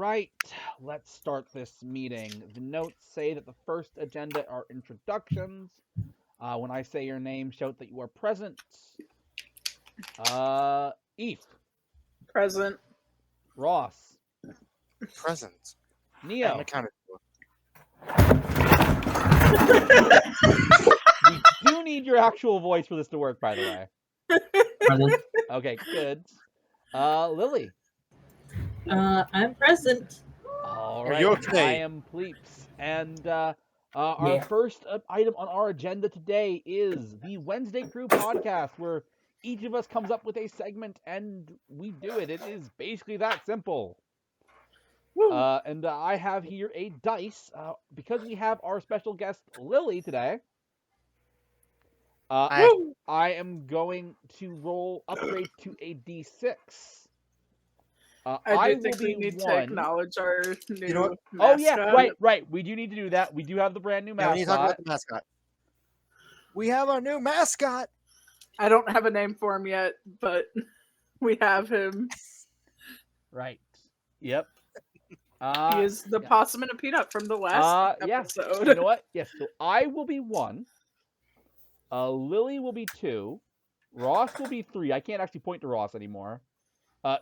right, let's start this meeting. The notes say that the first agenda are introductions. When I say your name, shout that you are present. Eve, Present. Ross, Present. And Neo. accounted for. We do need your actual voice for this to work, by the way. Present. Okay, good. Lily. I'm present. All Are right, you and okay? I am Pleeps. And our Yeah. first item on our agenda today is the Wednesday Crew podcast, where each of us comes up with a segment and we do it. It is basically that simple. And I have here a dice. Because we have our special guest Lily today, I am going to upgrade to a D6. I do will think we be need to one. acknowledge our new You know what? Oh yeah, mascot. right. We do need to do that. We do have the brand new Yeah, we need to talk mascot. about the mascot. We have our new mascot. I don't have a name for him yet, but we have him. Right. Yep. He is the yeah. possum and a peanut from the last Yeah. episode. You know what? Yes. So I will be 1. Lily will be 2. Ross will be 3. I can't actually point to Ross anymore.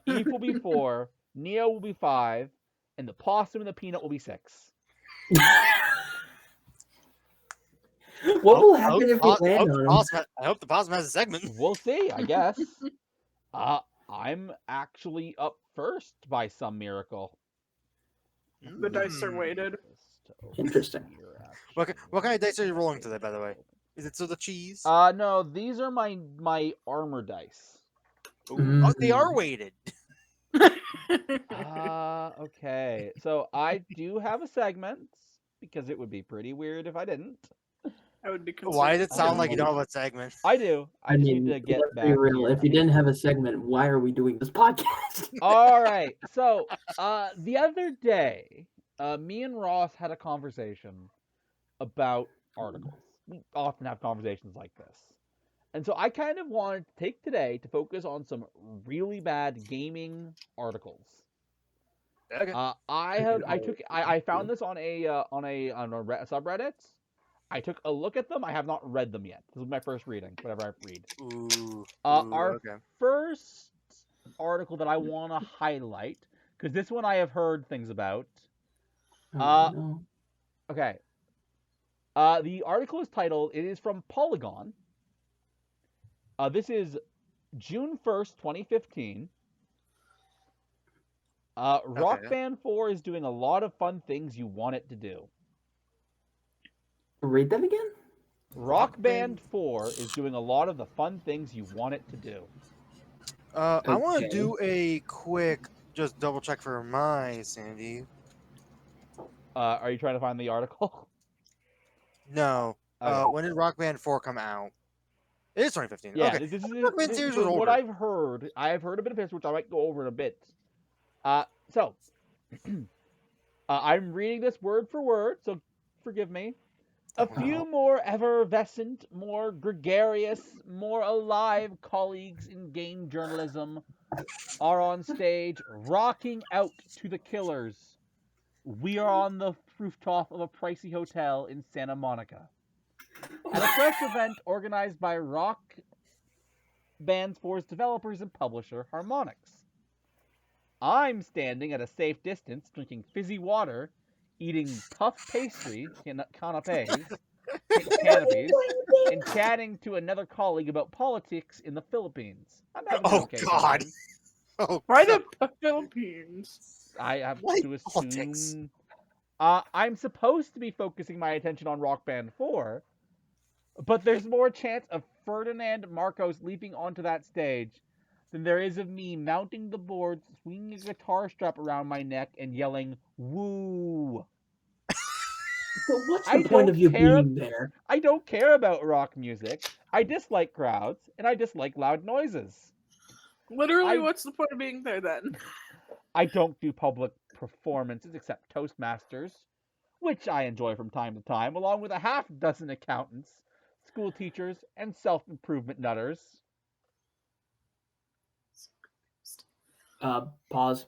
Eve will be 4. Neo will be 5, and the possum and the peanut will be 6. What will happen if we land on him? I hope the possum has a segment. We'll see, I guess. I'm actually up first by some miracle. The dice are weighted. Interesting. What kind of dice are you rolling today, by the way? Is it still the cheese? No, these are my armor dice. Oh, they are weighted. Okay. So I do have a segment because it would be pretty weird if I didn't. I would be Why does it sound concerned. like you don't have a segment? I do. I just need to get let's back be real. here. If you didn't have a segment, why are we doing this podcast? All right. So, the other day, me and Ross had a conversation about articles. We often have conversations like this. And so I kind of wanted to take today to focus on some really bad gaming articles. Okay. I found this on a subreddit. I took a look at them. I have not read them yet. This is my first reading, whatever I read. Our first article that I want to highlight, because this one I have heard things about. No. Okay. The article is titled, it is from Polygon. This is June 1st, 2015. Rock Band 4 is doing a lot of fun things you want it to do. Read that again? Rock Band 4 is doing a lot of the fun things you want it to do. I want to do a quick, just double check for my sanity. Are you trying to find the article? No. Okay. When did Rock Band 4 come out? It is 2015. Yeah, okay. this is was what older. I've heard. I have heard a bit of history, which I might go over in a bit. So, I'm reading this word for word, so forgive me. A few more effervescent, more gregarious, more alive colleagues in game journalism are on stage rocking out to the Killers. We are on the rooftop of a pricey hotel in Santa Monica. At a press event organized by Rock Band 4's developers and publisher, Harmonix. I'm standing at a safe distance, drinking fizzy water, eating puff pastry, canopies, and chatting to another colleague about politics in the Philippines. I'm having an okay God. time. Why the Philippines? I have Why to politics? assume. I'm supposed to be focusing my attention on Rock Band 4, but there's more chance of Ferdinand Marcos leaping onto that stage than there is of me mounting the board, swinging a guitar strap around my neck, and yelling, "Woo!" So what's the point of you being there? I don't care about rock music. I dislike crowds, and I dislike loud noises. Literally, what's the point of being there then? I don't do public performances except Toastmasters, which I enjoy from time to time, along with a half dozen accountants, school teachers, and self-improvement nutters. Pause.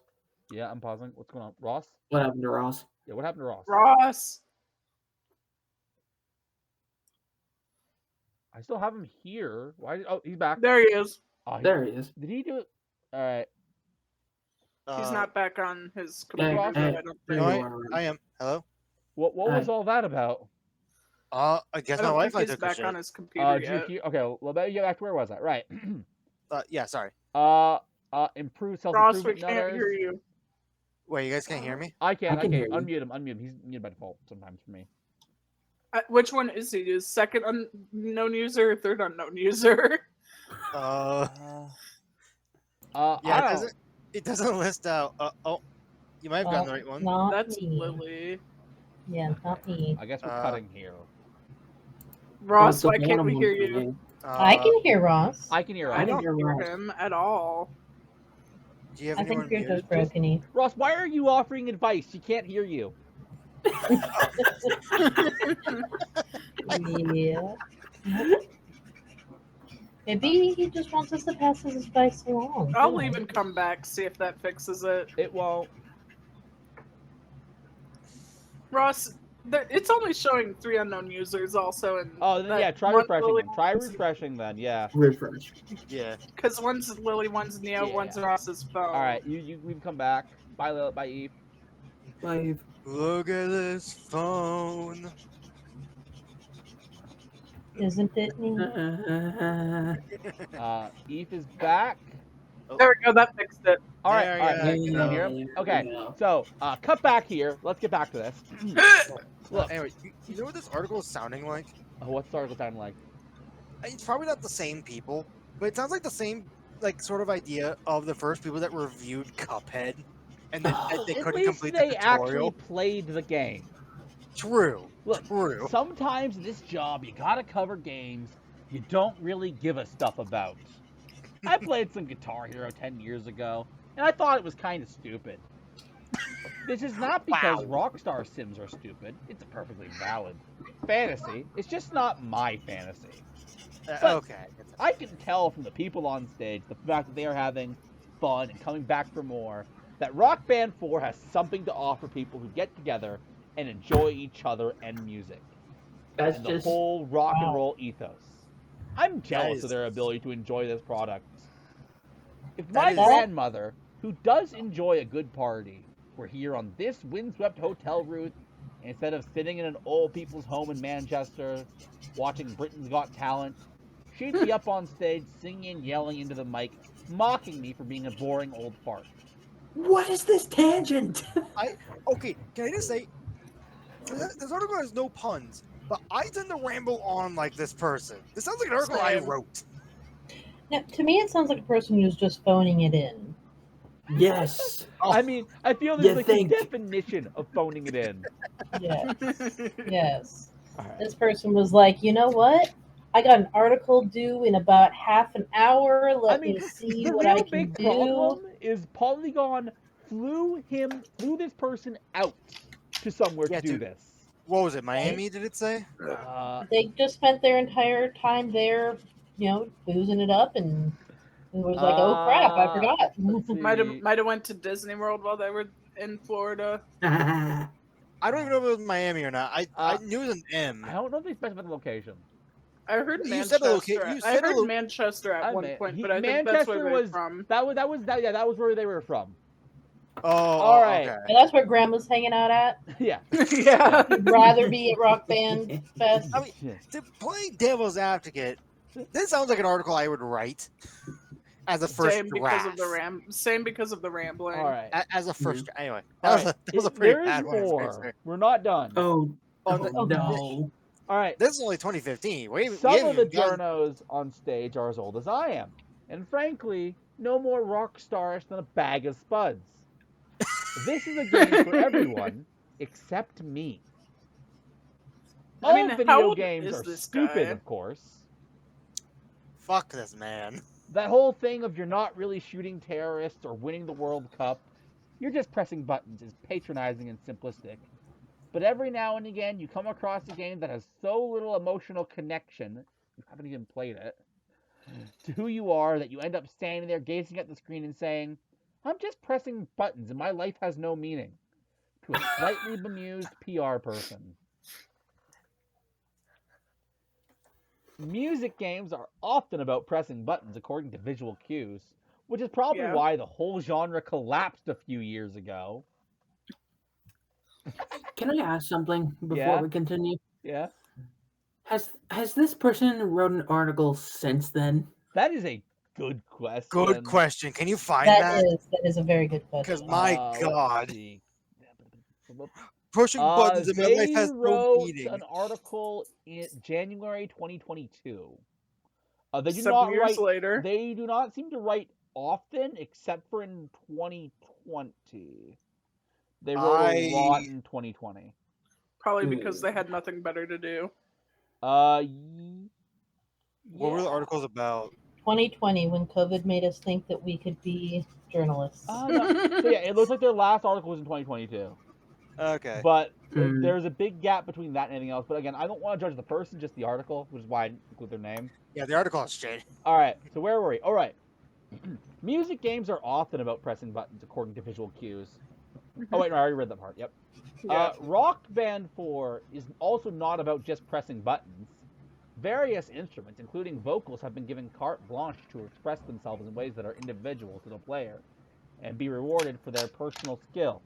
Yeah, I'm pausing. What's going on? Ross? What happened to Ross? Yeah, what happened to Ross? Ross. I still have him here. Why? Oh, he's back. There he is. Oh, There he is. did he do it? All right. He's not back on his Hey, computer. Ross? I hey, don't there think. you No, are. I am. Hello. What was Hi. all that about? I guess I my don't think Wi-Fi he's took a back shit. on his computer Did you yet. hear? Okay, well, better get back to where was I? Right. Yeah, sorry. Improve Ross, we self-improvement can't nutters. hear you. Wait, you guys can't hear me? I can hear you. unmute him. He's muted by default sometimes for me. Which one is he? Is second unknown user or third unknown user? Yeah, I don't. it doesn't list out. Oh, you might have gotten the right one. Not That's me. Lily. Yeah, not me. I guess we're cutting here. Ross, Oh, why it's a can't we bottom hear one for you? me. I can hear Ross. I can hear. I Ross. don't hear hear Ross. him at all. Do you have I anyone think you're muted? just broken. Ross, why are you offering advice? She can't hear you. Yeah. Maybe he just wants us to pass his advice along. I'll you know. leave and come back, see if that fixes it. It won't. Ross, it's only showing 3 unknown users also. And Oh, then yeah. Try refreshing. Then. Try refreshing. Then yeah. Refresh. Yeah. Because one's Lily, one's Neo, Yeah. one's Ross's phone. All right. We've come back. Bye, bye, Eve. Bye. Look at this phone. Isn't it me? Eve is back. There we go, that fixed it. All right. There All right. you Can you hear him? Yeah, Okay. yeah. So cut back here. Let's get back to this. Look. Anyway, you know what this article is sounding like? What's the article sound like? It's probably not the same people, but it sounds like the same sort of idea of the first people that reviewed Cuphead, and then they At couldn't least complete they the actually tutorial. played the game. True. Look, True. sometimes in this job you gotta cover games you don't really give a stuff about. I played some Guitar Hero 10 years ago, and I thought it was kind of stupid. This is not because Rockstar Sims are stupid. It's a perfectly valid fantasy. It's just not my fantasy. But Okay. I can tell from the people on stage, the fact that they are having fun and coming back for more, that Rock Band 4 has something to offer people who get together and enjoy each other and music. That's And the just whole rock and roll ethos. I'm jealous is- of their ability to enjoy this product. If That my is- grandmother, who does enjoy a good party, were here on this windswept hotel route, instead of sitting in an old people's home in Manchester, watching Britain's Got Talent, she'd be up on stage singing and yelling into the mic, mocking me for being a boring old fart. what is this tangent? Okay, can I just say, this article has no puns, but I tend to ramble on like this person. This sounds like an article I Same. wrote. Now, to me, it sounds like a person who's just phoning it in. Yes. I mean, I feel You there's like think- the definition of phoning it in. Yeah. Yes. All right. This person was like, you know what? I got an article due in about half an hour. Let me see the what real I can big do. problem is Polygon flew this person out to somewhere Yeah, to do dude. this. What was it, Miami, did it say? They just spent their entire time there, boozing it up, and it was like, oh crap, I forgot. let's see. Might have went to Disney World while they were in Florida. I don't even know if it was Miami or not. I Uh, knew it was an M. I don't know if they specified the location. I heard You Manchester. said a loca- you I said a heard lo- Manchester at one point, but I think Manchester that's where they're was from. that was where they were from. Oh, All right. okay. And that's where Grandma's hanging out at. Yeah. Yeah. He'd rather be at Rock Band Fest. I mean, Yeah. to play devil's advocate, this sounds like an article I would write as a first Same draft. because of the rambling. All right. As a first, anyway, All that right. was a pretty There is bad one. more. We're not done. Oh, Oh, no. All right. This is only 2015. We Some haven't of the even gotten- journos on stage are as old as I am, and frankly, no more rock starish than a bag of spuds. This is a game for everyone except me. I mean, All how video old games is are this stupid, guy? of course. Fuck this man. That whole thing of you're not really shooting terrorists or winning the World Cup, you're just pressing buttons is patronizing and simplistic. But every now and again, you come across a game that has so little emotional connection, you haven't even played it, to who you are that you end up standing there gazing at the screen and saying, I'm just pressing buttons and my life has no meaning. To a slightly bemused PR person. Music games are often about pressing buttons according to visual cues, which is probably Yeah. why the whole genre collapsed a few years ago. Can I ask something before Yeah? we continue? Yeah? Has this person wrote an article since then? That is a good Good question. question. Can you find That that? is a very good Because question. my Let's God, see. pushing buttons in my life They has no wrote meaning. an article in January 2022. They do 7 not years write. later. They do not seem to write often, except for in 2020. They wrote a lot I in 2020. Probably because they had nothing better to do. What were the Yeah. articles about? 2020, when COVID made us think that we could be journalists. No. So yeah, it looks like their last article was in 2022. Okay. But Hmm. there's a big gap between that and anything else. But again, I don't want to judge the person, just the article, which is why I didn't include their name. Yeah, the article is shit. All right, so where were we? All right. Music games are often about pressing buttons according to visual cues. Oh wait, no, I already read that part. Yep. Yeah. Rock Band 4 is also not about just pressing buttons. Various instruments, including vocals, have been given carte blanche to express themselves in ways that are individual to the player and be rewarded for their personal skill.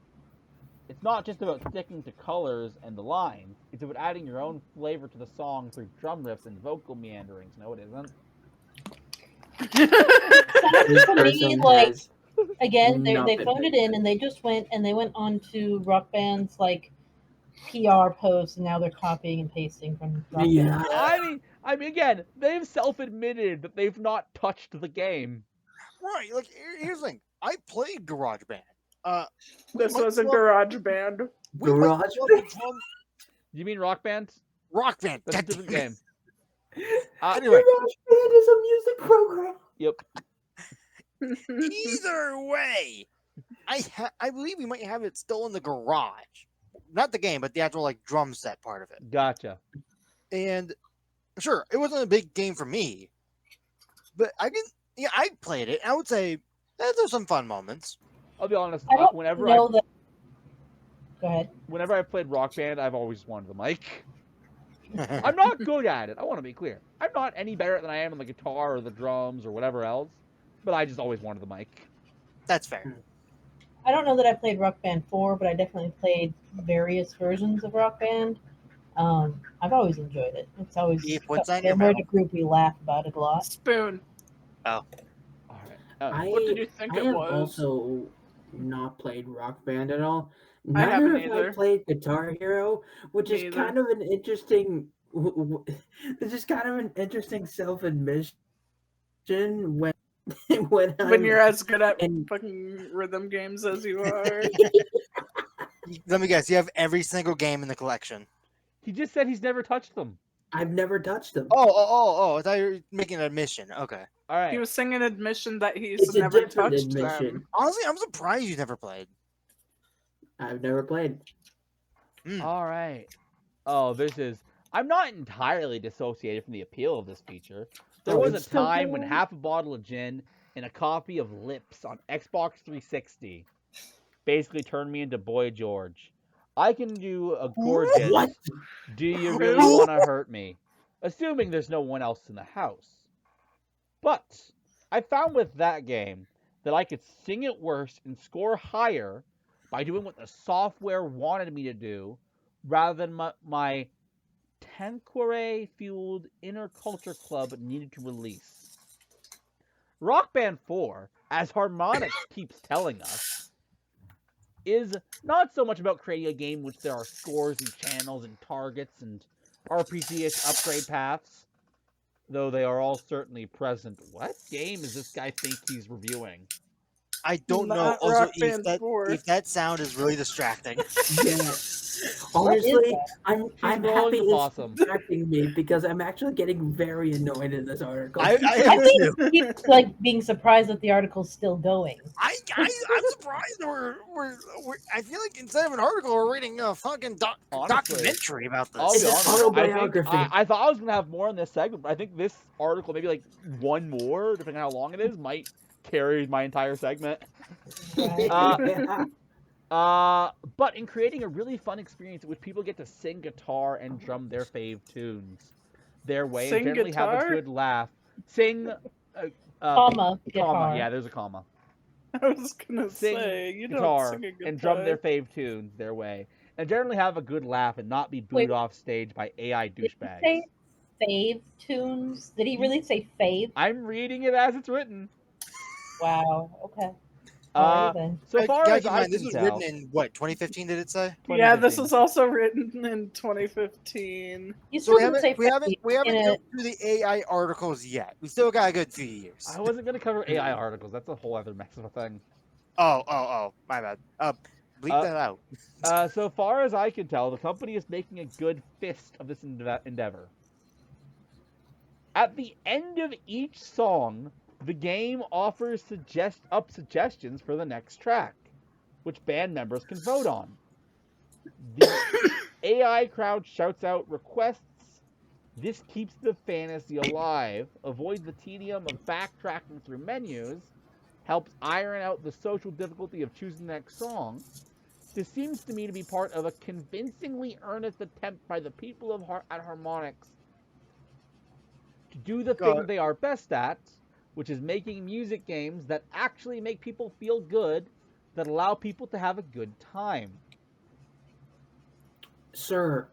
It's not just about sticking to colors and the lines, it's about adding your own flavor to the song through drum riffs and vocal meanderings. No, it isn't. Sounds This to me person like, has again, they nothing. phoned it in and they went on to Rock Band's like PR posts, and now they're copying and pasting from Rock Yeah. Band. I mean, again, they've self-admitted that they've not touched the game. Right. Like, here's the thing. I played GarageBand. This was a garage band. Garage Band? You mean Rock Band? Rock Band. That's a God different damn it. game. Anyway, Garage Band is a music program. Yep. either way, I believe we might have it still in the garage. Not the game, but the actual like drum set part of it. Gotcha. And sure, it wasn't a big game for me, but I played it. I would say there's some fun moments. I'll be honest. I don't Whenever know that. Go ahead. whenever I've played Rock Band, I've always wanted the mic. I'm not good at it. I want to be clear. I'm not any better than I am on the guitar or the drums or whatever else, but I just always wanted the mic. That's fair. I don't know that I played Rock Band 4, but I definitely played various versions of Rock Band. I've always enjoyed it. It's always Keith, what's on your we're in medal? a group, we laugh about it a lot. Spoon. All right. What did you think I it have was? also not played Rock Band at all. I Neither haven't have I either. played Guitar Hero, which Me is either. kind of an interesting. It's just kind of an interesting self-admission when When I'm you're as good at and- fucking rhythm games as you are. Let me guess. You have every single game in the collection. He just said he's never touched them. I've never touched them. Oh! I thought you were making an admission. Okay. All right. He was singing admission that he's It's a never different touched admission. them. Honestly, I'm surprised you never played. I've never played. All right. Oh, this is. I'm not entirely dissociated from the appeal of this feature. There Oh, was it's a still time when going? half a bottle of gin and a copy of Lips on Xbox 360 basically turned me into Boy George. I can do a gorgeous. What? Do you really want to hurt me? Assuming there's no one else in the house. But I found with that game that I could sing it worse and score higher by doing what the software wanted me to do rather than my Tanqueray-fueled inner culture club needed to release. Rock Band 4, as Harmonix keeps telling us, is not so much about creating a game in which there are scores and channels and targets and RPG-ish upgrade paths, though they are all certainly present. What game does this guy think he's reviewing? I don't know. Not Also, Rock Band 4. if that sound is really distracting. Yeah. What is Honestly, that? I'm rolling happy the it's possum. distracting me because I'm actually getting very annoyed in this article. I I am too. think he's like being surprised that the article's still going. I'm surprised we're I feel like instead of an article, we're reading a fucking Honestly, documentary about I'll this. be It's an honest. autobiography. I thought I was gonna have more in this segment, but I think this article, maybe like one more, depending on how long it is, might carries my entire segment. Right. But in creating a really fun experience in which people get to sing guitar and drum their fave tunes their way and Sing generally have a guitar? good laugh. Sing, Comma, comma, guitar. yeah, there's a comma. I was gonna Sing say you don't guitar sing a guitar. and drum their fave tunes their way, and generally have a good laugh and not be Wait. booed off stage by AI Did he douchebags. say fave tunes? Did he really say fave? I'm reading it as it's written. Wow. Okay. Uh, Alrighty then. so far Gotta as keep in I mind, this can was tell, written in what 2015? Did it say? Yeah, this 2015. was also written in 2015. You So still we didn't haven't say we haven't in gone it. through the AI articles yet. We still got a good few years. I wasn't gonna cover AI articles. That's a whole other mess of a thing. Oh, my bad. Bleep that out. So far as I can tell, the company is making a good fist of this endeavor. At the end of each song, the game offers suggestions for the next track, which band members can vote on. The AI crowd shouts out requests. This keeps the fantasy alive, avoids the tedium of backtracking through menus, helps iron out the social difficulty of choosing the next song. This seems to me to be part of a convincingly earnest attempt by the people at Harmonix to do the thing they are best at, which is making music games that actually make people feel good, that allow people to have a good time. Sir,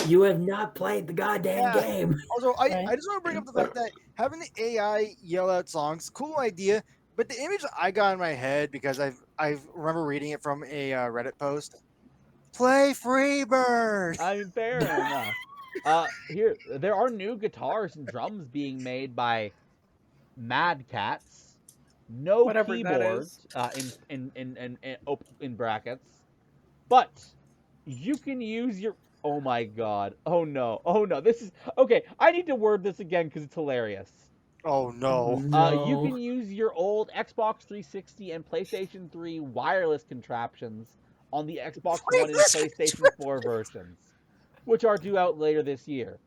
you have not played the goddamn Yeah. game. Also, Right. I just want to bring up the fact that having the AI yell out songs, cool idea. But the image I got in my head because I remember reading it from a Reddit post. Play Freebird. I mean, fair enough. Here, there are new guitars and drums being made by Mad Cats. No Whatever that keyboard, is. in brackets, but you can use your. Oh my god! Oh no! Oh no! This is okay. I need to word this again because it's hilarious. Oh no. You can use your old Xbox 360 and PlayStation 3 wireless contraptions on the Xbox One and PlayStation 4 versions, which are due out later this year.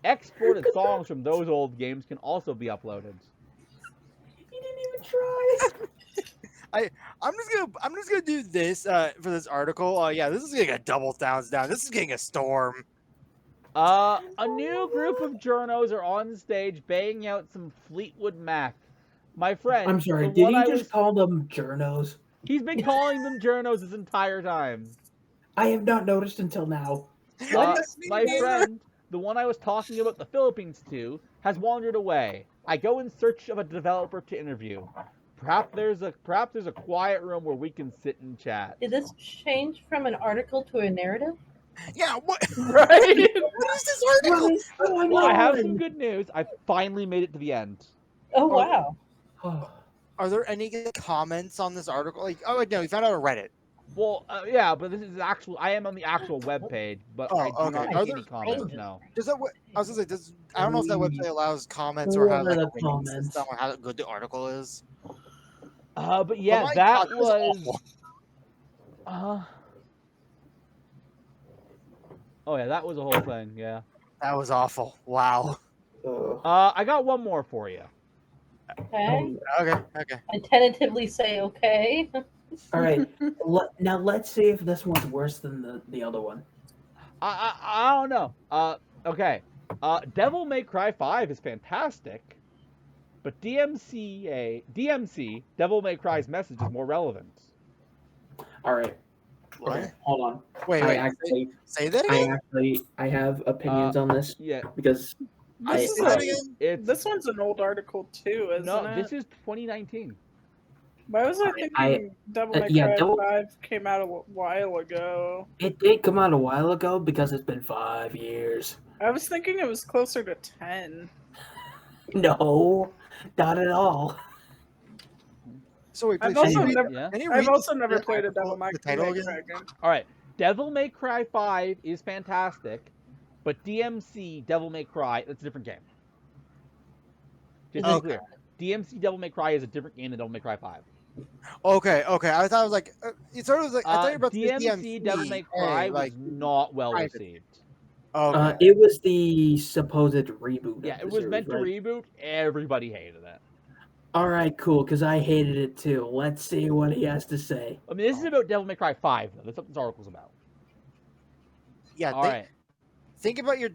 Exported songs from those old games can also be uploaded. You didn't even try. I'm just gonna do this for this article. Yeah, this is getting a double thumbs down. This is getting a storm. A new group of journos are on stage banging out some Fleetwood Mac. My friend, I'm sorry, the did one he I just was, call them journos? he's been calling them journos this entire time. I have not noticed until now. My friend, the one I was talking about the Philippines to, has wandered away. I go in search of a developer to interview. Perhaps there's a quiet room where we can sit and chat. Did this change from an article to a narrative? Yeah, what? Right? What is this article? What is going Well, I have on? some good news. I finally made it to the end. Oh wow. Oh, Are there any comments on this article? Like, oh wait, no, we found out on Reddit. Well, yeah, but this is actual. I am on the actual web page, but Oh, I do okay. not Are see there any comments. No. Does that? I was gonna say, I don't know if that website allows comments or What has are like a the rating comments? system on how good the article is. But yeah, Oh my that God, was. awful. Oh yeah, that was a whole thing. Yeah. That was awful. Wow. I got one more for you. Okay. Okay. I tentatively say okay. all right. Now let's see if this one's worse than the other one. I don't know. Okay. Devil May Cry 5 is fantastic, but DMC Devil May Cry's message is more relevant. All right. What? Hold on. Wait. Say that again. I have opinions on this Yeah. because This one's an old article too, isn't No, it? this is 2019. Why was I thinking Devil May yeah, Cry 5 came out a while ago? it did come out a while ago because it's been 5 years. I was thinking it was closer to 10. No, not at all. So wait, I've please, also can you never, Yeah. can you I've read also the never played a article- Devil May the title Cry again? game. All right. Devil May Cry 5 is fantastic, but DMC Devil May Cry, that's a different game. Just to be clear. DMC Devil May Cry is a different game than Devil May Cry 5. Okay. I thought it was like it sort of was like I thought you were about to say DMC Devil May Cry was not well private. received. Okay. It was the supposed reboot. Yeah, of it the was series, meant to right? reboot. Everybody hated it. All right, cool, because I hated it too. Let's see what he has to say. I mean, this is about Devil May Cry 5, though. That's what this article's about. Yeah, All right. think about your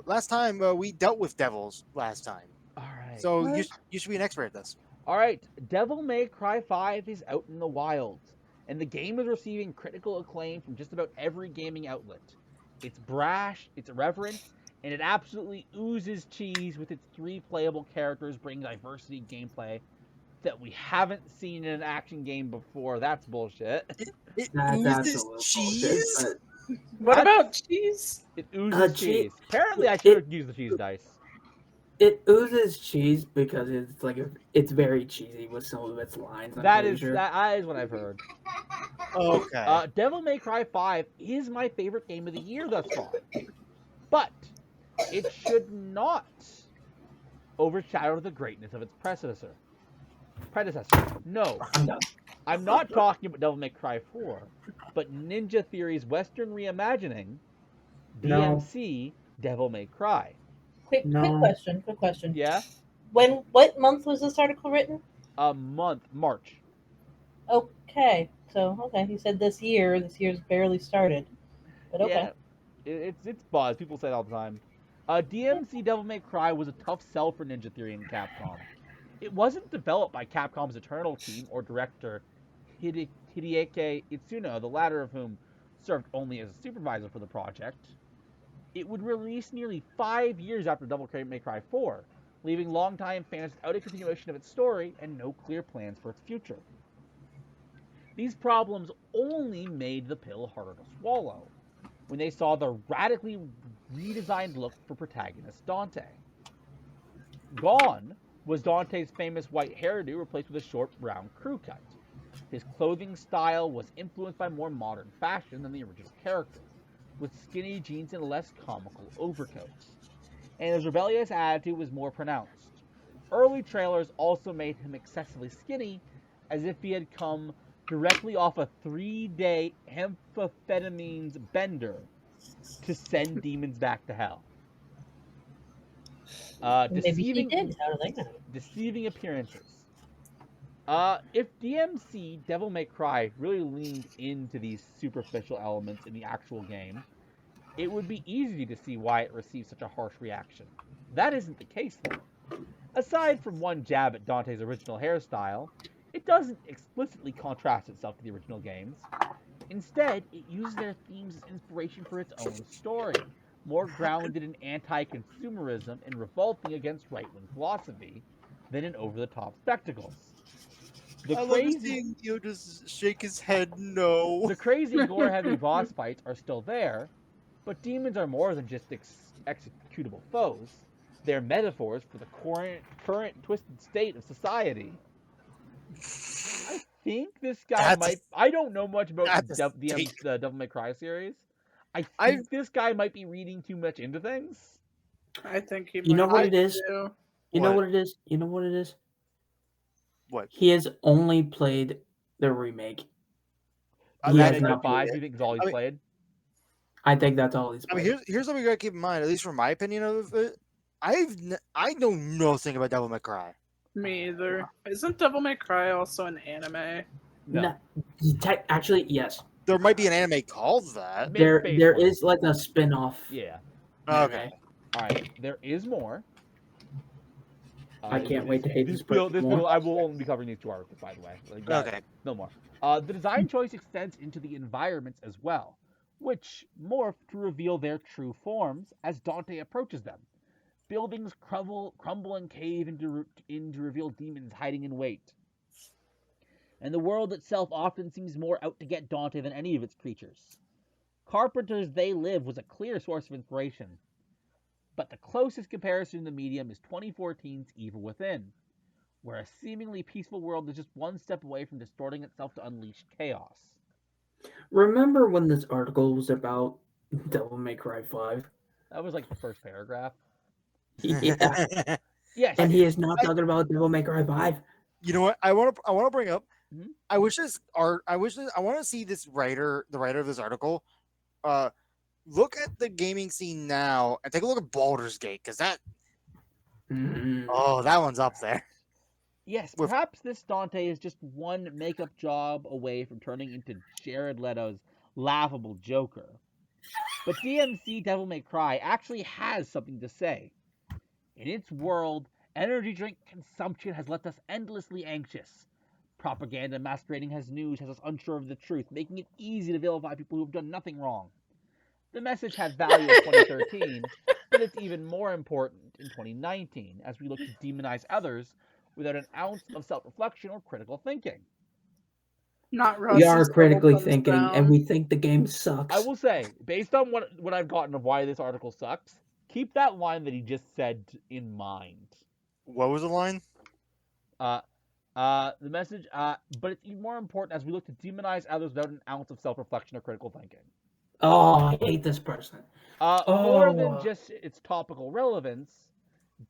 last time we dealt with devils last time, All right. so What? you should be an expert at this. All right. Devil May Cry 5 is out in the wild, and the game is receiving critical acclaim from just about every gaming outlet. It's brash, it's irreverent, and it absolutely oozes cheese with its 3 playable characters, bringing diversity gameplay that we haven't seen in an action game before. That's bullshit. It That's oozes absolute bullshit. cheese. What That's- about cheese? It oozes Che- cheese. Apparently, I should have used the cheese dice. It oozes cheese because it's very cheesy with some of its lines. I'm That pretty is sure. that is what I've heard. Okay. Devil May Cry 5 is my favorite game of the year thus far, but it should not overshadow the greatness of its predecessor. No, I'm done. I'm not talking about Devil May Cry 4, but Ninja Theory's Western reimagining, No. DMC Devil May Cry. Quick No. question. Yeah, What month was this article written? March. Okay, you said this year. This year's barely started, but okay. Yeah, it's buzz. People say it all the time. DMC Devil May Cry was a tough sell for Ninja Theory and Capcom. It wasn't developed by Capcom's Eternal team or director Hideaki Itsuno, the latter of whom served only as a supervisor for the project. It would release nearly 5 years after Devil May Cry 4, leaving longtime fans without a continuation of its story and no clear plans for its future. These problems only made the pill harder to swallow when they saw the radically redesigned look for protagonist Dante. Gone was Dante's famous white hairdo replaced with a short brown crew cut. His clothing style was influenced by more modern fashion than the original character, with skinny jeans and less comical overcoats. And his rebellious attitude was more pronounced. Early trailers also made him excessively skinny, as if he had come directly off a 3-day amphetamines bender to send demons back to hell. Maybe he did. How do they know? Deceiving appearances. If DMC Devil May Cry really leaned into these superficial elements in the actual game, it would be easy to see why it received such a harsh reaction. That isn't the case, though. Aside from one jab at Dante's original hairstyle, it doesn't explicitly contrast itself to the original games. Instead, it uses their themes as inspiration for its own story, more grounded in anti-consumerism and revolting against right-wing philosophy than in over-the-top spectacles. The I love crazy, seeing you just shake his head no. the crazy gore-heavy boss fights are still there, but demons are more than just executable foes. They're metaphors for the current twisted state of society. I think this guy I don't know much about the Devil May Cry series. I think this guy might be reading too much into things. I think he. You know might what it is? too. You know What? what it is? You know what it is? What? He has only played the remake. I He mean, has Ninja not 5, played you it. think is all he's I mean- played? I think that's all he's I mean, played. here's what we gotta keep in mind. At least from my opinion of it, I know nothing about Devil May Cry. Me either. Isn't Devil May Cry also an anime? No. Actually, yes. There might be an anime called that. Make There space for it. is like a spin-off. Yeah. Okay. Alright, there is more. I can't wait to hate this person more. I will only be covering these 2 articles, by the way. Okay. No more. The design choice extends into the environments as well, which morph to reveal their true forms as Dante approaches them. Buildings crumble and cave into reveal demons hiding in wait. And the world itself often seems more out to get Dante than any of its creatures. Carpenter's They Live was a clear source of inspiration, but the closest comparison in the medium is 2014's Evil Within, where a seemingly peaceful world is just one step away from distorting itself to unleash chaos. Remember when this article was about Devil May Cry 5? That was like the first paragraph. Yeah. Yes. And he is not talking about Devil May Cry 5. You know what? I want to bring up. Mhm. I want to see the writer of this article. Look at the gaming scene now and take a look at Baldur's Gate because that Mhm. that one's up there. Yes, With- perhaps this Dante is just one makeup job away from turning into Jared Leto's laughable Joker. But DMC Devil May Cry actually has something to say. In its world, energy drink consumption has left us endlessly anxious. Propaganda masquerading as news has us unsure of the truth, making it easy to vilify people who have done nothing wrong. The message had value in 2013, but it's even more important in 2019 as we look to demonize others without an ounce of self reflection or critical thinking. Not We are Russ's double critically thumbs thinking, and down. we think the game sucks. I will say, based on what I've gotten of why this article sucks, keep that line that he just said in mind. What was the line? Uh, the message, but it's even more important as we look to demonize others without an ounce of self reflection or critical thinking. Oh, I hate this person. More than Oh. just its topical relevance,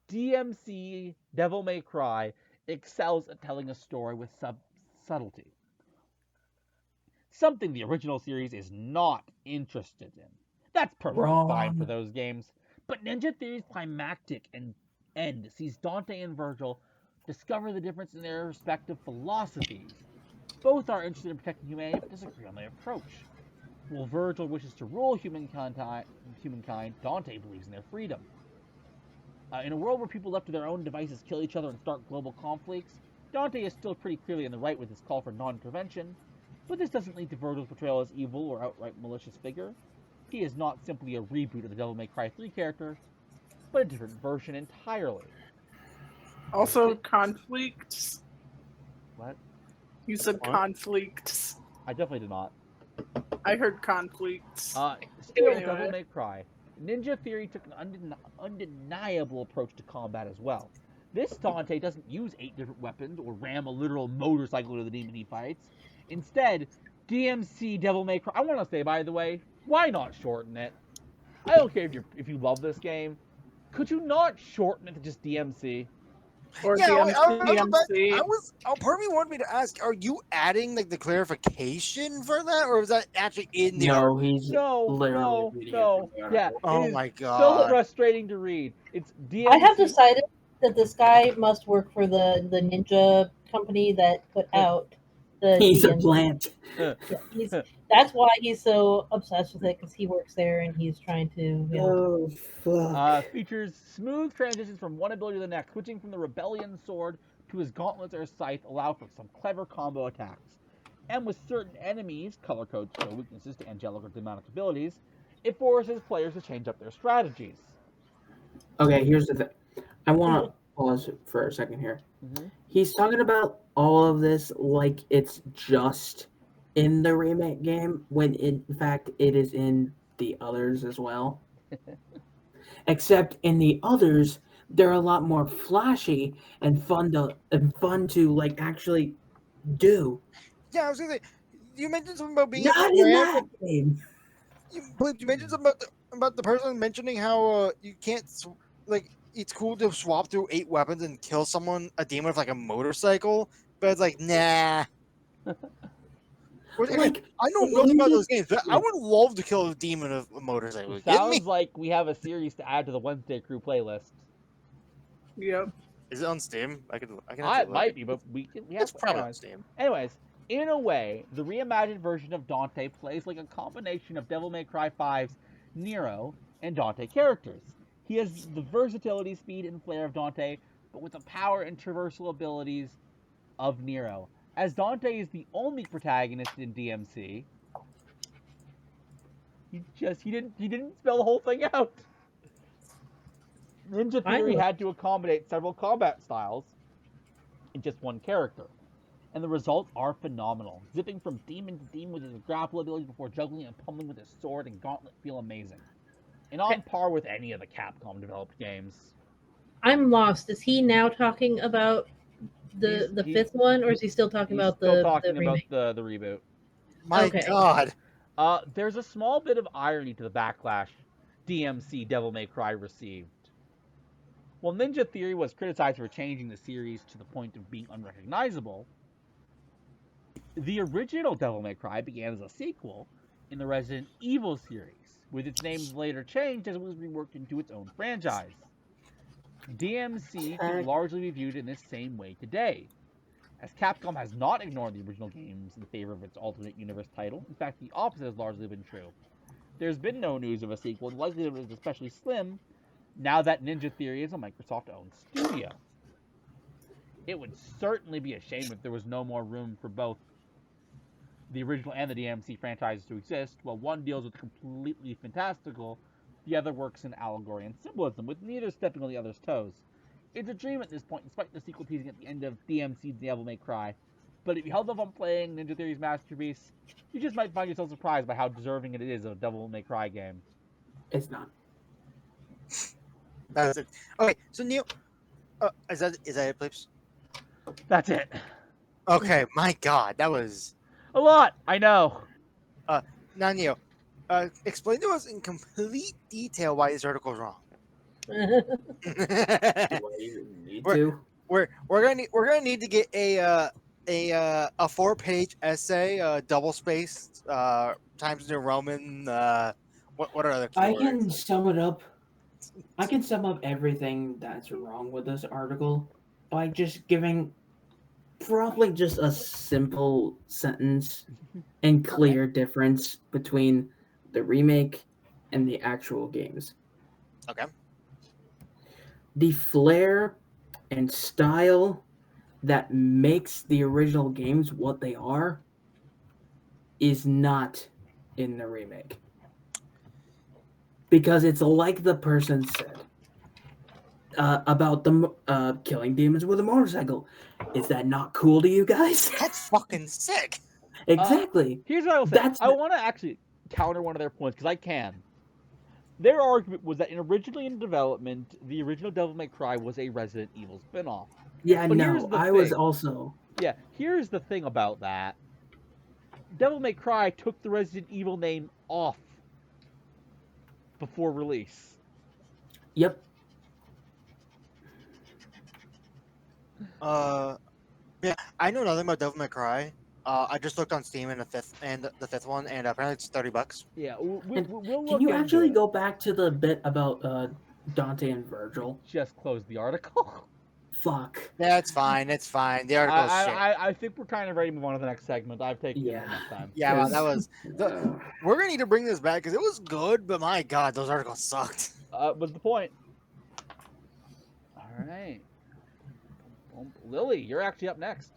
DMC Devil May Cry excels at telling a story with subtlety. Something the original series is not interested in. That's perfectly fine for Wrong. those games, but Ninja Theory's climactic end sees Dante and Virgil discover the difference in their respective philosophies. Both are interested in protecting humanity but disagree on their approach. While Virgil wishes to rule humankind, Dante believes in their freedom. In a world where people left to their own devices kill each other and start global conflicts, Dante is still pretty clearly in the right with his call for non-intervention, but this doesn't lead to Virgil's portrayal as evil or outright malicious figure. He is not simply a reboot of the Devil May Cry 3 character, but a different version entirely. Also, conflicts. What? You said What? conflicts. I definitely did not. I heard conflicts. Still, Anyway. Devil May Cry. Ninja Theory took an undeniable approach to combat as well. This Dante doesn't use 8 different weapons or ram a literal motorcycle to the demon he fights. Instead, DMC Devil May Cry. I want to say, by the way, why not shorten it? I don't care if you love this game. Could you not shorten it to just DMC? Or Yeah, DMC. part of me wanted me to ask: Are you adding like the clarification for that, or was that actually in the No, article? he's No, literally reading it from the Yeah, article. Oh it is my so God. frustrating to read. It's DMC. I have decided that this guy must work for the ninja company that put out the He's a DMC. plant. Yeah, that's why he's so obsessed with it, because he works there and he's trying to, you know. Oh, fuck. Features smooth transitions from one ability to the next, switching from the Rebellion Sword to his gauntlets or scythe allow for some clever combo attacks. And with certain enemies, color codes show weaknesses to angelic or demonic abilities, it forces players to change up their strategies. Okay, here's the thing. I want to pause for a second here. Mm-hmm. He's talking about all of this like it's just in the remake game, when in fact it is in the others as well. Except in the others, they're a lot more flashy and fun to like actually do. Yeah, I was gonna say. You mentioned something about being Not able to in ram. that game. You mentioned something about the person mentioning how you can't like it's cool to swap through 8 weapons and kill a demon with like a motorcycle, but it's like nah. Which, I mean, Like I know nothing about those games, but I would love to kill a demon with a motorcycle. It Give me. sounds like we have a series to add to the Wednesday Crew playlist. Yep. Is it on Steam? I can. It might be, but we have. It's probably on Steam. Anyways, in a way, the reimagined version of Dante plays like a combination of Devil May Cry 5's Nero and Dante characters. He has the versatility, speed, and flair of Dante, but with the power and traversal abilities of Nero. As Dante is the only protagonist in DMC, he didn't spell the whole thing out. Ninja Theory had to accommodate several combat styles in just one character, and the results are phenomenal. Zipping from demon to demon with his grapple ability before juggling and pummeling with his sword and gauntlet feel amazing, and on par with any of the Capcom developed games. I'm lost. Is he now talking about the fifth one, or is he still talking about the remake? About the reboot? My God. There's a small bit of irony to the backlash DMC Devil May Cry received. While Ninja Theory was criticized for changing the series to the point of being unrecognizable, the original Devil May Cry began as a sequel in the Resident Evil series, with its name later changed as it was reworked into its own franchise. DMC can largely be viewed in this same way today, as Capcom has not ignored the original games in favor of its alternate universe title. In fact, the opposite has largely been true. There's been no news of a sequel, and the likelihood is especially slim now that Ninja Theory is a Microsoft-owned studio. It would certainly be a shame if there was no more room for both the original and the DMC franchises to exist, while one deals with the completely fantastical, the other works in allegory and symbolism, with neither stepping on the other's toes. It's a dream at this point, despite the sequel teasing at the end of DMC's Devil May Cry. But if you held off on playing Ninja Theory's masterpiece, you just might find yourself surprised by how deserving it is of a Devil May Cry game. It's not. That's it. Okay, so Neil, is that it, please? That's it. Okay, my God, that was A lot, I know. now Neil. Explain to us in complete detail why this article is wrong. Do I even need to? We're gonna need to get a 4-page essay, double spaced, Times New Roman. What are other keywords? I can sum it up. I can sum up everything that's wrong with this article by just giving probably just a simple sentence and clear difference between the remake and the actual games. Okay. The flair and style that makes the original games what they are is not in the remake. Because it's like the person said about the killing demons with a motorcycle. Is that not cool to you guys? That's fucking sick. Exactly. Here's what I will say. That's I want to actually counter one of their points, because I can. Their argument was that originally in development, the original Devil May Cry was a Resident Evil spin-off. Yeah, But here's no, the I was thing. also. Yeah, here's the thing about that. Devil May Cry took the Resident Evil name off before release. Yep. Yeah, I know nothing about Devil May Cry. I just looked on Steam and the fifth one, and apparently it's $30. Yeah, we'll look Can you into actually it. go back to the bit about Dante and Virgil? Just close the article. Fuck. Yeah, it's fine. It's fine. The article's shit. I think we're kind of ready to move on to the next segment. I've taken Yeah. enough time. Yeah, well, Because- that was. We're gonna need to bring this back because it was good, but my God, those articles sucked. What's the point? All right. Lily, you're actually up next.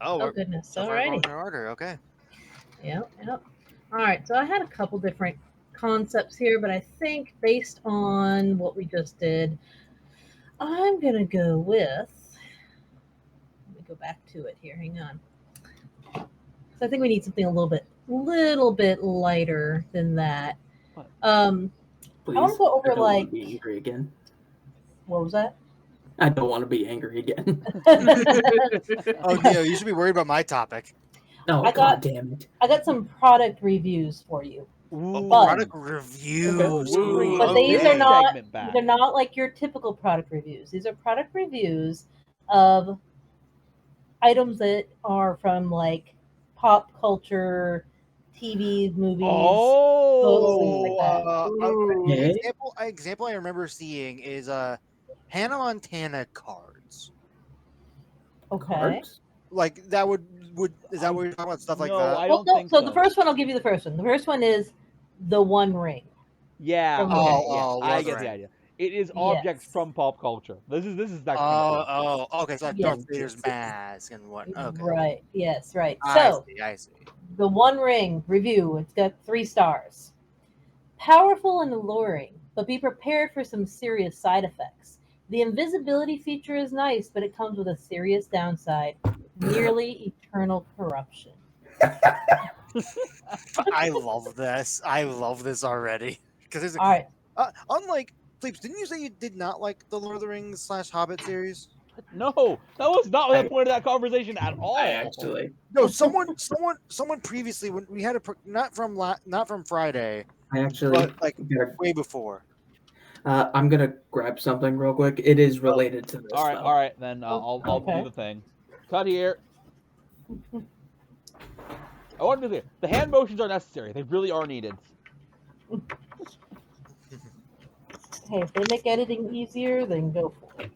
Oh, Oh goodness. so far going Alrighty. in order. Okay. Yep. All right. So I had a couple different concepts here, but I think based on what we just did, I'm gonna go with. Let me go back to it here. Hang on. So I think we need something a little bit lighter than that. What? Please. I want to go I over don't like want to be angry again. what was that? I don't want to be angry again. Oh, Neil, you should be worried about my topic. No, I God got- damn it. I got some product reviews for you. Ooh. But- Product reviews. We're bringing But the these review are not- segment back. They're not like your typical product reviews. These are product reviews of items that are from like pop culture, TV, movies. Oh, Okay. Example I remember seeing is Hannah Montana cards. Okay. Cards? Like that would is that what you're talking about? Stuff like No, that? I Well, don't no, think so so. the first one, I'll give you the first one. The first one is the One Ring. Yeah, Oh, okay, yeah, oh, I was get right. the idea. It is objects Yes. from pop culture. This is actually Okay, so like Yes. Darth Vader's mask and what? Okay, Right. Yes. Right. I see. The One Ring review. It's got 3 stars. Powerful and alluring, but be prepared for some serious side effects. The invisibility feature is nice, but it comes with a serious downside: nearly eternal corruption. I love this. I love this already because All right. unlike Fleeps, didn't you say you did not like the Lord of the Rings / Hobbit series? no. That was not the point of that conversation at all. I actually. No, someone previously when we had not from Friday, I actually. but like gotta- way before. I'm gonna grab something real quick. It is related to this. All right, though. all right. Then I'll Okay. do the thing. Cut here. I want to be clear. The hand motions are necessary. They really are needed. Hey, if they make editing easier, then go for it.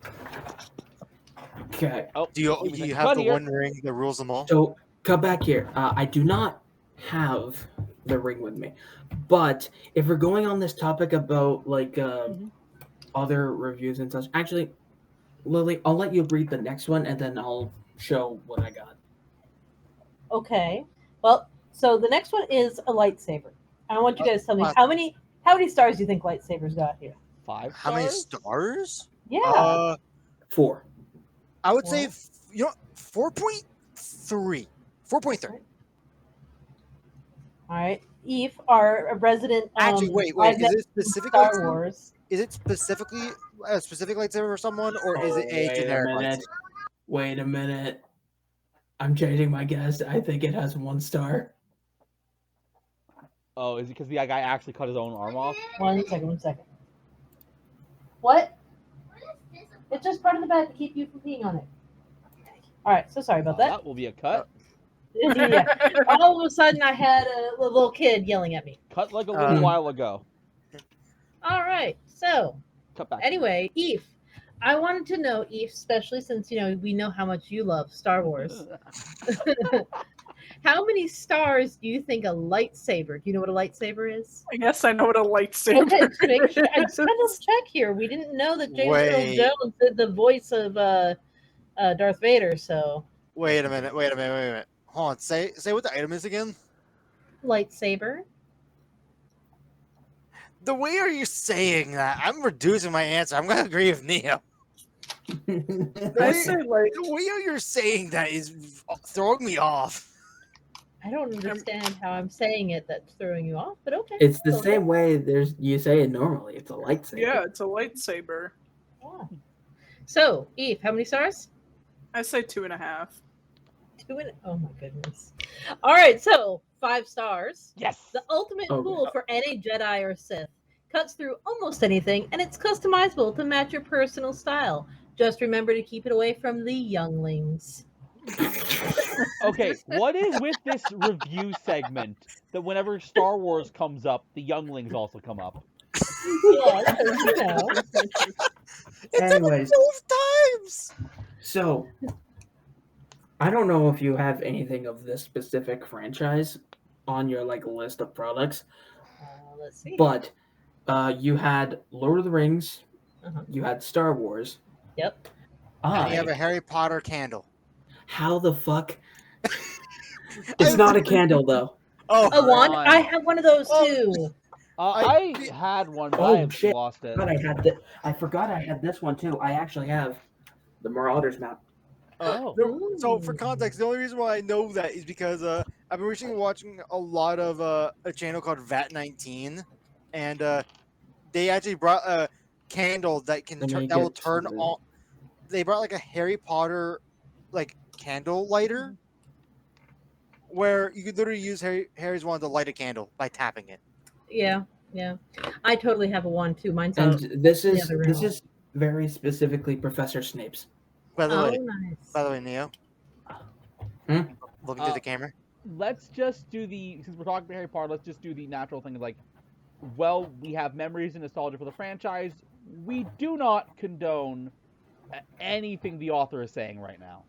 Okay. Oh, Do you give me a second. have Cut the here. one ring that rules them all? So come back here. I do not have the ring with me, but if we're going on this topic about like Mhm. other reviews and such, actually, Lily, I'll let you read the next one, and then I'll show what I got. Okay. Well, so the next one is a lightsaber. I want you guys to tell me Uh, how many stars do you think lightsabers got here? 5 How many stars? stars? Yeah. 4. I would say Well. 4.3. 4.3. All right. Eve, our resident Actually, wait. live Is it from specific Star lightsaber? Wars. Is it specifically a specific lightsaber for someone, or is it a Wait a generic minute. lightsaber? Wait a minute. I'm changing my guess. I think it has 1 star. Oh, is it because the guy actually cut his own arm off? 1 second. 1 second. What? It's just part of the bag to keep you from peeing on it. All right. So sorry about that. That will be a cut. Yeah. All of a sudden, I had a little kid yelling at me. Cut like a little while ago. All right. So Cut back. anyway, Eve, I wanted to know, Eve, especially since we know how much you love Star Wars. How many stars do you think a lightsaber? Do you know what a lightsaber is? I guess I know what a lightsaber Okay, to make sure, I just is. kind of check here. We didn't know that James Wait. Earl Jones did the voice of Darth Vader, so Wait a minute. Hold on. Say what the item is again. lightsaber. The way are you saying that? I'm reducing my answer. I'm gonna agree with Neo. I say like The way you're saying that is throwing me off. I don't understand how I'm saying it that's throwing you off, but okay. It's the Okay. same way you say it normally. It's a lightsaber. yeah, it's a lightsaber. Yeah. So, Eve, how many stars? I say 2.5. 2 and oh my goodness. All right, so 5 stars. Yes. The ultimate Okay. tool for any Jedi or Sith. Cuts through almost anything, and it's customizable to match your personal style. Just remember to keep it away from the younglings. Okay, what is with this review segment that whenever Star Wars comes up, the younglings also come up? Yeah, because It's Anyways. happened times. So, I don't know if you have anything of this specific franchise on your list of products, let's see. but you had Lord of the Rings, Uh-huh. you had Star Wars. Yep. And you have a Harry Potter candle. How the fuck? It's not a candle though. Oh, A wand? Wand. I have one of those Oh. too. I had one, but I Oh have shit! lost it. I forgot I had this one too. I actually have the Marauders map. Oh. So for context, the only reason why I know that is because I've been recently watching a lot of a channel called VAT19, and they actually brought a candle that can Let me that will get turn to it. on. They brought like a Harry Potter candle lighter, where you could literally use Harry's wand to light a candle by tapping it. Yeah. I totally have a wand too. Mine's And out. this the is other this room. is very specifically Professor Snape's. By the Oh, way, nice. Neo, Hmm? looking to the camera. Let's just do since we're talking about Harry Potter, let's just do the natural thing of well, we have memories and nostalgia for the franchise. We do not condone anything the author is saying right now.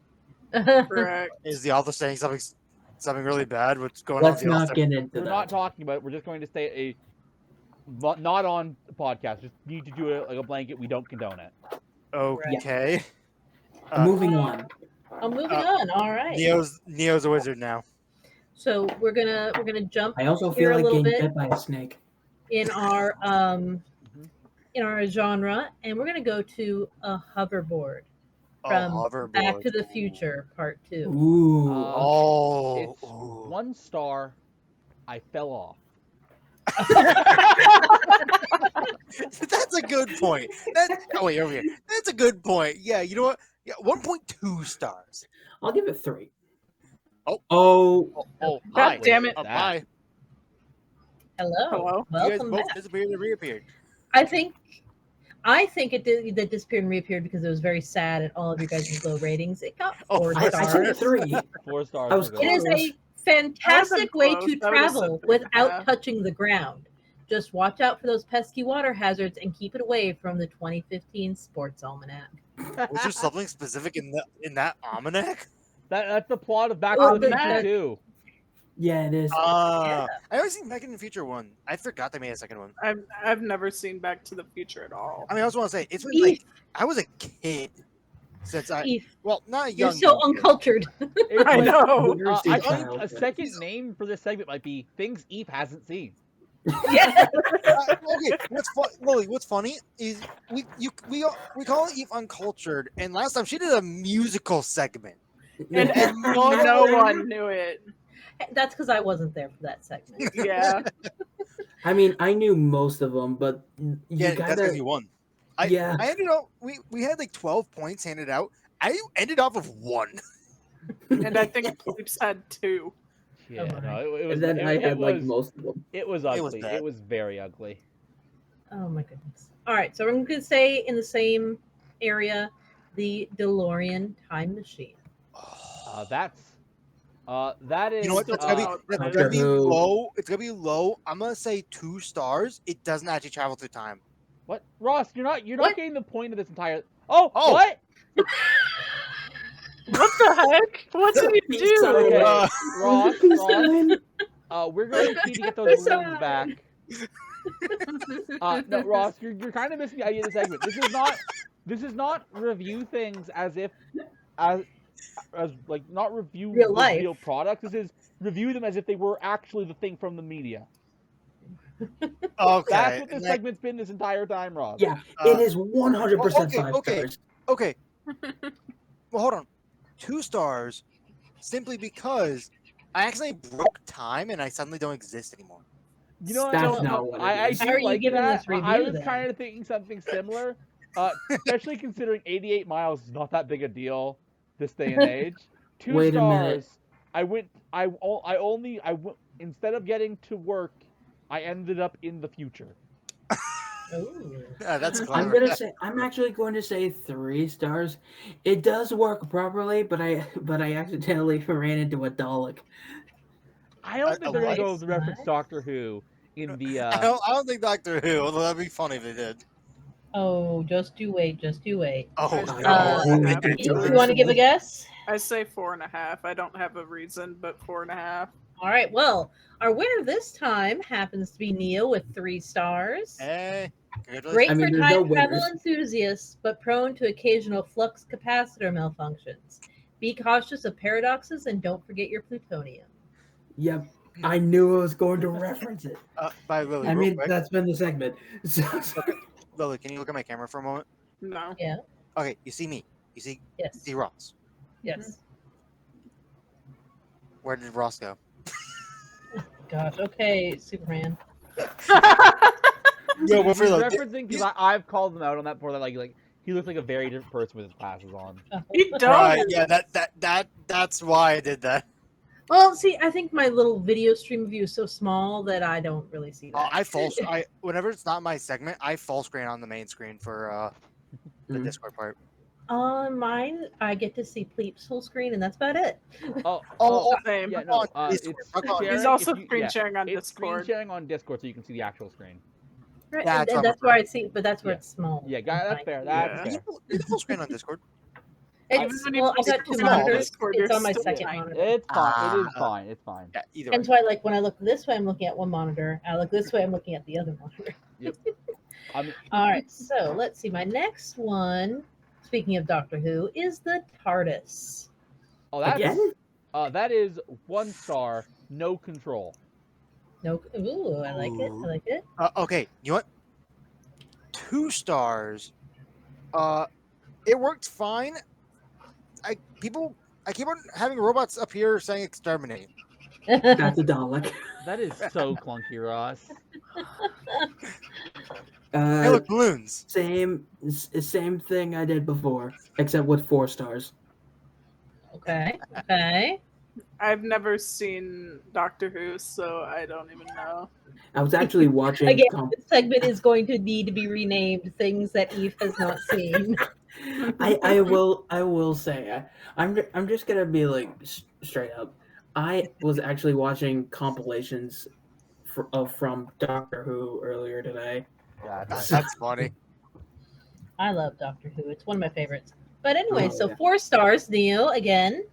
Correct. Is the author saying something really bad? What's going Let's on with the not author? get into We're that. not talking about it. We're just going to say not on the podcast. Just need to do it like a blanket. We don't condone it. Okay. Moving on. Moving on. All right. Neo's a wizard now. So we're gonna jump I also here feel a like little getting bit bit by a snake. in our genre, and we're gonna go to a hoverboard from Hoverboard. Back to the Future Part 2. Ooh. It's 1 star. I fell off. That's a good point. Wait, over here. That's a good point. Yeah, you know what? Yeah, 1.2 stars. I'll give it 3. Oh. Oh. Oh, God hi. damn it. Bye. Hello. Hello. You guys Welcome both back. disappeared and reappeared. I think it disappeared and reappeared because it was very sad at all of you guys' low ratings. It got 4 I stars. said 3. 4 stars. I was for It good. is a fantastic way to close. I would've said travel 3.5. without touching the ground. Just watch out for those pesky water hazards and keep it away from the 2015 Sports Almanac. Was there something specific in that almanac? That's the plot of Back to Well, the that- Future 2. Yeah, it is. I always seen Back in the Future one. I forgot they made a second one. I've never seen Back to the Future at all. I mean, I also want to say it's been like I was a kid since not a You're young. so young kid. uncultured. It's I like- know. Literacy I think child. a second name for this segment might be Things Eve Hasn't Seen. Yeah. Okay, Lily, what's funny is we call Eve uncultured, and last time she did a musical segment. And no one knew it. That's because I wasn't there for that segment. Yeah. I mean, I knew most of them, but you Yeah, that's because gotta. you won. Yeah. I ended up we had like 12 points handed out. I ended off with 1. And I think Bleeps had 2. Yeah, Oh my. no, it was. And then it, I it had like was, most of them. It was It was ugly. bad. It was very ugly. Oh my goodness. All right, so I'm going to say in the same area, the DeLorean time machine. That is. You know what? That's gonna Doctor be Who. low. It's gonna be low. I'm gonna say 2 stars. It doesn't actually travel through time. What, Ross? You're not What? getting the point of this entire. Oh, Oh. what? What the heck? What did he do? Sorry. Okay, Ross. Fine. We're going to need to get those We're so balloons back. No, Ross, you're kind of missing the idea of the segment. This is not review things as like not review Real the life. real products. This is review them as if they were actually the thing from the media. Okay. That's what this and that- segment's been this entire time, Ross. Yeah, Uh, it is 100% okay, 5 okay. stars. Okay. Well, hold on. 2 stars, simply because I accidentally broke time and I suddenly don't exist anymore. You know, That's I, not what it I is. do How are you like giving that. this review, I was then? kind of thinking something similar, especially considering 88 miles is not that big a deal this day and age. 2 Wait a stars. minute. Instead of getting to work, I ended up in the future. Ooh. That's I'm clever. I'm actually going to say 3 stars. It does work properly, but I accidentally ran into a Dalek. I don't think they're gonna go Nice, the reference nice. Doctor Who in the. I don't think Doctor Who, although that'd be funny if they did. Oh, just you wait. Oh, Uh, no. You want to give a guess? I say 4.5. I don't have a reason, but 4.5. All right. Well, our winner this time happens to be Neo with 3 stars. Hey, congratulations. Great I mean, for there's no time travel winners. enthusiasts, but prone to occasional flux capacitor malfunctions. Be cautious of paradoxes and don't forget your plutonium. Yep, I knew I was going to reference it. By Lily, I real mean, quick. that's been the segment. So, Lily, can you look at my camera for a moment? No. Okay, you see me. You see Yes. Ross. Yes. Where did Ross go? Gosh. Okay, Superman. Yo, He's for the referencing because I've called them out on that before. That like he looks like a very different person with his glasses on. He right, does. yeah, that's why I did that. Well, see, I think my little video stream view is so small that I don't really see that. I whenever it's not my segment, I full screen on the main screen for the Mm. Discord part. On mine, I get to see Pleep's full screen, and that's about it. Oh, Same. yeah, on no. Discord. It's Fuck on. sharing, He's also if you- screen yeah, sharing on It's screen Discord. sharing on Discord, so you can see the actual screen. Right, That's and what that's I'm where I see, but that's where Yeah. it's small. Yeah, that's Fine. fair. Yeah. That's fair. You can full screen on Discord. It's, Even well, I if got it's 2 small, monitors. Discord, It's you're on my still second tiny. monitor. It's fine. It is Ah. fine. It's fine. Yeah, either way. That's why, like, when I look this way, I'm looking at one monitor. I look this way, I'm looking at the other monitor. I mean, All right, so let's see. My next one, speaking of Doctor Who, is the TARDIS. oh, that's Again? that is 1 star, no control. No, ooh, I like it. I like it. Okay, you know what? 2 stars. It worked fine. I keep on having robots appear saying exterminate. That's a Dalek. That is so clunky, Ross. Hey, look, balloons. Same thing I did before, except with 4 stars. Okay, okay. I've never seen Doctor Who, so I don't even know. I was actually watching. Again, this segment is going to need to be renamed "Things That Eve Has Not Seen." I will say I'm just gonna be like straight up. I was actually watching compilations from Doctor Who earlier today. Gotcha. That's funny. I love Doctor Who. It's one of my favorites. But anyway, Oh, so yeah. 4 stars, Neil, again.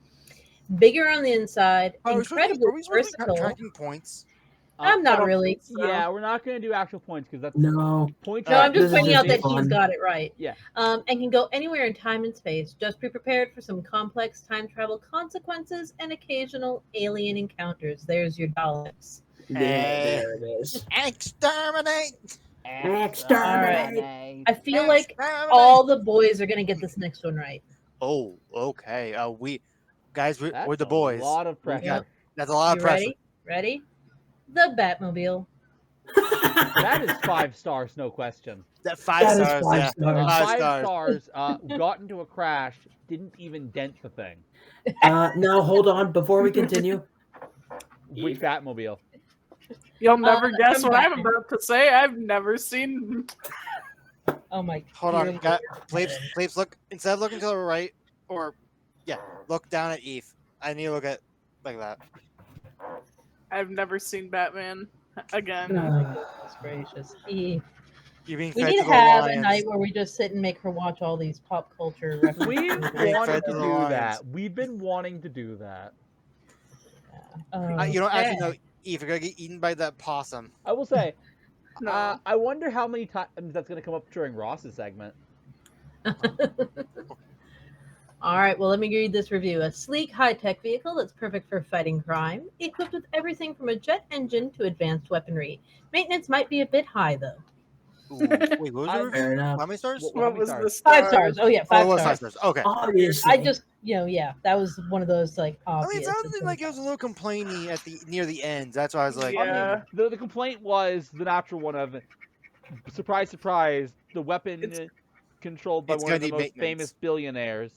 Bigger on the inside, Are we incredibly supposed to be versatile. tracking points? I'm I not don't really. think so. Yeah, we're not going to do actual points because that's No, points. No, are I'm just this is pointing out just that he's fun. got it right. Yeah. And can go anywhere in time and space. Just be prepared for some complex time travel consequences and occasional alien encounters. There's your dollars. There it is. Exterminate! Exterminate! I feel like Exterminate! all the boys are going to get this next one right. Oh, okay. We're That's the a boys. lot of pressure. Yep. That's a lot You of pressure. ready? The Batmobile. That is 5 stars, no question. That 5 That is stars. 5 Yeah. stars. 5 5 stars. stars. Got into a crash. Didn't even dent the thing. Now hold on before we continue. Which Batmobile? You'll never guess from what I'm Batman. about to say. I've never seen. Oh my. Hold on. dear Please look. Instead of looking to the right, look down at Eve. I need to look at like that. I've never seen Batman again. Goodness gracious. You're being We fed need to to the have lions. a night where we just sit and make her watch all these pop culture references. We've Being wanted fed to to the do lions. that. We've been wanting to do that. You don't actually know Okay. Eve. You're gonna get eaten by that possum. I will say, No. I wonder how many times that's going to come up during Ross's segment. All right, well, let me read this review. A sleek, high-tech vehicle that's perfect for fighting crime, equipped with everything from a jet engine to advanced weaponry. Maintenance might be a bit high, though. Ooh, wait, what was the Fair review? enough. How many stars? What What many was stars? the 5 stars. Oh, yeah, Oh, 5 it was stars. 5 stars. Okay. Obviously. I just, yeah, that was one of those, like, I mean, obvious. it sounded like it was a little complainy at near the end. That's why I was like, Yeah. I mean, the complaint was the natural one of, surprise, surprise, the weapon It's- controlled by It's one of gonna the need most maintenance. famous billionaires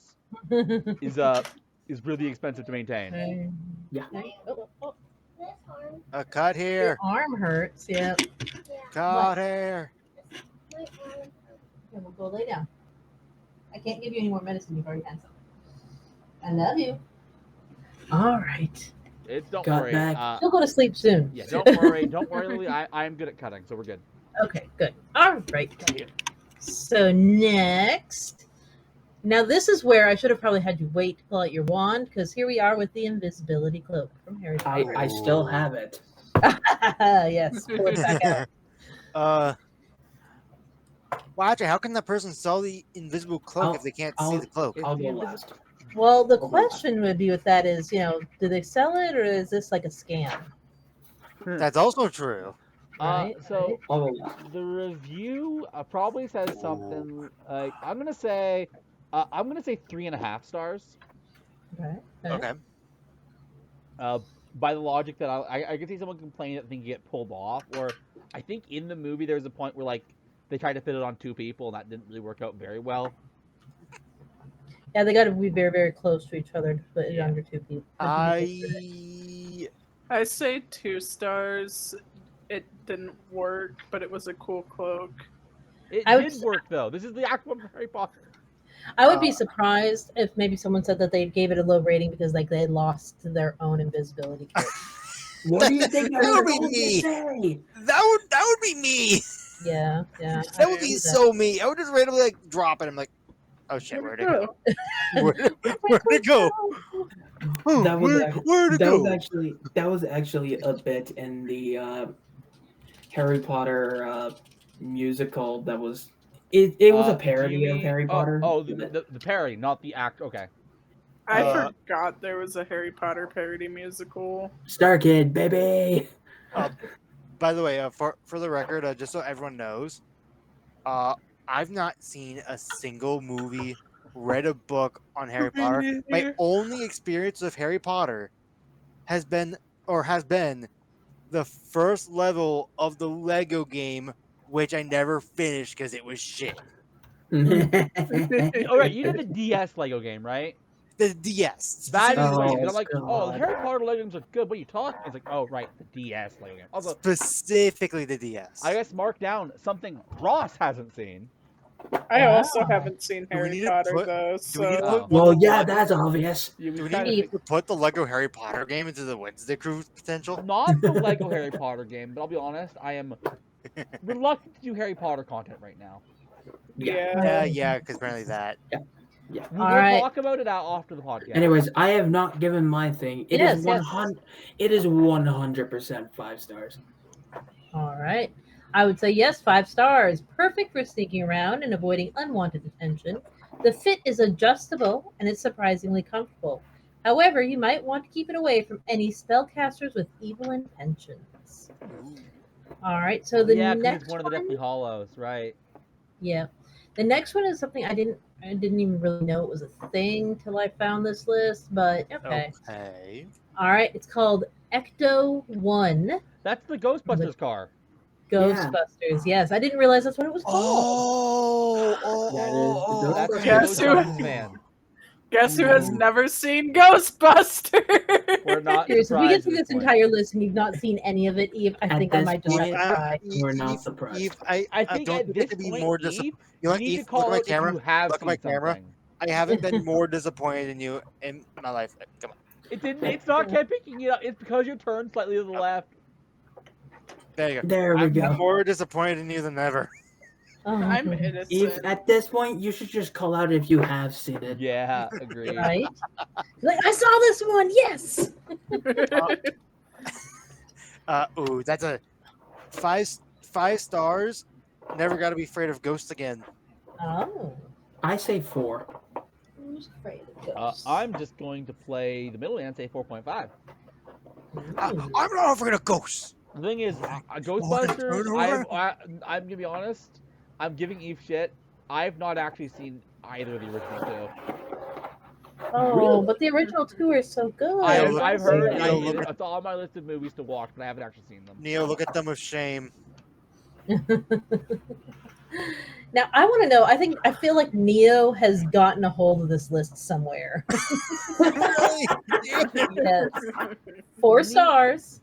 is really expensive to maintain. Yeah. Oh, a cut your here, arm hurts. Yeah. cut here. Yeah, we'll go lay down. I can't give you any more medicine. You've already had some. I love you. All right. Don't Got worry. back. You'll go to sleep soon. Yeah, don't worry. Don't worry, Lily. I'm good at cutting, so we're good. Okay, good. All right. So next, now this is where I should have probably had you wait to pull out your wand, because here we are with the invisibility cloak from Harry Potter. I still have it. Yes. Pull it back out. Well, actually, how can that person sell the invisible cloak if they can't see the cloak? It's I'll the go invisi- last. Well, the question would be with that is, do they sell it or is this like a scam? That's also true. Right. So I'll go last. the review probably says something like I'm gonna say 3.5 stars. Right. Okay. By the logic that I can see someone complain that things get pulled off, or I think in the movie there's a point where like they tried to fit it on 2 people and that didn't really work out very well. Yeah, they got to be very, very close to each other to put it under 2 people. I say 2 stars. It didn't work, but it was a cool cloak. It I would did work though. This is the actual one for Harry Potter. I would be surprised if maybe someone said that they gave it a low rating because like they lost their own invisibility cloak. What do you think That I would was be going to me. say? that would be me. Yeah. That would be so me. I would just randomly like drop it. I'm like, oh shit, where'd it go? Where'd it go? Oh, That was where'd it go? that was actually a bit in the Harry Potter musical that was it was a Do you parody of mean- Harry Potter. The parody, not the act. Okay. I Uh, forgot there was a Harry Potter parody musical. Star Kid, baby. By the way, for the record, just so everyone knows, I've not seen a single movie, read a book on Harry Potter. My only experience of Harry Potter has been the first level of the Lego game, which I never finished because it was shit. All right, you did the DS Lego game, right? The DS. That is Oh, Lego game. I'm like, the God. Harry Potter Lego games are good. What are you talking? It's like, oh, right, the DS Lego game. Also, specifically the DS. I guess mark down something Ross hasn't seen. I also Wow. haven't seen Do we Harry need to Potter put- though, Do we need to so put one Well, of the yeah, Lego- that's obvious. Yeah, Do we kind need of to put the Lego Harry Potter game into the Wednesday Crew potential? not the Lego Harry Potter game, but I'll be honest, I am reluctant to do Harry Potter content right now. yeah. Yeah, because apparently that. We'll All right. talk about it out after the podcast. Anyways, I have not given my thing. It Yes, is yes. 100. It is 100% 5 stars. All right. I would say yes, 5 stars. Perfect for sneaking around and avoiding unwanted attention. The fit is adjustable and it's surprisingly comfortable. However, you might want to keep it away from any spellcasters with evil intentions. All right. So the yeah, because next it's one of the Deathly Hollows, right? yeah, the next one is something I didn't even really know it was a thing till I found this list. But okay. Okay. All right. It's called Ecto One That's the Ghostbusters car. Ghostbusters. Yes, I didn't realize that's what it was called. That is the That's Ghostbusters. the Guess who- Ghostbusters van. Guess who has Ooh. never seen Ghostbusters? We're not Seriously, if we get surprised through at this this point. entire list and you've not seen any of it, Eve, I At think I this might just have point, to cry. We're not surprised. Eve, I think don't at think I this could be point, more Eve, disappointed. you You know what, need Eve? to Look call at my out if camera. you have Look at my seen camera. something. I haven't been more disappointed in you in my life. Come on. It didn't. It's not kept picking it up. It's because you turned slightly to the left. There you go. There we I'm go. more disappointed in you than ever. Oh, I'm If innocent. at this point you should just call out if you have seen it. Yeah, agreed. right? Like, I saw this one. Yes. Ooh, that's a five stars. Never got to be afraid of ghosts again. Oh. I say 4. Who's afraid of ghosts? I'm just going to play the middle and say 4.5. Ooh. I'm not afraid of ghosts. The thing is, Ghostbusters. I'm gonna be honest. I'm giving Eve shit. I've not actually seen either of the original two. Oh, Really? but the original two are so good. I've heard. Neo, look at- It's on my list of movies to watch, but I haven't actually seen them. Neo, look at them with shame. Now I want to know. I feel like Neo has gotten a hold of this list somewhere. Really? Yes. 4 stars.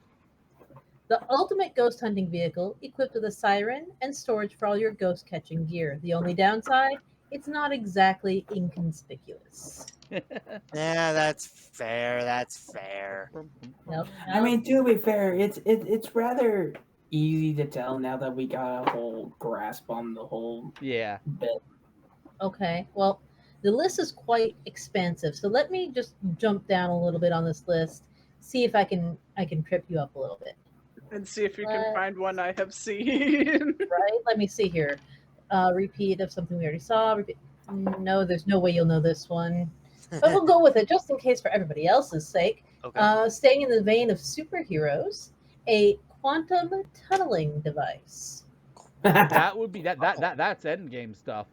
The ultimate ghost hunting vehicle, equipped with a siren and storage for all your ghost catching gear. The only downside, it's not exactly inconspicuous. Yeah, that's fair. That's fair. Nope. I mean, to be fair, it's rather easy to tell now that we got a whole grasp on the whole Yeah. bit. Okay. Well, the list is quite expansive, so let me just jump down a little bit on this list, see if I can trip you up a little bit. And see if you can find one I have seen. Right? Let me see here. Repeat of something we already saw. Repeat. No, there's no way you'll know this one. But we'll go with it just in case for everybody else's sake. Okay. Staying in the vein of superheroes, a quantum tunneling device. That would be that's endgame stuff.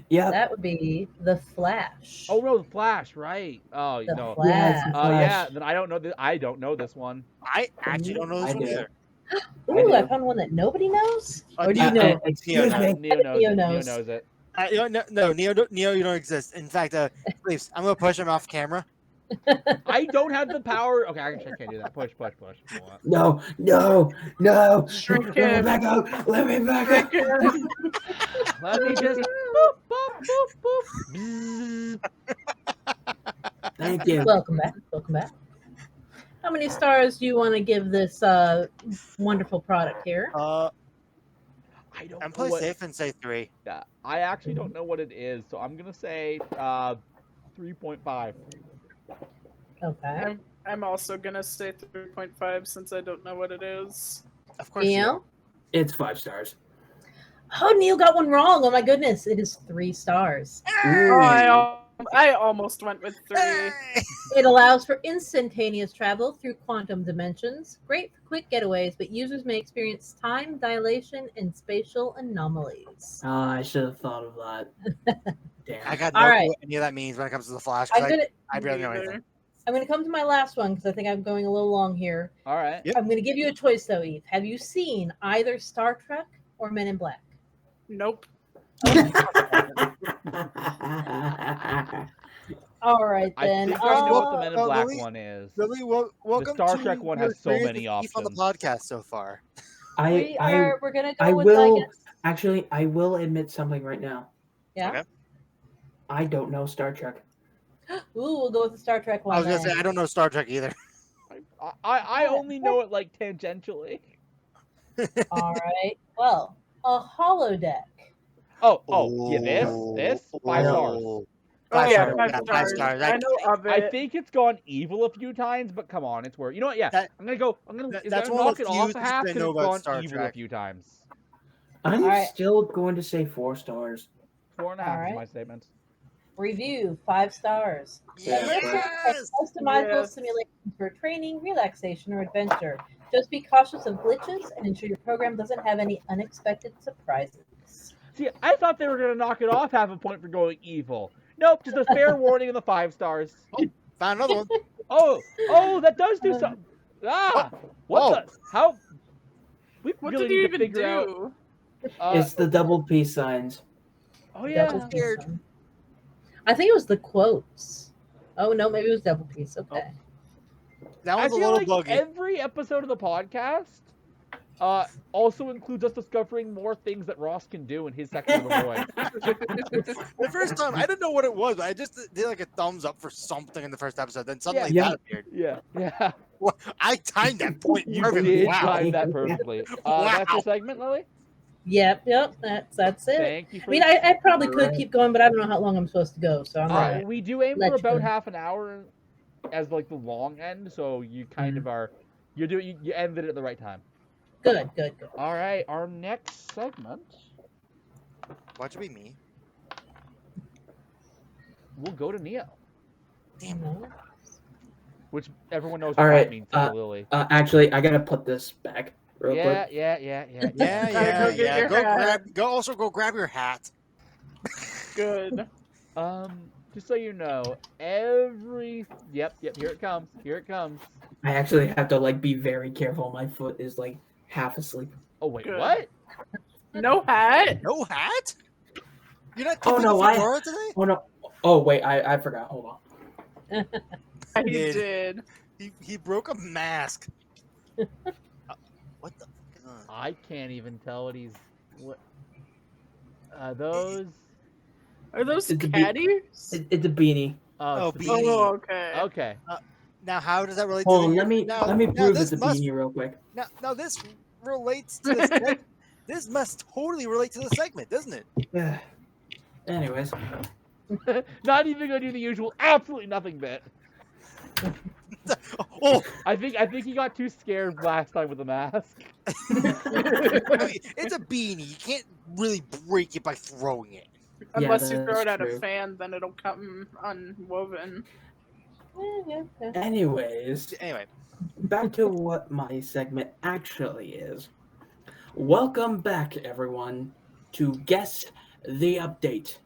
Yeah. That would be the Flash. Oh no, the Flash, right? Oh The no. Flash. Yeah, it's the Oh yeah. Flash. Then I don't know. I don't know this one. I actually don't know this I one do. either. Ooh, I I do. found one that nobody knows. Uh, Or do you know? Excuse Neo me. Neo knows Neo it. Neo knows. knows it. No, Neo, you don't exist. In fact, please, I'm gonna push him off camera. I don't have the power. Okay, I can't do that. Push. Come on. No. Shrink Let me him. back up. Let me back up. Let me just boop, boop, boop, boop. Bzzz. Thank you. Welcome back. Welcome back. How many stars do you want to give this wonderful product here? I don't I'm know play what. safe and say 3. Yeah, I actually don't know what it is, so I'm gonna say 3.5. Okay. I'm also gonna say 3.5 since I don't know what it is. Of course. you Neil? It's 5 stars. Oh, Neil got one wrong. Oh my goodness. It is 3 stars. Oh, I almost went with 3. are. It allows for instantaneous travel through quantum dimensions. Great for quick getaways, but users may experience time dilation and spatial anomalies. I should have thought of that. Damn. I got no All clue right. what any of that means when it comes to the Flash. 'cause I'm gonna I barely know Neither. anything. I'm gonna come to my last one because I think I'm going a little long here. All right. Yep. I'm gonna give you a choice though, Eve. Have you seen either Star Trek or Men in Black? Nope. All right I then. think I know what the Uh, Men in Oh, Black Lily? one is. Welcome Star to Trek one your has so experience many with Keith on the options. podcast so far. We're gonna I go with I will guess. actually. I will admit something right now. Yeah. Okay. I don't know Star Trek. Ooh, we'll go with the Star Trek one. I was gonna then. say I don't know Star Trek either. I only know it like tangentially. All right. Well, a holodeck. Yeah, this I 5 don't- stars. Oh Five yeah, stars. 5 Yeah, 5 stars. stars. I know of I it. think it's gone evil a few times, but come on, it's worth. You know what? Yeah, That- I'm gonna go. I'm gonna. that- Is that's gonna one of knock the it few off a things half I because know it's about gone Star evil a Trek. few times. I'm Alright. still going to say 4 stars. 4.5 is Alright. my statement. Review 5 stars. Yeah, Yes. Customizable Yes. simulations for training, relaxation, or adventure. Just be cautious of glitches and ensure your program doesn't have any unexpected surprises. See, I thought they were gonna knock it off half a point for going evil. Nope, just a fair warning in the 5 stars. Found another one. Oh, that does do something. Ah, what Oh. the? How? We What really did you need to even figure out. do? It's the double peace signs. Oh Double yeah. piece. I think it was the quotes. Oh no, maybe it was double piece. Okay. That I one's a feel little like buggy. every episode of the podcast also includes us discovering more things that Ross can do in his section of the void. The first time I didn't know what it was, but I just did like a thumbs up for something in the first episode. Then suddenly Yeah. that appeared. Yeah. Well, I timed that point You perfectly. did Wow. time that perfectly. That's your segment, Lily? Yep. That's it. Thank you I for mean, I probably could Alright. keep going, but I don't know how long I'm supposed to go. So I'm gonna. We do aim Let for you about go. half an hour as like the long end, so you kind of are you ended it at the right time. Good. All right, our next segment Watch it be me. will go to Neo, No. which everyone knows All what right, that means. So Lily. Actually, I gotta put this back real quick. Yeah. Yeah. Go get your hat. Go grab your hat. Good. Just so you know, yep, here it comes. I actually have to like be very careful. My foot is like half asleep. Oh wait, Good. what? No hat. No hat? You're not Oh, keeping no, the fedora today? Oh no! Oh wait, I forgot. Hold on. He did. did. He broke a mask. What the? I can't even tell what he's. What? Those. Are those It's a caddies? It's a beanie. Oh, it's the beanie. Oh, okay. Okay. Now, how does that relate Hold to on, the? let me now, let me now prove this it's a must, beanie real quick. Now this relates to the segment. This must totally relate to the segment, doesn't it? Anyways, Not even gonna do the usual absolutely nothing bit. Oh, I think he got too scared last time with the mask. I mean, it's a beanie. You can't really break it by throwing it. Unless you that's throw it at true. a fan, then it'll come unwoven. Yeah. anyways, Anyway, back to what my segment actually is. Welcome back, everyone, to Guess the Update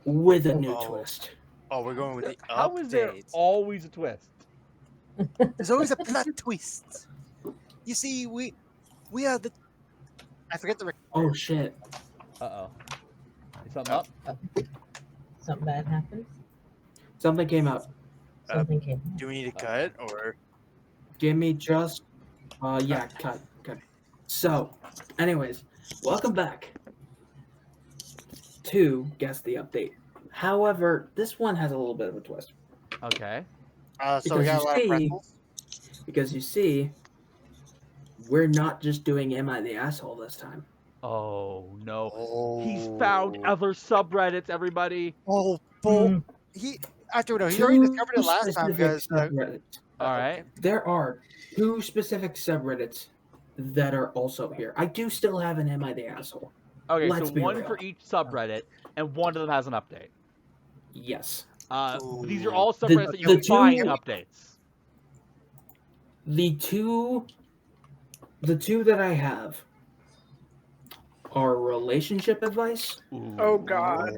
with a new Oh. twist. we're going with the How is there update. always a twist? There's always a plot twist. You see, we have the. I forget the. Oh shit! Uh-oh. Is something up? Something bad happens. Something came up. Something came. Do we need to cut or? Give me just. Yeah, cut. So, anyways, welcome back to Guess the Update. However, this one has a little bit of a twist. Okay. So we got a lot of pretzels. Because you see, we're not just doing Am I the Asshole this time. Oh no. Oh. He's found other subreddits, everybody. Oh, bull. Mm. He already discovered it last time specific because. subreddits. All right. There are 2 specific subreddits that are also here. I do still have an Am I the Asshole? Okay, Let's so be one real. for each subreddit, and one of them has an update. Yes. These are all Ooh. subreddits that you the can find two- updates. The two that I have are relationship advice Oh God.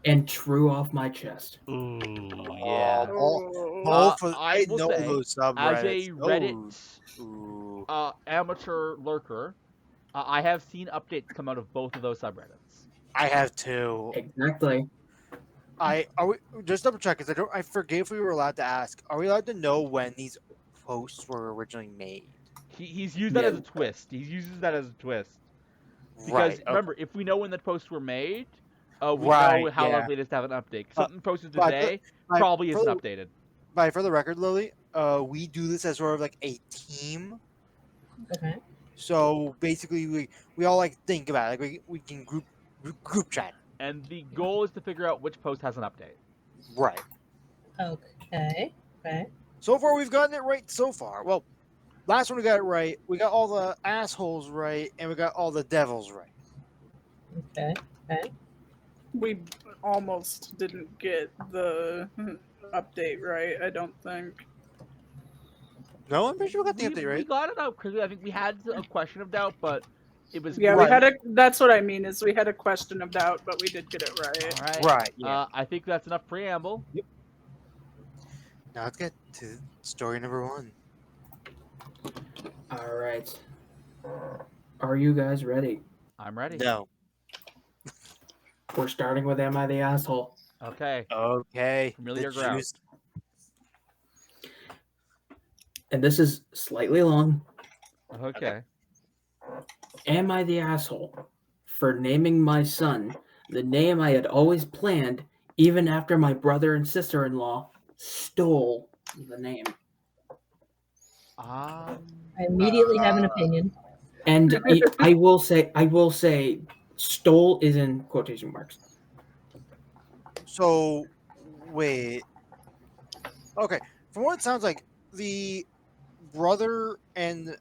and true off my chest. Ooh, yeah. Oh. I will know say, those as subreddits. a Reddit Ooh. amateur lurker, I have seen updates come out of both of those subreddits. I have two. Exactly. Are we just double check? Because I forget if we were allowed to ask. Are we allowed to know when these posts were originally made? He's used that as a No. twist. He uses that as a twist. Because Right. remember, if we know when the posts were made, we Right, know how yeah. likely it is to have an update. Uh, Something posted but today but probably for isn't the- updated. But for the record, Lily, we do this as sort of like a team. Okay. So basically, we all like think about it. Like we can group chat. And the goal is to figure out which post has an update. Right. Okay. Okay. So far, we've gotten it right so far. Well, last one we got it right. We got all the assholes right, and we got all the devils right. Okay. Okay. We almost didn't get the update right, I don't think. No, I'm pretty sure we got the update We right. got it out quickly. I think we had a question of doubt, but it was Yeah, Right. we had a. That's what I mean. Is we had a question of doubt, but we did get it right. All right. Right. Yeah. I think that's enough preamble. Now let's get to story number 1. All right. Are you guys ready? I'm ready. No. We're starting with Am I the Asshole? Okay. Okay. Familiar the ground. juice- And this is slightly long. Okay. Am I the asshole for naming my son the name I had always planned, even after my brother and sister-in-law stole the name? I immediately have an opinion. And I will say, stole is in quotation marks. So, wait. Okay. From what it sounds like, the brother and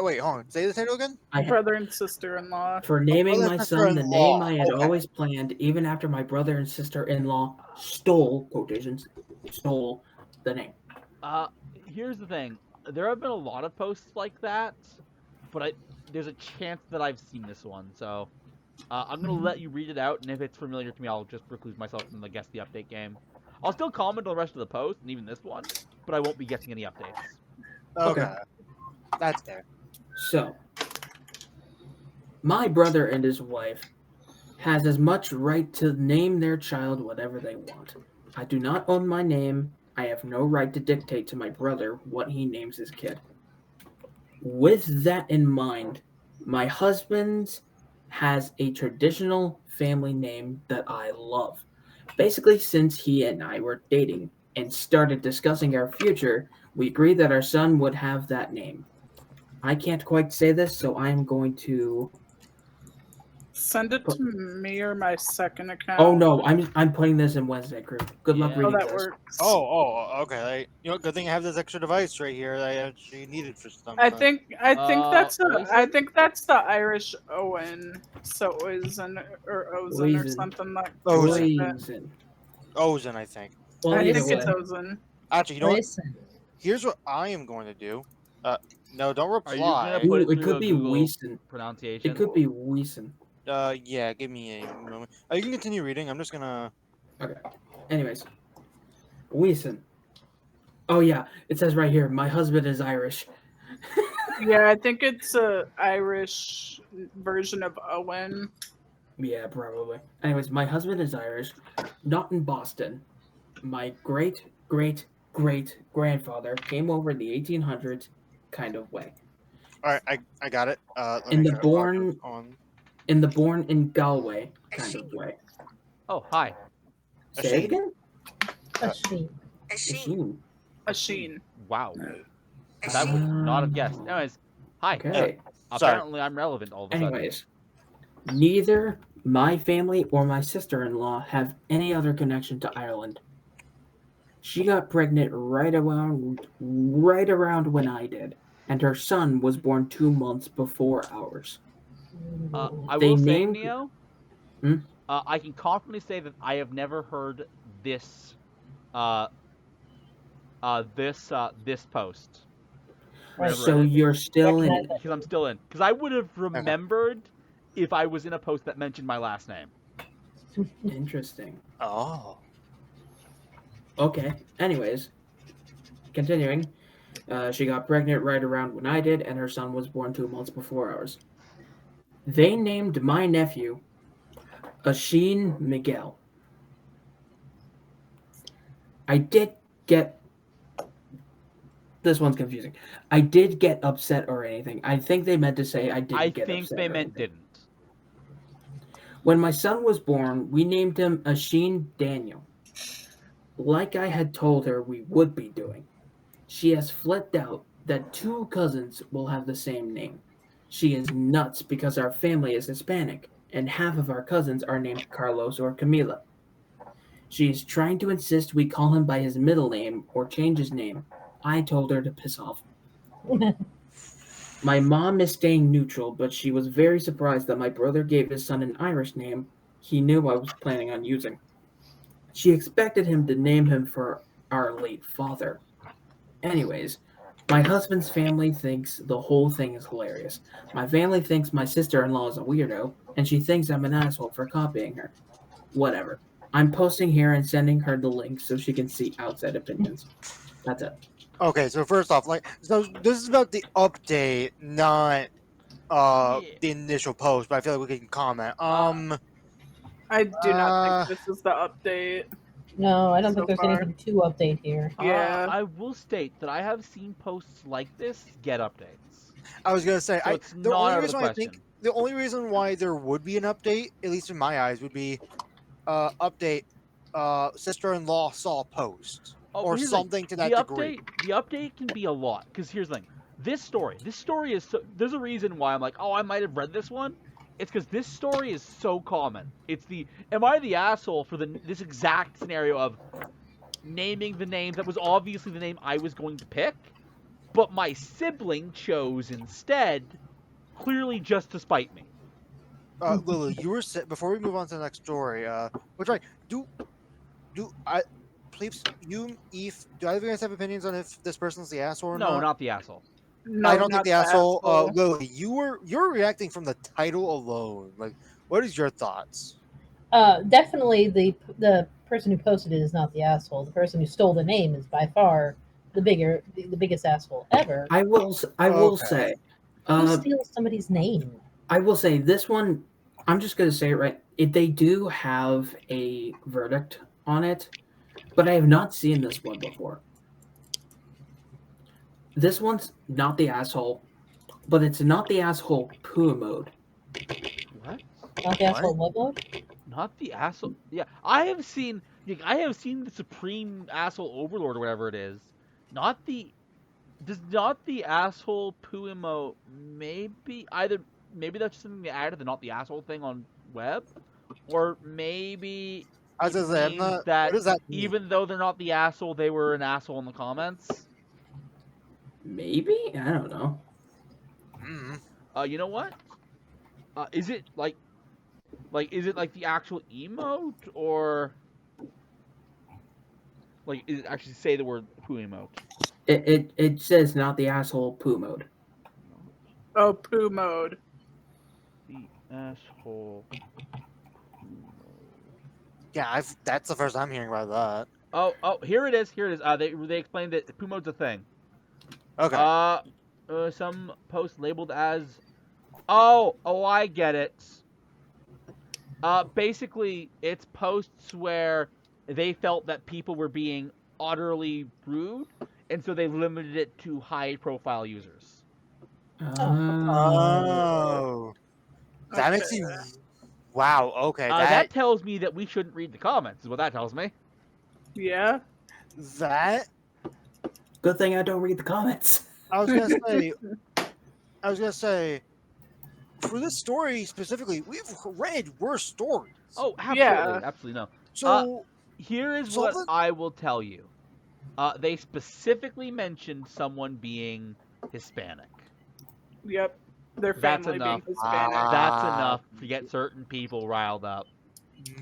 wait, hold on. Say the title again. Brother and sister-in-law. For naming brother my and son the name sister-in-law. I had Okay. always planned, even after my brother and sister-in-law stole quotations stole the name. Here's the thing. There have been a lot of posts like that, but there's a chance that I've seen this one. So I'm gonna let you read it out, and if it's familiar to me, I'll just recluse myself from the guess the update game. I'll still comment on the rest of the post and even this one, but I won't be guessing any updates. Okay. That's fair. So, my brother and his wife has as much right to name their child whatever they want. I do not own my name. I have no right to dictate to my brother what he names his kid. With that in mind, my husband has a traditional family name that I love. Basically, since he and I were dating and started discussing our future, we agreed that our son would have that name. I can't quite say this, so I'm going to. Send it to me or my second account. Oh no, I'm putting this in Wednesday group. Good luck Yeah. Oh, reading that this. works. Okay. Good thing I have this extra device right here that I actually needed for something. I think that's Oisin? I think that's the Irish Owen. So Oisin or Ozen or Oisin. something like Ozen. that. Ozen. Ozen, I think. Well, I either think way. it's Ozen. Actually, you know what? Listen. Here's what I am going to do. No, don't Are you gonna reply. put Ooh, it it through could a be Google Weeson. pronunciation? It could be Weeson. Yeah, give me a moment. You can continue reading. I'm just gonna. Okay. Anyways, Weeson. Oh yeah, it says right here. My husband is Irish. Yeah, I think it's a Irish version of Owen. Yeah, probably. Anyways, my husband is Irish, not in Boston. My great great great grandfather came over in the 1800s, kind of way. All right, I got it. Let In me the try to born focus on. in the born in Galway, kind of way. Oh, hi. Say it Asheen. again. A sheep. Asheen. A Sheen. Wow. That would not have guessed. Anyways, hi. Okay. Sorry. Apparently, I'm relevant all of a sudden. Anyways, neither my family or my sister-in-law have any other connection to Ireland. She got pregnant right around when I did, and her son was born 2 months before ours. I They will say, named- Neo, Hmm? I can confidently say that I have never heard this, this post. Right. Whenever So I- you're still in. because I'm still in. Because I would have remembered if I was in a post that mentioned my last name. Interesting. Oh. Okay. Anyways, continuing. She got pregnant right around when I did, and her son was born 2 months before ours. They named my nephew Asheen Miguel. I did get This one's confusing. I did get upset or anything. I think they meant to say I I didn't get think upset they or meant anything. didn't. When my son was born, we named him Asheen Daniel, like I had told her we would be doing. She has flipped out that two cousins will have the same name. She is nuts because our family is Hispanic, and half of our cousins are named Carlos or Camila. She is trying to insist we call him by his middle name or change his name. I told her to piss off. My mom is staying neutral, but she was very surprised that my brother gave his son an Irish name he knew I was planning on using. She expected him to name him for our late father. Anyways, my husband's family thinks the whole thing is hilarious. My family thinks my sister in law is a weirdo, and she thinks I'm an asshole for copying her. Whatever. I'm posting here and sending her the link so she can see outside opinions. That's it. Okay, so first off, like, so this is about the update, not Yeah. the initial post, but I feel like we can comment. I do not think Uh, this is the update No, I don't so think there's far. anything to update here. Yeah. I will state that I have seen posts like this get updates. I was gonna say, So it's not out of the question. the only reason why there would be an update, at least in my eyes, would be update sister-in-law saw post Oh, or but here's the thing. something to that degree. The update can be a lot. Because here's the thing. This story is so. There's a reason why I'm like, oh, I might have read this one. It's because this story is so common. It's the am I the asshole for this exact scenario of naming the name that was obviously the name I was going to pick, but my sibling chose instead, clearly just to spite me. Lily, you were before we move on to the next story. Which I do I please you Eve, do either of you guys have opinions on if this person's the asshole or No, not? not the asshole. No, I don't think not the asshole. asshole. Lily, you're reacting from the title alone. Like, what is your thoughts? Definitely the person who posted it is not the asshole. The person who stole the name is by far the biggest asshole ever. I will Okay. say, Who steals somebody's name? I will say this one. I'm just gonna say it right. They do have a verdict on it, but I have not seen this one before. This one's not the asshole, but it's not the asshole poo mode. What? Not the asshole what mode? Not the asshole. Yeah, I have seen the supreme asshole overlord or whatever it is. Not the does not the asshole poo emote maybe that's just something they added the not the asshole thing on web, or maybe I was it gonna say, I'm means not. that What does that mean? even though they're not the asshole, they were an asshole in the comments. Maybe I don't know. Mm. You know what? Is it like is it like the actual emote, or like is it actually say the word poo emote? It says not the asshole poo mode. Oh, poo mode. The asshole. Yeah, that's the first I'm hearing about that. Oh, here it is. Here it is. They explained that poo mode's a thing. Okay. Some post labeled as. Oh, I get it. Basically, it's posts where they felt that people were being utterly rude, and so they limited it to high-profile users. Oh, that makes Okay. you. Wow. Okay. That tells me that we shouldn't read the comments. Is what that tells me. Yeah. that Good thing I don't read the comments. I was gonna say. I was gonna say. For this story specifically, we've read worse stories. Oh, absolutely, Yeah. absolutely no. So Here is something- what I will tell you. They specifically mentioned someone being Hispanic. Yep. Their That's family being enough. Hispanic. That's Ah. enough to get certain people riled up.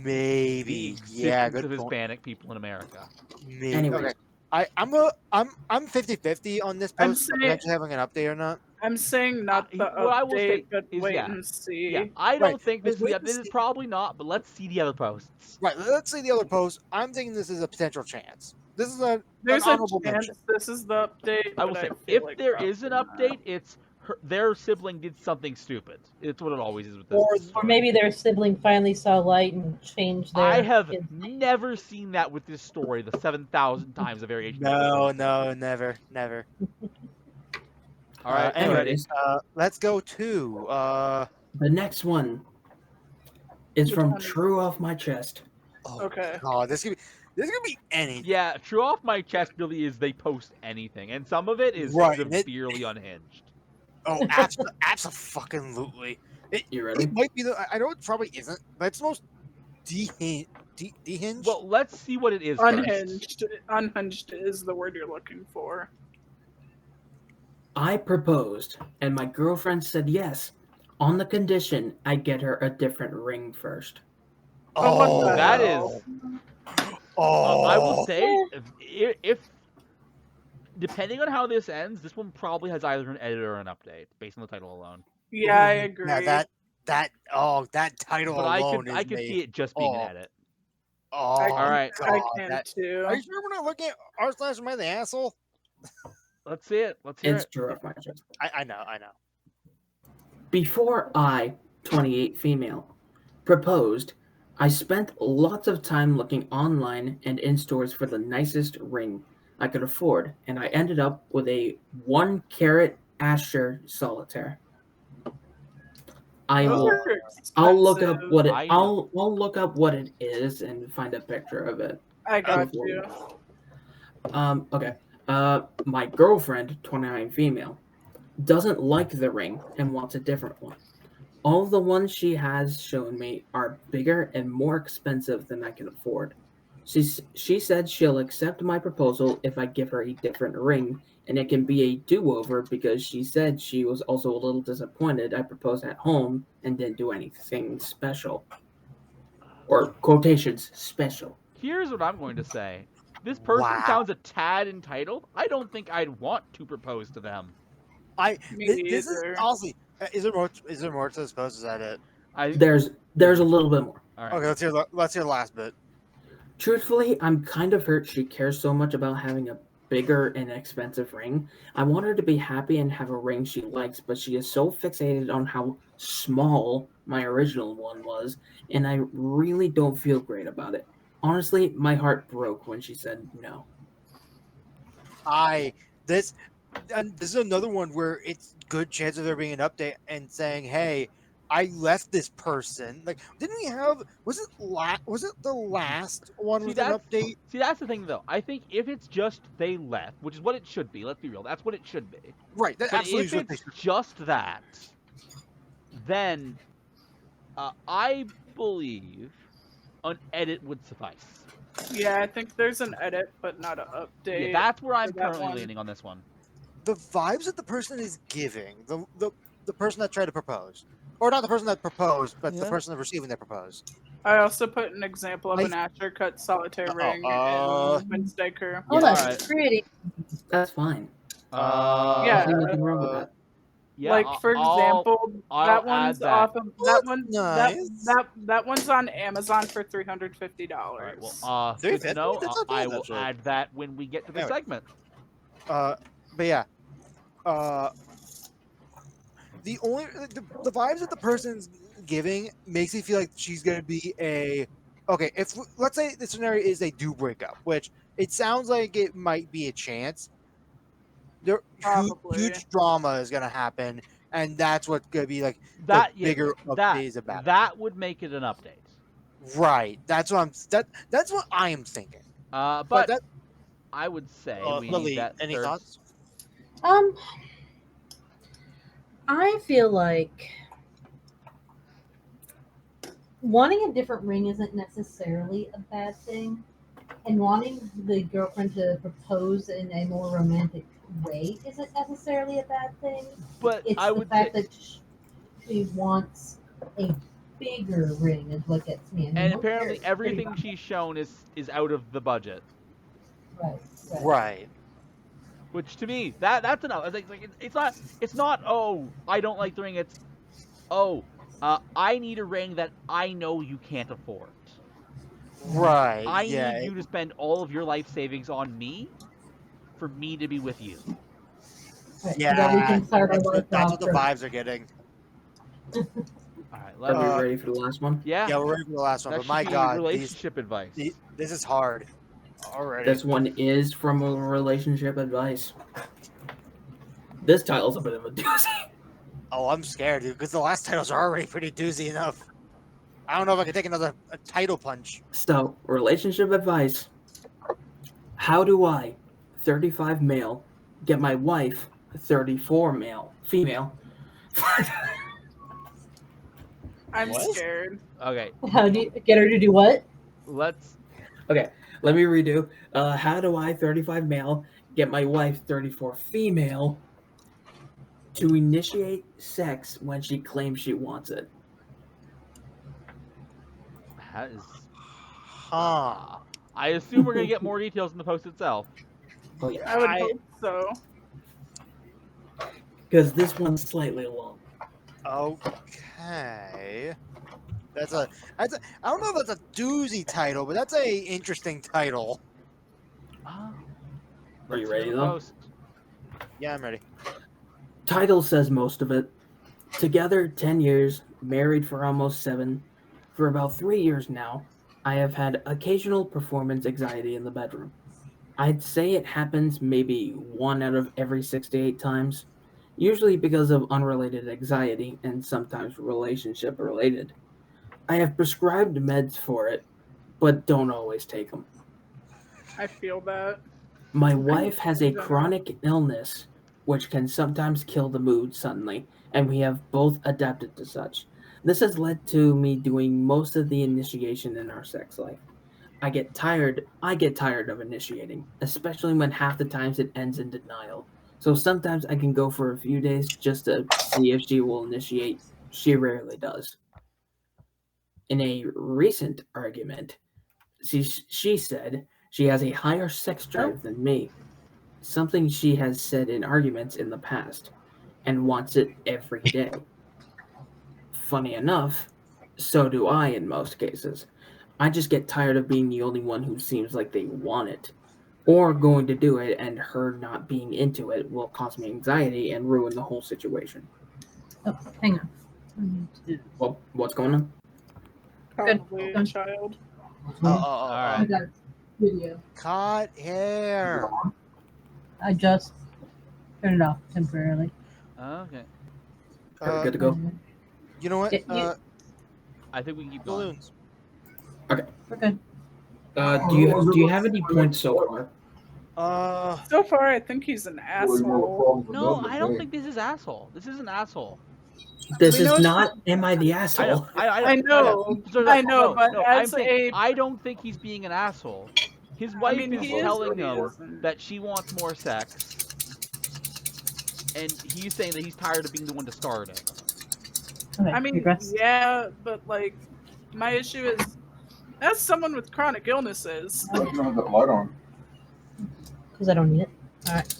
maybe, The yeah, existence good of point. Hispanic people in America. Maybe. Anyways. Okay. I'm 50-50 on this I'm post saying- potentially having an update or not. I'm saying not the what I will update, state but is, wait yeah. and see. Yeah, I don't think this is wait the and update. This is see. probably not, but let's see the other posts. Right. Let's see the other post. I'm thinking this is a potential chance. This is an There's a honorable chance mention. this is the update. I will but say, feel if like there is an probably not. update, it's their sibling did something stupid. It's what it always is with this. Or- Or maybe their sibling finally saw light and changed their. I have kid's- never seen that with this story. The 7,000 times of variation. No, never. All right, I'm anyway, ready. let's go to The next one is Which from one is- True Off My Chest. oh Okay. god, this could be anything. Yeah, true off my chest really is they post anything, and some of it is Right, severely unhinged. Oh, absolutely. You ready? It might be I know it probably isn't, but it's the most dehinged. Well, let's see what it is first. Unhinged. Unhinged is the word you're looking for. I proposed, and my girlfriend said yes, on the condition I get her a different ring first. Oh, what the That hell? is. Oh, I will say, if depending on how this ends, this one probably has either an edit or an update based on the title alone. Yeah, I agree. Yeah, that title But alone I could see it just being an Oh. edit. Oh, All right. I God, can too. Are you sure we're not looking at r/am I the asshole? Let's see it. Let's hear It's it. True Off My Chest. I know. Before I, 28 female, proposed, I spent lots of time looking online and in stores for the nicest ring I could afford, and I ended up with a 1-carat Asher solitaire. Those Oh. are I'll look up expensive. what it. I know. I'll look up what it is and find a picture of it. I got before you. Okay. My girlfriend, 29 female, doesn't like the ring and wants a different one. All the ones she has shown me are bigger and more expensive than I can afford. She said she'll accept my proposal if I give her a different ring, and it can be a do-over because she said she was also a little disappointed I proposed at home and didn't do anything special. Or quotations, special. Here's what I'm going to say. This person Wow. sounds a tad entitled. I don't think I'd want to propose to them. Me This is either. honestly. Is there more to this post? Is that it? There's a little bit more. All right. Okay, let's hear the last bit. Truthfully, I'm kind of hurt she cares so much about having a bigger and expensive ring. I want her to be happy and have a ring she likes, but she is so fixated on how small my original one was, and I really don't feel great about it. Honestly, my heart broke when she said no. This is another one where it's good chance of there being an update and saying, "Hey, I left this person." Like, didn't we have? Was it the last one See, with an update? See, that's the thing, though. I think if it's just they left, which is what it should be. Let's be real. That's what it should be. Right. That But absolutely if is what they it's should. just that, then I believe an edit would suffice. Yeah, I think there's an edit, but not an update. Yeah, that's where I'm for that currently one. leaning on this one. The vibes that the person is giving, the person that tried to propose, or not the person that proposed, but the Yeah. person that receiving that proposed. I also put an example of I- an Asher cut solitaire ring uh, in Windstaker. Oh, Yeah, that's alright. pretty. That's fine. Uh, Yeah. I see nothing wrong with that. yeah, like for I'll- example, I'll that one's add that. off of that That's one. nice. That one's on Amazon for $350. All right, well, good to $350? know. That's not I bad, will actually. add that when we get to the Anyway. segment. But yeah, the the vibes that the person's giving makes me feel like she's gonna be okay. If let's say the scenario is they do break up, which it sounds like it might be a chance. There Probably. huge drama is gonna happen, and that's what's gonna be like That the bigger updates about it. that would make it an update. Right. That's what that's what I am thinking. But that I would say we Lily, need that any third. thoughts? I feel like wanting a different ring isn't necessarily a bad thing, and wanting the girlfriend to propose in a more romantic way isn't necessarily a bad thing. But It's I the would fact say, that she wants a bigger ring is what gets me. and most apparently very- everything pretty she's shown is out of the budget. right. Right. Which to me, that's enough. It's not. Oh, I don't like the ring. It's I need a ring that I know you can't afford. Right. I yeah. need you to spend all of your life savings on me, for me to be with you. Right, so Yeah, that we can start our that's what the process. vibes are getting. All right, Are we Uh, ready for the last one? yeah, Yeah, we're ready for the last one, that but should my be God, relationship advice. this is hard already. This one is from a relationship advice. This title's a bit of a doozy. Oh, I'm scared, dude, because the last titles are already pretty doozy enough. I don't know if I can take another title punch. So, relationship advice. How do I, 35 male, get my wife, 34 female? I'm What? scared. Okay, How do you get her to do what? let's. Okay, let me redo. How do I, 35 male, get my wife, 34 female, to initiate sex when she claims she wants it? That is. Huh. I assume we're gonna get more details in the post itself. Oh yeah, I would I hope so. because this one's slightly long. okay. That's a I don't know if that's a doozy title, but that's a interesting title. Ah, Are you let's ready, hear the though? post. Yeah, I'm ready. Title says most of it. Together 10 years, married for almost 7. For about 3 years now, I have had occasional performance anxiety in the bedroom. I'd say it happens maybe 1 out of every 6 to 8 times, usually because of unrelated anxiety and sometimes relationship related. I have prescribed meds for it, but don't always take them. I feel that. My I wife has a in general. chronic illness which can sometimes kill the mood suddenly, and we have both adapted to such. This has led to me doing most of the initiation in our sex life. I get tired of initiating, especially when half the times it ends in denial. So sometimes I can go for a few days just to see if she will initiate. She rarely does. In a recent argument, she said she has a higher sex drive than me, something she has said in arguments in the past, and wants it every day. Funny enough, so do I in most cases. I just get tired of being the only one who seems like they want it, or going to do it, and her not being into it will cause me anxiety and ruin the whole situation. Oh, hang on. I need to- Well, what's going on? Probably a Good. child. All I right. got a video. Cut hair. I just turned it off temporarily. Okay, Are we Uh, good to go? you know what? I think we can keep going. Balloons. Okay. Do you have any points so far? So far, I think he's an asshole. No, I don't think this is asshole. This is an asshole. This We know is it's- not. Am I the I know. asshole? I know, I know, but as a, I don't think he's being an asshole. His I wife mean, is he is, telling but he him isn't. that she wants more sex, and he's saying that he's tired of being the one to start it. Okay. I mean, regrets. yeah, but like, my issue is, as someone with chronic illnesses, Why don't you have that light on? Because I don't need it. All right.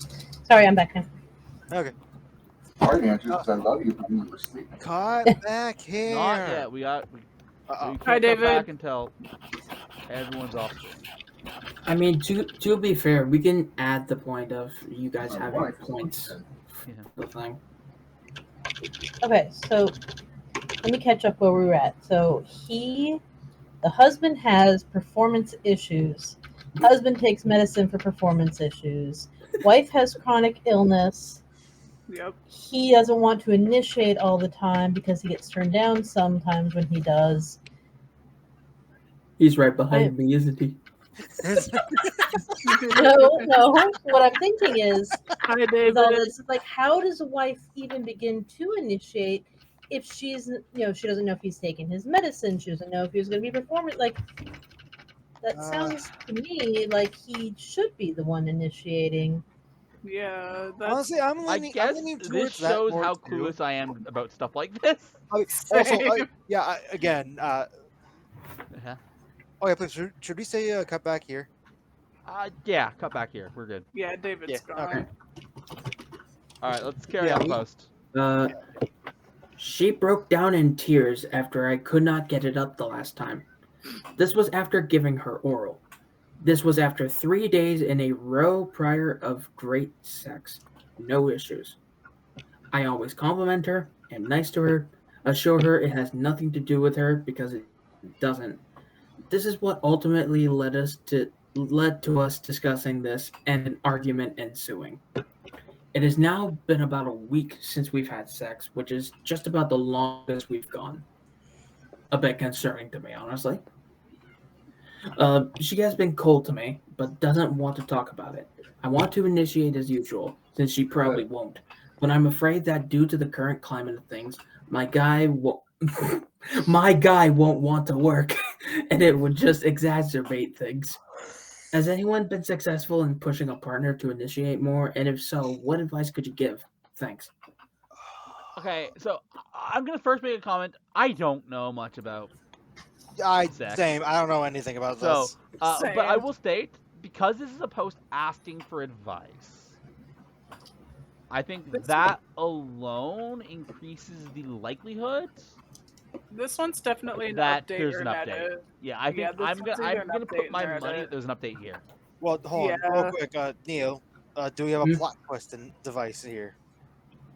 Sorry, I'm back now. Okay. I answered because I love you, but you were sleeping. Cut back hair. Not yet. We Uh-oh. can't Hi, come David. back until everyone's off screen. I mean, to be fair, we can add the point of you guys My having wife is points. Yeah. The thing. Okay, so let me catch up where we were at. So the husband has performance issues. Husband takes medicine for performance issues. Wife has chronic illness. yep. He doesn't want to initiate all the time because he gets turned down sometimes when he does. He's right behind me, isn't he? No. What I'm thinking is Hi, all David. this, like, how does a wife even begin to initiate if she's, she doesn't know if he's taking his medicine, she doesn't know if he's going to be performing. Like, that sounds to me like he should be the one initiating. Yeah, that's Honestly, I'm I leaning. guess I'm leaning this towards that shows more how too. clueless I am about stuff like this. Also, same. again. Yeah. Oh yeah, please. Should we say cut back here? Yeah. Cut back here. We're good. Yeah, David's Yeah, gone. okay. All right. Let's carry Yeah, on the we- post. She broke down in tears after I could not get it up the last time. This was after giving her oral. This was after 3 days in a row prior of great sex. no issues. I always compliment her, am nice to her, assure her it has nothing to do with her because it doesn't. This is what ultimately led to us discussing this and an argument ensuing. It has now been about a week since we've had sex, which is just about the longest we've gone. A bit concerning to me, honestly. She has been cold to me, but doesn't want to talk about it. I want to initiate as usual, since she probably won't. But I'm afraid that due to the current climate of things, my guy won't want to work, and it would just exacerbate things. Has anyone been successful in pushing a partner to initiate more? And if so, what advice could you give? Thanks. Okay, so I'm gonna first make a comment. I don't know much about sex. Same. I don't know anything about So, this. but I Same. will state, because this is a post asking for advice, I think This that alone increases the likelihood This one's definitely an that update there's or an an update. edit. Yeah, I think Yeah, this one's either I'm an gonna update put and my an money that edit. there's an update here. Well, hold on, real Yeah. quick, Neil. Do we have a Hmm? plot twist in device here?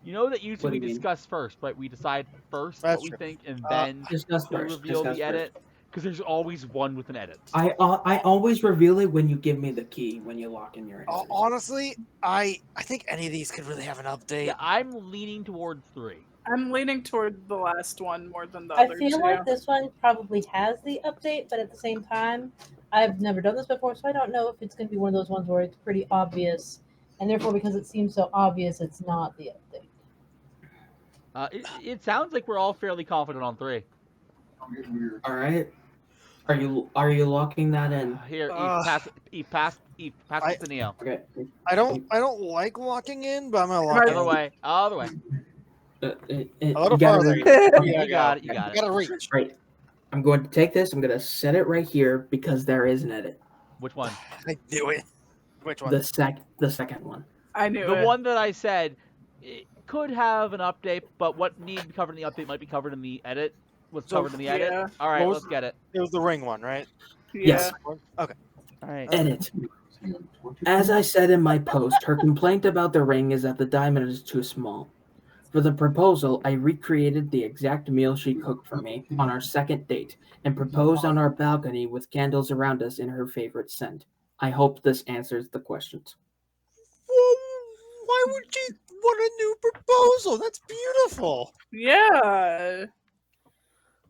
You know that usually What do we you mean? discuss first, but we decide first That's what we true. think, and Uh, then Discuss we first. reveal Discuss the first. edit. Because there's always one with an edit. I always reveal it when you give me the key when you lock in your answers. Honestly, I think any of these could really have an update. Yeah, I'm leaning towards 3. I'm leaning toward the last one more than the I other feel two. like this one probably has the update, but at the same time, I've never done this before, so I don't know if it's going to be one of those ones where it's pretty obvious, and therefore, because it seems so obvious, it's not the update. It sounds like we're all fairly confident on 3. I'm getting weird. All right. Are you locking that in? Here, Uh, pass I- it to Neo. Okay. I don't like locking in, but I'm gonna lock Am I- in. Other way. A You little gotta farther. reach. You got it. Gotta reach. Right. I'm going to take this. I'm going to set it right here because there is an edit. Which one? I knew it. Which one? The second one. I knew The it. one that I said it could have an update, but what need to be covered in the update might be covered in the edit. What's So, covered in the edit? yeah. All right, What was- let's get it. It was the ring one, right? Yeah. Yes. Okay. All right. Edit. As I said in my post, her complaint about the ring is that the diamond is too small. For the proposal, I recreated the exact meal she cooked for me on our second date and proposed on our balcony with candles around us in her favorite scent. I hope this answers the questions. Well, why would she want a new proposal? That's beautiful. Yeah.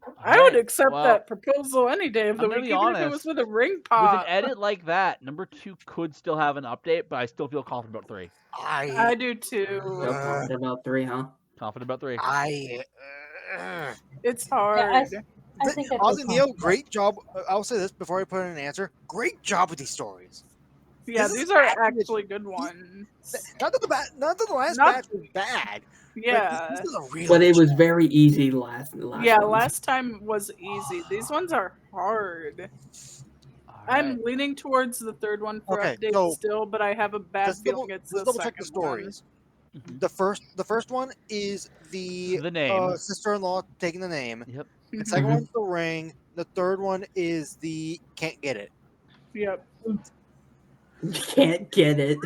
All I would right, accept well, that proposal any day of the I'm gonna week, be even if it was honest, with a ring With pop. an edit like that, number 2 could still have an update, but I still feel confident about 3. I do too. Still confident about 3, huh? Confident about 3. It's Yeah, hard. I think I feel Honestly, Neil, confident. great job. I'll say this before I put in an answer. Great job with these stories. Yeah, This is these are actually- actually good ones. Not that the last Not- batch was bad. Yeah. But this is a really But it was job. very easy last Yeah, ones. last time was easy. These ones are hard. All I'm right. leaning towards the third one for Okay, updates so still, but I have a bad Let's double, feeling it's let's the double check the second one. stories. Mhm. The first one is the The name. sister-in-law taking the name. Yep. The second Mhm. one's the ring. The third one is the can't get it. Yep. You can't get it.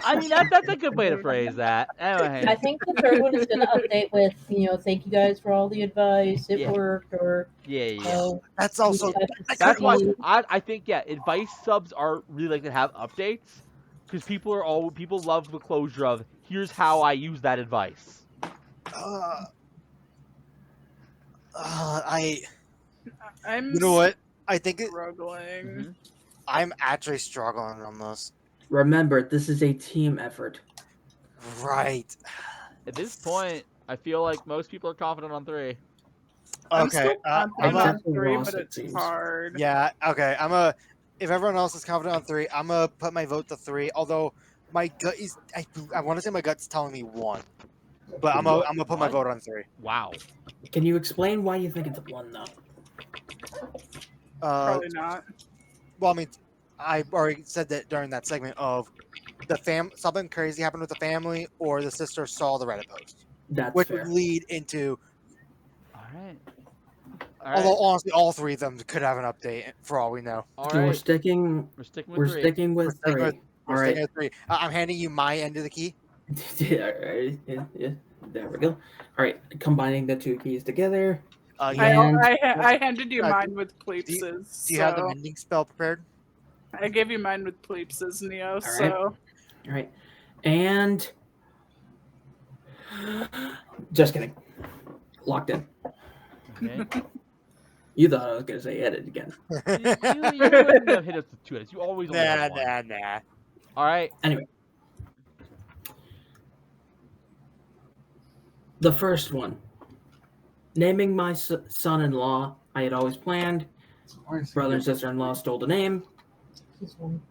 I mean, that's a good way to phrase that. Anyway. I think the third one is going to update with, thank you guys for all the advice. It Yeah. worked, or Yeah. That's also we tried to That's why see- I think advice subs are really like to have updates because people love the closure of here's how I use that advice. I'm you know what? I think struggling. Mhm. I'm actually struggling on this. Remember, this is a team effort. Right. At this point, I feel like most people are confident on 3. I'm Okay. still confident on Except for 3, Ross, but it it's seems. hard. Yeah. Okay. If everyone else is confident on 3, I'm gonna put my vote to 3. Although my gut is, I want to say my gut's telling me 1, but I'm gonna put my What? vote on 3. Wow. Can you explain why you think it's 1, though? Probably not. Well, I mean, I already said that during that segment of something crazy happened with the family, or the sister saw the Reddit post, That's which fair. would lead into. All right. Although honestly, all 3 of them could have an update for all we know. All So we're right. sticking. We're sticking with We're 3. sticking with We're sticking 3. with- All We're right. sticking at 3. I'm handing you my end of the key. Yeah, there we go. All right, combining the two keys together. Yeah. And I handed you Uh, mine with Do you, Pleepses, do you have the so mending spell prepared? I gave you mine with Pleepses, Neo. all right, So all right, and just kidding. Locked in. Okay. You thought I was gonna say edit again. You wouldn't have hit us with 2 edits. You always only Nah, have one. nah. All right. Anyway, the first one. Naming my son-in-law. I had always planned. Brother and sister-in-law stole the name. This one.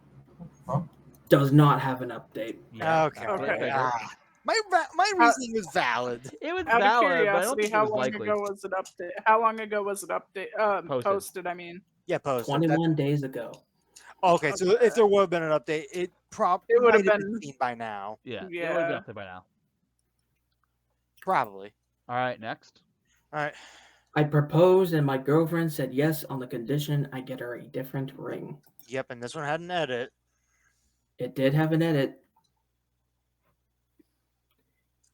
Does not have an update. Yeah. Okay. That's what I Okay. figured. My reasoning was valid. It was out of valid, but I don't curiosity, think it how was long likely. ago was it update? How long ago was it update? Posted. I mean, Yeah, post. 21 days ago. Okay, so if there would have been an update, it It would might have have been been- seen by now. Yeah. It would have Yeah. been up there by now. Probably. All right. Next. All right. I proposed and my girlfriend said yes on the condition I get her a different ring. Yep, and this one had an edit. It did have an edit.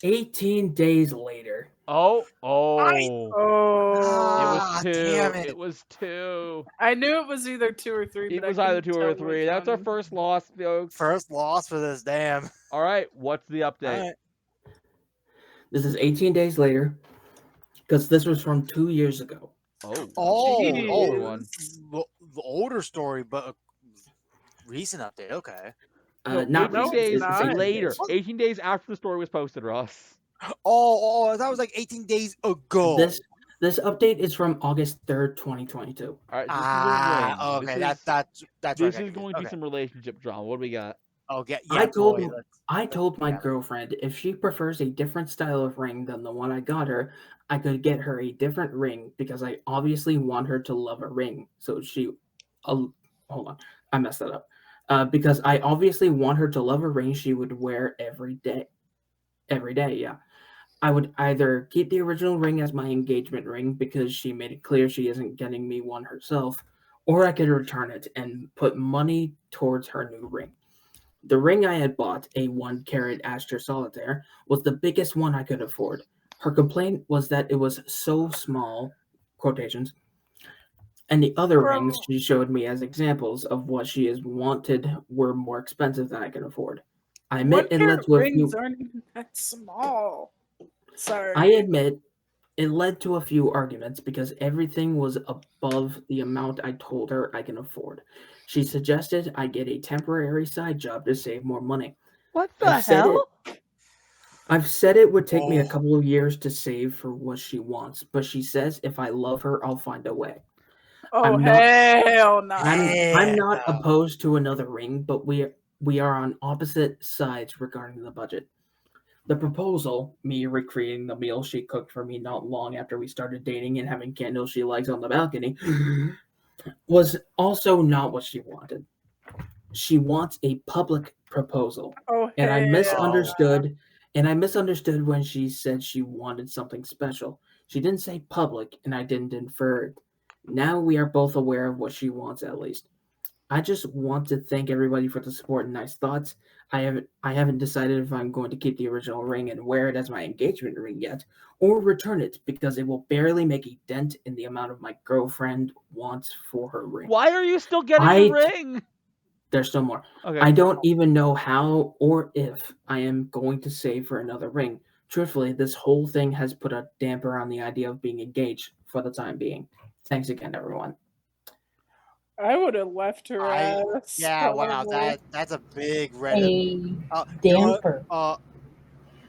18 days later. Oh. oh, It Ah, was 2. damn it. It was 2. I knew it was either 2 or 3. It but was I either couldn't 2 or tell 3. which That's our one. first loss, folks. First loss for this damn. All right. What's the update? All right. This is 18 days later because this was from 2 years ago. Oh, older one. The older story, but a recent update. Okay. Not 18 no, days it's not. later. 18 days after the story was posted, Ross. Oh, that was like 18 days ago. This update is from August 3rd, 2022. All right. This is a ring. Okay. This is, That's this right, is going to be some relationship drama. What do we got? Okay. I Yeah. told boy, I told my yeah. girlfriend if she prefers a different style of ring than the one I got her, I could get her a different ring because I obviously want her to love a ring. So she, hold on, I messed that up. Because I obviously want her to love a ring she would wear every day. Every day, yeah. I would either keep the original ring as my engagement ring because she made it clear she isn't getting me one herself, or I could return it and put money towards her new ring. The ring I had bought, a 1 carat Astor Solitaire, was the biggest one I could afford. Her complaint was that it was so small, quotations, and the other Bro. rings she showed me as examples of what she has wanted were more expensive than I could afford. I admit it led 1 carat to a rings few. aren't even that small. Sorry. I admit it led to a few arguments because everything was above the amount I told her I can afford. She suggested I get a temporary side job to save more money. What the I've said hell? I've said it would take me a Oh. couple of years to save for what she wants, but she says if I love her, I'll find a way. Oh I'm not- hell no! I'm not Yeah. opposed to another ring, but we are on opposite sides regarding the budget. The proposal, me recreating the meal she cooked for me not long after we started dating and having candles she likes on the balcony, was also not what she wanted. She wants a public proposal. Oh And I hell! misunderstood when she said she wanted something special. She didn't say public and I didn't infer it. Now we are both aware of what she wants at least. I just want to thank everybody for the support and nice thoughts. I haven't decided if I'm going to keep the original ring and wear it as my engagement ring yet, or return it because it will barely make a dent in the amount of my girlfriend wants for her ring. Why are you still getting I- the ring? There's still more. Okay. I don't even know how or if I am going to save for another ring. Truthfully, this whole thing has put a damper on the idea of being engaged for the time being. Thanks again, everyone. I would have left her ass. Yeah. Wow. probably. That's a big red. A You know what? damper.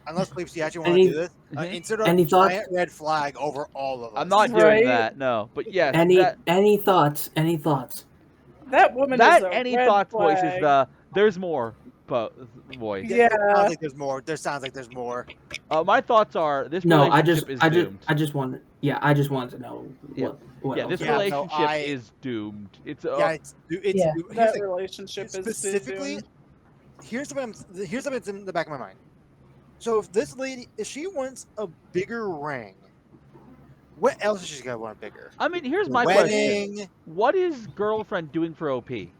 Unless Sleeps, you actually want Any- to do this, Mhm. insert a any thoughts? giant red flag over all of us. I'm not Right? doing that. No. But yes, Any thoughts? Any thoughts? That woman that is a any red thoughts voice is flag. the there's more voice. Yeah. There sounds like there's more. There sounds like there's more. My thoughts are this No, relationship is doomed. I just wanted to know Yeah. what Yeah, else. this Yeah, no, relationship is doomed. It's Yeah, it's Yeah. here's That the- relationship is specifically. doomed. Here's something that's in the back of my mind. So if this lady, if she wants a bigger ring, what else is she gonna want bigger? I mean, here's my question: Wedding. what is girlfriend doing for OP?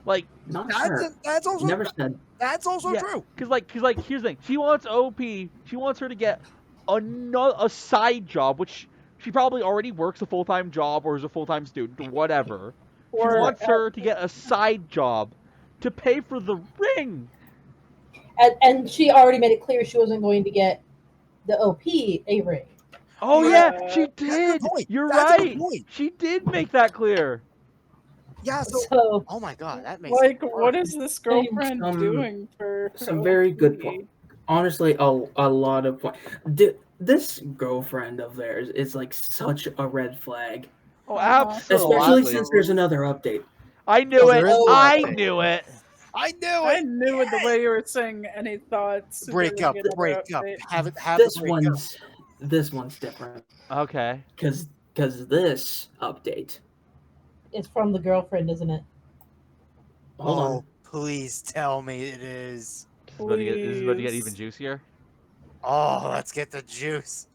Like, Not That's sure. that's also Never said. that's also yeah, true. cause like here's the thing. She wants OP. She wants her to get a side job, which she probably already works a full-time job or is a full-time student or whatever. She Or wants her to get a side job to pay for the ring. And she already made it clear she wasn't going to get the OP a ring. Oh Yeah. yeah, she That's a good did. point. You're That's a good right. point. She did make that clear. Yeah. So, So oh my god, that makes like, it what perfect. is this girlfriend Some- doing for Some very good OP? point. Honestly, a lot of point. This girlfriend of theirs is like such a red flag, Oh, Uh-huh. especially absolutely. since there's another update. I knew Oh, it. there is Oh, I one. knew it. I knew I it. knew it the way you were saying any thoughts. Break during up, another break up. update. Have the This break up. one's different Okay. because this update. it's from the girlfriend, isn't it? Hold Oh, on. please tell me it is. This is about to get even Please. juicier. Oh, let's get the juice.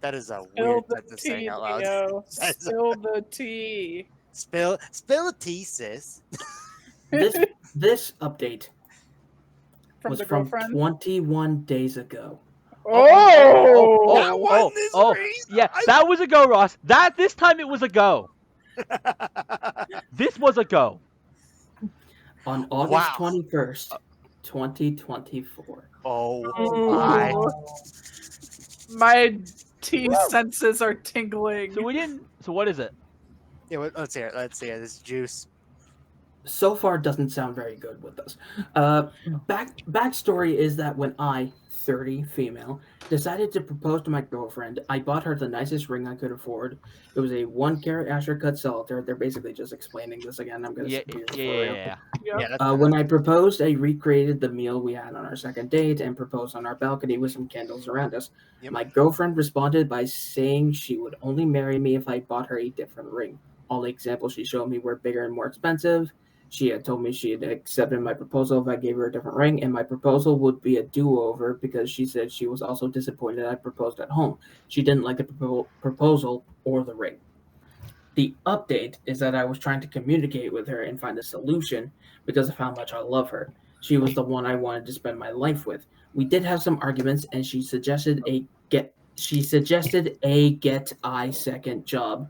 That is a Spill weird the sentence saying tea, out loud. Leo. That's a- Spill the tea. Spill the tea, sis. This update From was the from girlfriend. 21 days ago. Oh! That one is Yeah, I- that was a go, Ross. This time it was a go. This was a go. On August Wow. 21st, 2024. Oh my. My tea senses are tingling. So we didn't. So what is it? Yeah, let's hear it. Let's hear this juice. So far doesn't sound very good with us. Backstory is that when I, 30 female, decided to propose to my girlfriend, I bought her the nicest ring I could afford. It was a 1 carat Asher cut solitaire. They're basically just explaining this again. I'm gonna Yeah, be yeah, for real. yeah. Yep. Yeah, that's When I proposed, I recreated the meal we had on our second date and proposed on our balcony with some candles around us. Yep. My girlfriend responded by saying she would only marry me if I bought her a different ring. All the examples she showed me were bigger and more expensive. She had told me she had accepted my proposal if I gave her a different ring, and my proposal would be a do-over because she said she was also disappointed I proposed at home. She didn't like the proposal or the ring. The update is that I was trying to communicate with her and find a solution because of how much I love her. She was the one I wanted to spend my life with. We did have some arguments, and she suggested a get I second job.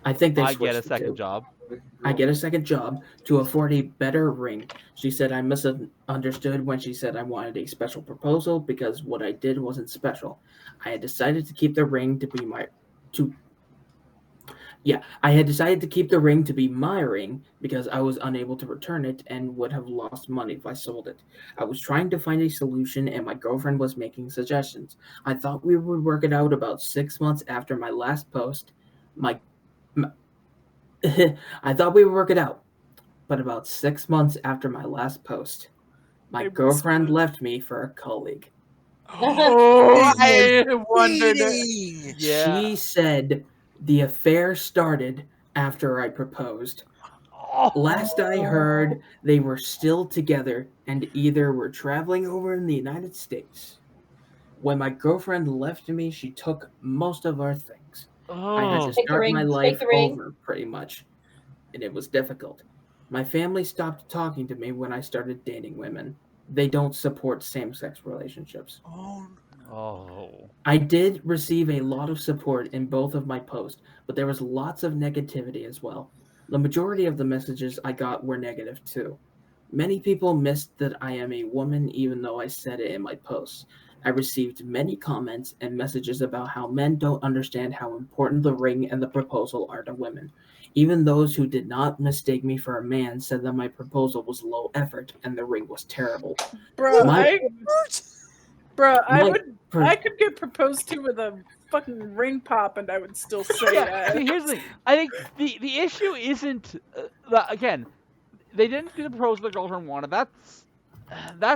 I think they I get a switched the second two. job. I get a second job to afford a better ring. She said I misunderstood when she said I wanted a special proposal because what I did wasn't special. I had decided to keep the ring to be my to I had decided to keep the ring to be my ring because I was unable to return it and would have lost money if I sold it. I was trying to find a solution and my girlfriend was making suggestions. I thought we would work it out about 6 months after my last post. My I thought we would work it out, but about 6 months after my last post, my They girlfriend split. left me for a colleague. Oh, I wondered. Cheating! Yeah. She said the affair started after I proposed. Oh, Last I heard, they were still together and either were traveling over in the United States. When my girlfriend left me, she took most of our things. I had to oh. Take the start ring. my Take life the ring. over, pretty much, and it was difficult. My family stopped talking to me when I started dating women. They don't support same sex relationships. Oh, Oh. I did receive a lot of support in both of my posts, but there was lots of negativity as well. The majority of the messages I got were negative too. Many people missed that I am a woman even though I said it in my posts. I received many comments and messages about how men don't understand how important the ring and the proposal are to women. Even those who did not mistake me for a man said that my proposal was low effort and the ring was terrible. Bruh, My- My I could get proposed to with a fucking ring pop and I would still say Yeah. that. See, here's the thing. I think the issue isn't again. They didn't do the proposal their girlfriend wanted. That's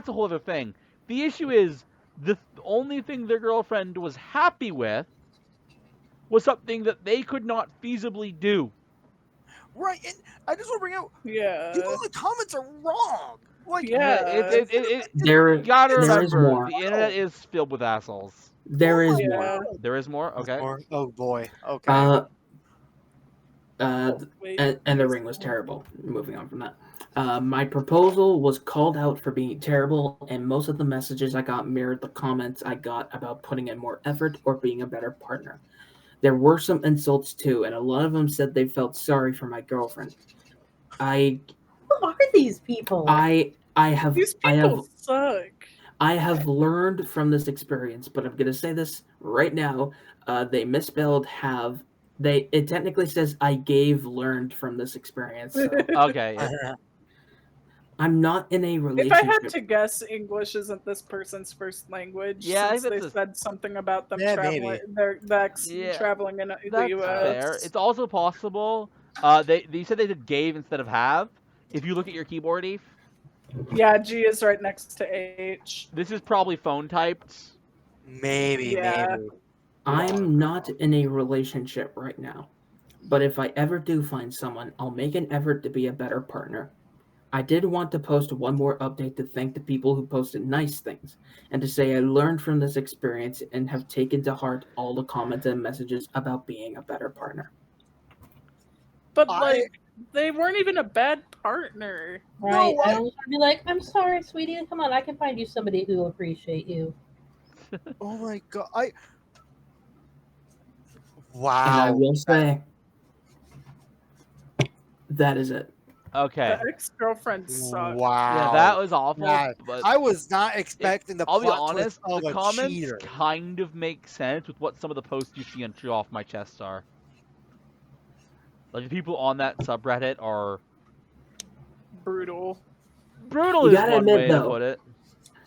a whole other thing. The issue is the only thing their girlfriend was happy with was something that they could not feasibly do. right. And I just want to bring out Yeah. people in the comments are wrong. Like, Yeah. there, You gotta there is remember, more. the internet is filled with assholes. There is yeah. more. There is more. Okay. oh boy. Okay. Wait. And the ring was terrible. Moving on from that. My proposal was called out for being terrible, and most of the messages I got mirrored the comments I got about putting in more effort or being a better partner. There were some insults too, and a lot of them said they felt sorry for my girlfriend. I Who are these people? These people suck. I have learned from this experience, but I'm gonna say this right now. They misspelled have. It technically says I gave learned from this experience. So Okay. Yeah. I'm not in a If relationship. I had to guess, English isn't this person's first language. Yeah, I since think they that's said something about them Yeah, traveling, maybe. Yeah, traveling in the that's U.S. fair. It's also possible. They said they did gave instead of have. If you look at your keyboard, Eve, Yeah, G is right next to H. this is probably phone typed. Maybe, Yeah. maybe. I'm not in a relationship right now, but if I ever do find someone, I'll make an effort to be a better partner. I did want to post one more update to thank the people who posted nice things, and to say I learned from this experience and have taken to heart all the comments and messages about being a better partner. But I- like, they weren't even a bad partner. Right. what? I don't want to be like, I'm sorry, sweetie. Come on, I can find you somebody who will appreciate you. Oh my god! And I Wow. will say that is it. Okay. The ex-girlfriend sucked. Wow. Yeah, that was awful. Yeah, But I was not expecting the I'll be plot honest, twist of the a comments cheater. kind of make sense with what some of the posts you see on True Off My Chest are. Like the people on that subreddit are Brutal. brutal. You Is gotta one admit, way to though, put it.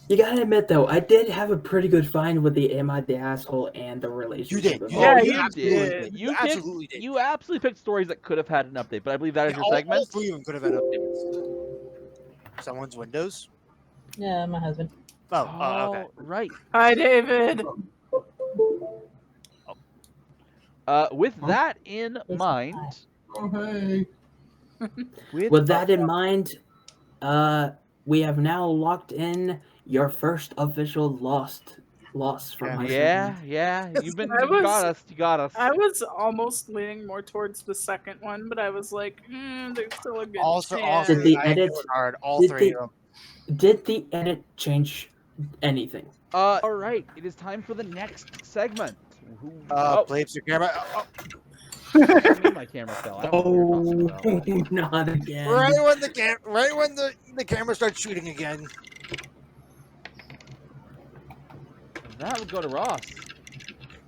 You gotta admit though, I did have a pretty good find with the am I the asshole and the relationship. did. as You well. Yeah, did. you You absolutely did. did. You You absolutely did. You absolutely picked stories that could have had an update, but I believe that is Yeah, your all segment. 3 of them could have had updates. Someone's windows? Yeah, my husband. Oh, okay. All right. Hi, David. With Huh? that in It's mind, Oh, hey. With that in mind, we have now locked in your first official loss from Yeah. my yeah, Yes, you I got us. I was almost leaning more towards the second one, but I was like, there's still a good Also, chance. Did the I hit edit- it hard. All did 3 the- of them. Did the edit change anything? All right, it is time for the next segment. Play your camera. I mean, my camera fell. I don't know what you're talking about. Not again. Right when the camera starts shooting again. That would go to Ross.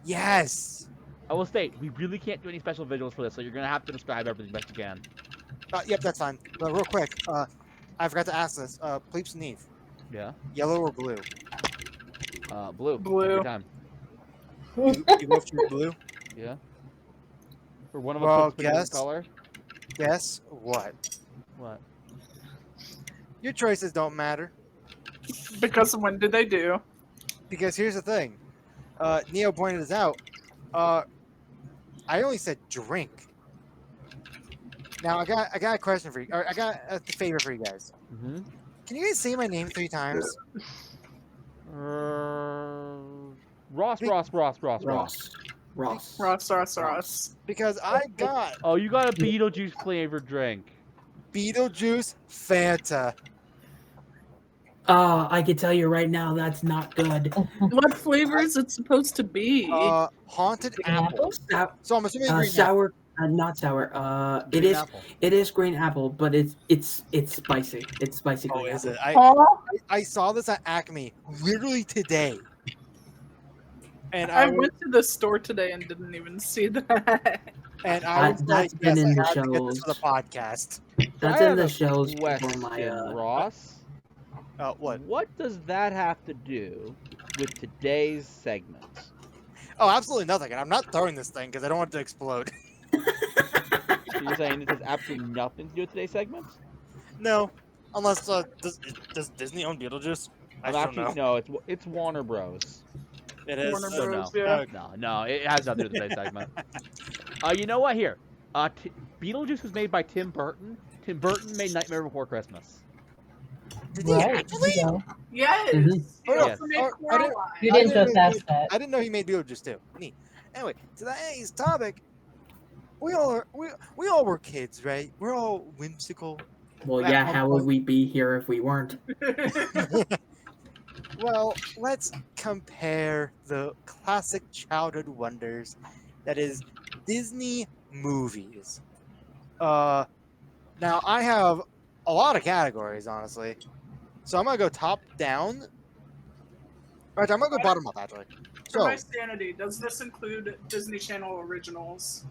Yes. I will state, we really can't do any special visuals for this, so you're gonna have to describe everything best you can. Yep, that's fine. But real quick, I forgot to ask this. Pleeps and Eve, Yeah. yellow or blue? Blue. Blue. Every time. You both choose blue. Yeah. For one of Well, us, put a different guess. color. Guess what? What? Your choices don't matter Because when did they do? because here's the thing. Neo pointed this out. I only said drink. Now I got a question for you. Or I got a favor for you guys. Mm-hmm. Can you guys say my name 3 times? Ross. Ross. Because I got Oh, you got a Beetlejuice flavored drink. Beetlejuice Fanta. I can tell you right now that's not good. What flavor is it supposed to be? Haunted Green apple. apple? So I'm assuming green apple. Sour, not sour. Green apple. It is green apple, but it's spicy. It's spicy Oh, green is apple. it? Paul? I saw this at Acme literally today. And I I went to the store today and didn't even see that. I was like, That's been yes, in I the have to get this for the shows. podcast. That's I in have the a shows for question, my Ross. What? What does that have to do with today's segment? Oh, absolutely nothing. And I'm not throwing this thing because I don't want it to explode. So you're saying this has absolutely nothing to do with today's segment? No, unless does Disney own Beetlejuice? I don't know. No, it's Warner Bros. It is. Warner So Bros, no. yeah. No, it has nothing to do with today's segment. You know what? Here, Beetlejuice was made by Tim Burton. Tim Burton made Nightmare Before Christmas. Did he Right. actually? You go. Yes. Mhm. He Yes. also made Oh, I Coraline. didn't- You I didn't didn't just know ask that. I didn't know he made Beetlejuice too. Neat. Anyway, today's topic we all are. We all were kids, right? We're all whimsical. Well, At yeah, one how would point. we be here if we weren't? Well, let's compare the classic childhood wonders that is Disney movies. Uh, Now I have a lot of categories, honestly. So I'm gonna go top down. Right, I'm gonna go bottom up actually. For my So, sanity, does this include Disney Channel originals?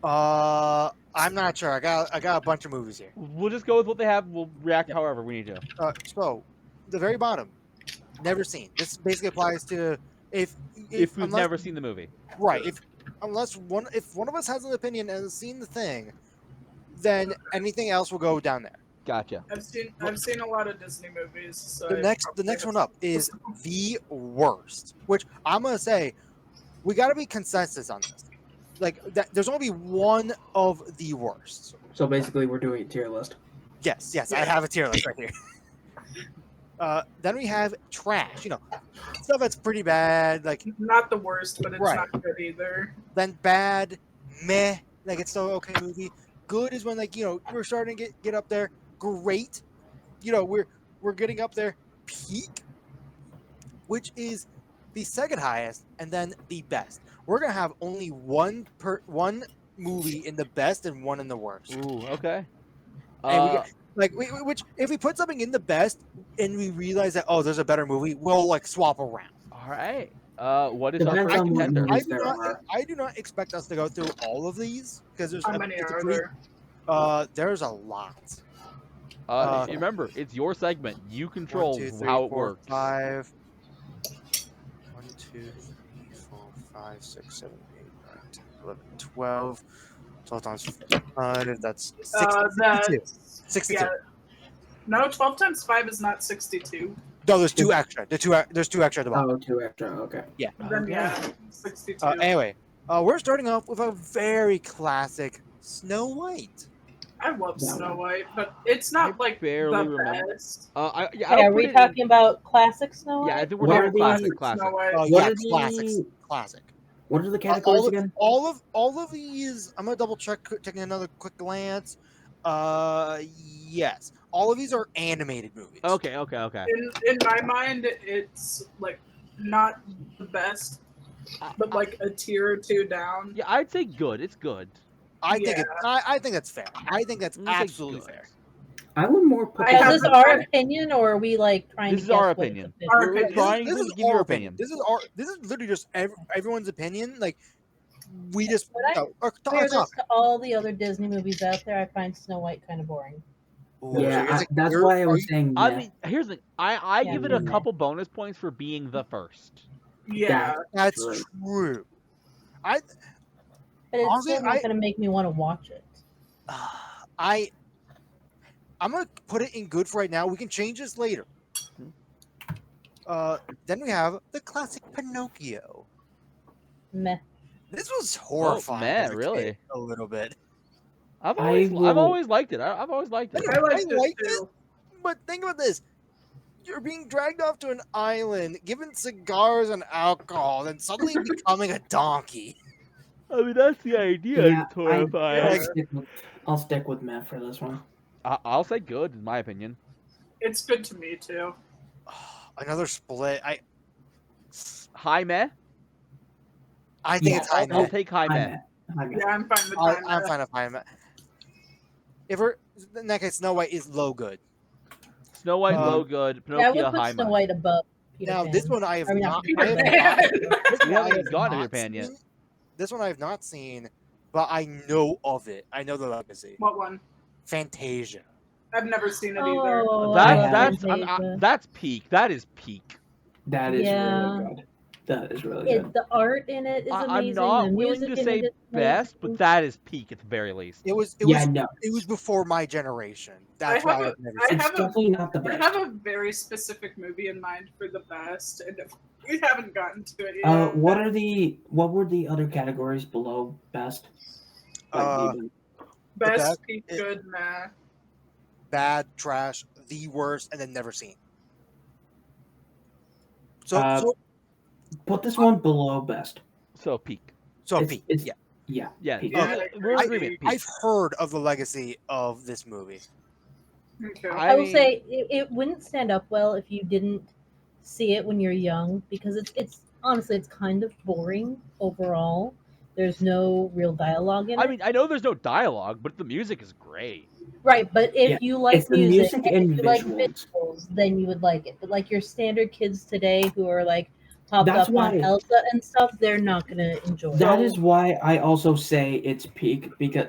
I'm not sure. I got a bunch of movies here. We'll just go with what they have. We'll react Yeah. however we need to. So the very bottom, never seen. This basically applies to If we've unless never seen the movie. right if one of us has an opinion and has seen the thing, then anything else will go down there. Gotcha. I've seen a lot of Disney movies. So The I next probably one have- up is the worst, which I'm gonna say we got to be consensus on this. Like that, there's only one of the worst. So basically, we're doing a tier list. Yes, I Yeah. have a tier list right here. Then we have trash. Stuff that's pretty bad. Like not the worst, but it's Right. not good either. then bad, meh. Like it's still okay movie. Good is when we're starting to get up there. Great, we're getting up there. Peak, which is the second highest, and then the best. We're gonna have only one movie in the best and one in the worst. Ooh, okay. And we get, which if we put something in the best and we realize that there's a better movie, we'll swap around. all right. What is our Depends first on what contender? movies there are. I do not expect us to go through all of these because How many it's a are pretty- there? there's a lot. Remember, it's your segment. You control 1, 2, 3, how it 4, works. 5. 1, 2, 3, 4, 5, 6, 7, 8, 9, 10, 11, 12. 12 times 5, that's 62. 62. Yeah. No, 12 times 5 is not 62. No, there's two extra. There's two extra at the bottom. Oh, 2 extra. Okay. Yeah. Then Okay. yeah, 62. Anyway, we're starting off with a very classic Snow White. I love Yeah. Snow White, but it's not I like barely the remember. best. I Hey, don't are put we it in- talking about classic Snow White? Yeah, I think we're What talking are the- classic. Snow White. Oh What yeah, are the- classic. What are the Uh, categories all, of, again? all of these, I'm gonna double check, taking another quick glance. Yes, all of these are animated movies. Okay. In my mind, it's like not the best, but like a tier or two down. Yeah, I'd say good. It's good. I think that's fair. I think that's I'm gonna say absolutely good. fair. I would more put I Is have this the- our opinion, or are we like trying This to is guess our what opinion. it's Our We're opinion. trying This to is give your our opinion. This is literally just everyone's opinion. Like we just When I compare it's this off. to all the other Disney movies out there, I find Snow White kind of boring. Ooh, Yeah, so it's that's you're- why I are was you- saying. I Yeah. mean, here's the thing. I Yeah, give it a meh. couple bonus points for being the first. Yeah, That's True. true. I But it's Honestly, still not I- going to make me want to watch it. I'm gonna put it in good for right now. We can change this later. Then we have the classic Pinocchio. Meh. This was horrifying. meh, as a really? kid, a little bit. I've I always will- liked it. I've always liked it. I liked it liked too. But think about this. You're being dragged off to an island, given cigars and alcohol, then suddenly becoming a donkey. I mean, that's the idea. Yeah, It's horrifying. I'll stick with Matt for this one. I'll say good, in my opinion. It's good to me too. Another split. High meh. I think Yeah, it's high I'll meh. take high meh. Yeah, I'm fine with I'm that. fine with high meh. If we're in that case, Snow White is low good. Snow White, low Um, good. Yeah, I Pinocchio, would high put Snow meh. White above Peter Now Pan. this one I have I mean, not. Peter I have Pan. not this We one I haven't have gotten to not Peter Pan yet. seen. This one I have not seen, but I know of it. I know the legacy. What one? Fantasia. I've never seen it either. Oh, I love That's Fantasia. peak. That is peak. That is Yeah. really good. That is really good. The art in it is amazing. I'm not the willing music to in say it is best, but amazing. that is peak at the very least. It was. Yeah, no, It was before my generation. That's I why have a- I've never I seen. it's have a- definitely not the I best. have a very specific movie in mind for the best, and we haven't gotten to it yet. What were the other categories below best? Uh, even- Best, best- peak, it- good, meh. Bad, trash, the worst, and then never seen. So Uh, so put this one below best. So peak. so it's- peak. it's- Yeah. Yeah. Yeah, peak. we're in I- agreement. I've Peak. heard of the legacy of this movie. Okay. I I will mean, say it wouldn't stand up well if you didn't see it when you're young because it's honestly it's kind of boring overall. There's no real dialogue in I it. mean, I know there's no dialogue, but the music is great. Right, but if Yeah, you like it's the music music and and if you like visuals. visuals, then you would like it. But like your standard kids today who are like popped That's up on why Elsa and stuff, they're not gonna enjoy it. that is why I also say it's peak because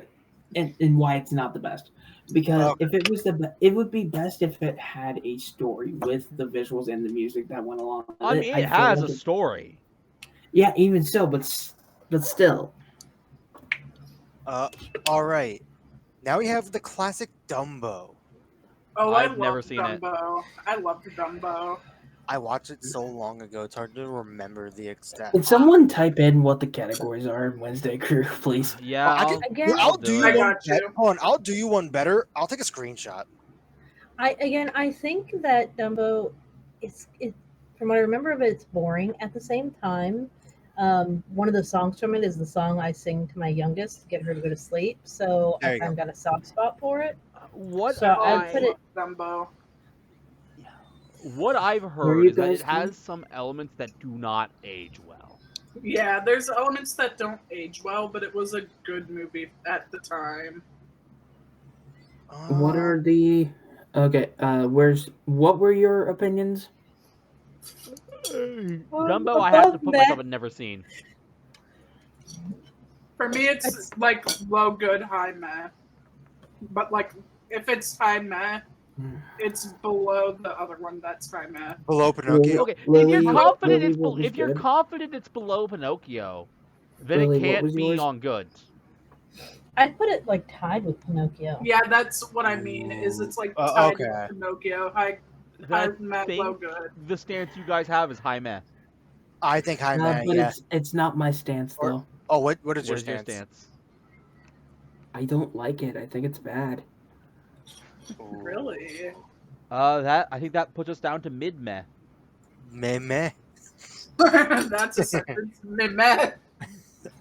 and why it's not the best. Because Okay. if it was it would be best if it had a story with the visuals and the music that went along with I it. mean, I it feel has like a story. yeah, even so, but still, All right. Now we have the classic Dumbo. Oh, I've never seen it. Dumbo. I loved Dumbo. I watched it so long ago; it's hard to remember the extent. can someone type in what the categories are in Wednesday Crew, please? Yeah, I can- Again, I'll I'll do do you I it. one. got you. Hold on, I'll do you one better. I'll take a screenshot. I think that Dumbo it from what I remember of it, it's boring. At the same time, one of the songs from it is the song I sing to my youngest to get her to go to sleep. So There I you kind of got a soft spot for it. What So Oh, I I put it. love Dumbo. what I've Where heard you is that guys it has some elements that do not age well. Yeah, there's elements that don't age well, but it was a good movie at the time. What are the okay? What were your opinions? Dumbo, I have to Above put meh. myself in never seen. For me, it's like low good, high meh. But like, if it's high meh, it's below the other one that's high meh. below Pinocchio? Okay, if Lily, you're confident Lily, what was if you're good? confident it's below Pinocchio, then Lily, it what can't was be yours? on good. I put it like tied with Pinocchio. Yeah, that's what I mean. Is it's like Ooh, tied okay. with Pinocchio, high Then meh, I low think good. the stance you guys have is high meh. I think high man. But Yeah. it's not my stance Or- though. Oh, what is What your is your stance? stance? I don't like it. I think it's bad. Ooh. Really? That I think that puts us down to mid meh. Meh meh. That's a sentence. Meh meh.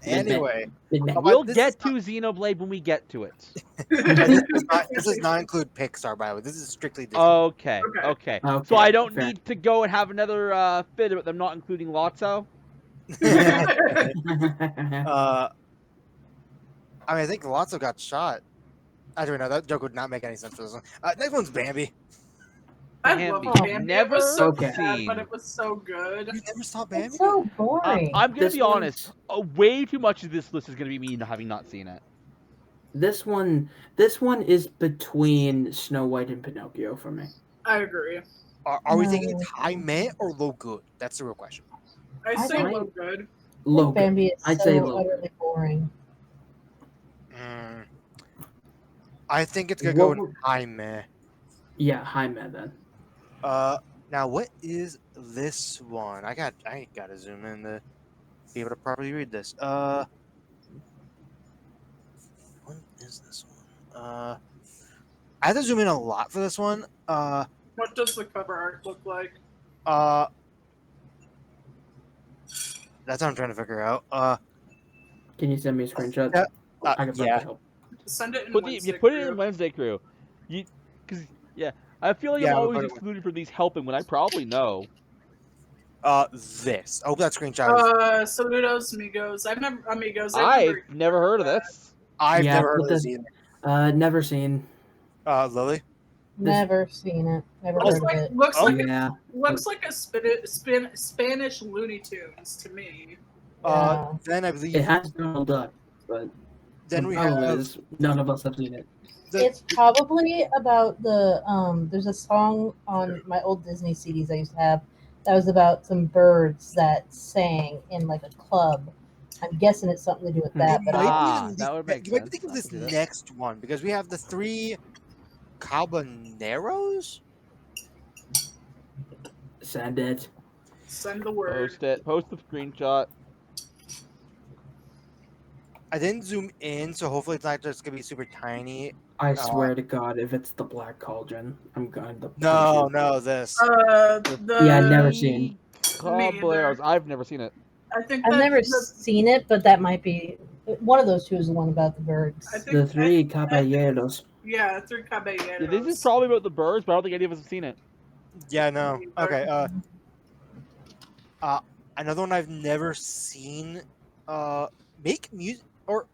Anyway, Midnight. We'll this get is to Xenoblade when we get to it. this does not include Pixar, by the way. This is strictly Disney. Okay, Okay. okay. Okay, So I don't fair. need to go and have another fit about them not including Lotso. I mean, I think Lotso got shot. I don't know. That joke would not make any sense for this one. Next one's Bambi. I love Bambi. Bambi. Never It was so Okay. sad, seen. but it was so good. You never saw Bambi? It's so boring. I'm gonna This be one's- honest. Way too much of this list is gonna be me having not seen it. This one is between Snow White and Pinocchio for me. I agree. Are we thinking No. it's high meh or low good? That's the real question. I I say think- low good. I think Logan. Bambi is I'd so say low. utterly boring. I think it's gonna go What in were- high meh. Yeah, high man then. Now what is this one? I gotta zoom in to be able to properly read this. What is this one? I have to zoom in a lot for this one. What does the cover art look like? That's what I'm trying to figure out. Can you send me a screenshot? Yeah. I can probably Yeah. help. Send it in You Wednesday put it Crew. in Wednesday Crew. Yeah. I feel like Yeah, I'm we'll always put it- excluded from these helping when I probably know. This. I hope that screenshot is. Saludos, amigos. I've never I've never heard of that. this. I've Yeah, never heard put of this the- either. Never seen. Lily? Never seen it. Never Looks heard like of it. Yeah. looks like a Spanish Looney Tunes to me. Yeah. Then I believe. It has Donald Duck, but Then the we problem have. is none of us have seen it. It's probably about the there's a song on my old Disney CDs I used to have that was about some birds that sang in like a club. I'm guessing it's something to do with that, but that would make you might sense. think of I this can see that. next one because we have the three Cabaneros. Send it. Send the word. Post it. Post the screenshot. I didn't zoom in, so hopefully it's not just gonna be super tiny. I swear to God, if it's the Black Cauldron, I'm going to. No, no, this. Yeah, never seen. Caballeros. I've never seen it. I think I've that's never the- seen it, but that might be One of those two is the one about the birds. I The think Three Caballeros. yeah, Three Caballeros. Yeah, this is probably about the birds, but I don't think any of us have seen it. Yeah, no. Okay. Another one I've never seen. Make music or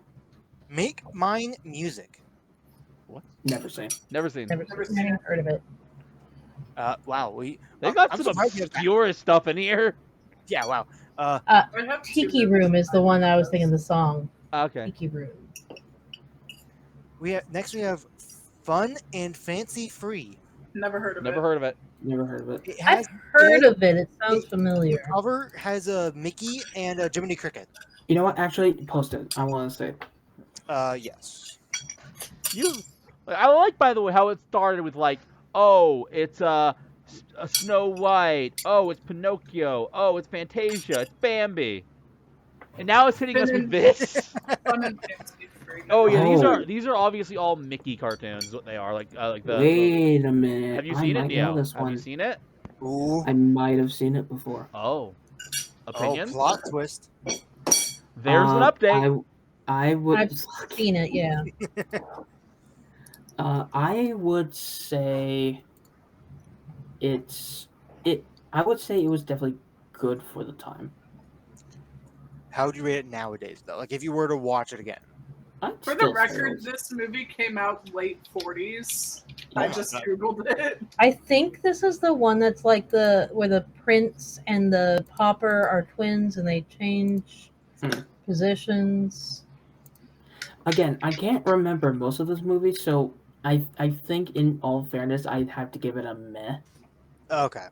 make mine music. Never seen. Never seen. Never seen seen heard of it. Wow. We. They've got I'm some surprised you have that. obscure stuff in here. Yeah. Wow. I have Tiki two Room is the movies. one I was thinking the song. Okay. Tiki Room. We have next. We have fun and fancy free. Never heard of Never it. heard of it. Never heard of it. It I've has heard it- of it. It sounds The familiar. cover has a Mickey and a Jiminy Cricket. You know what? Actually, post it. I want to say. Yes. I like, by the way, how it started with like, oh, it's a Snow White. Oh, it's Pinocchio. Oh, it's Fantasia. It's Bambi. And now it's hitting us with this. Fun and fancy free. Oh yeah, Oh. these are obviously all Mickey cartoons. Is what they are, like the. Wait a minute. Have you I seen it, might Neo? know this Have one. you seen it? Ooh. I might have seen it before. Oh. Opinions? Oh, plot twist. There's an update. I would. I've seen it, yeah. I would say it's it. I would say it was definitely good for the time. How would you rate it nowadays, though? Like, if you were to watch it again. I'd For the still say record, it was- this movie came out late 40s. I Oh my just God. googled it. I think this is the one that's like where the prince and the pauper are twins and they change Hmm. positions. Again, I can't remember most of this movie, so I think in all fairness, I'd have to give it a meh. Okay.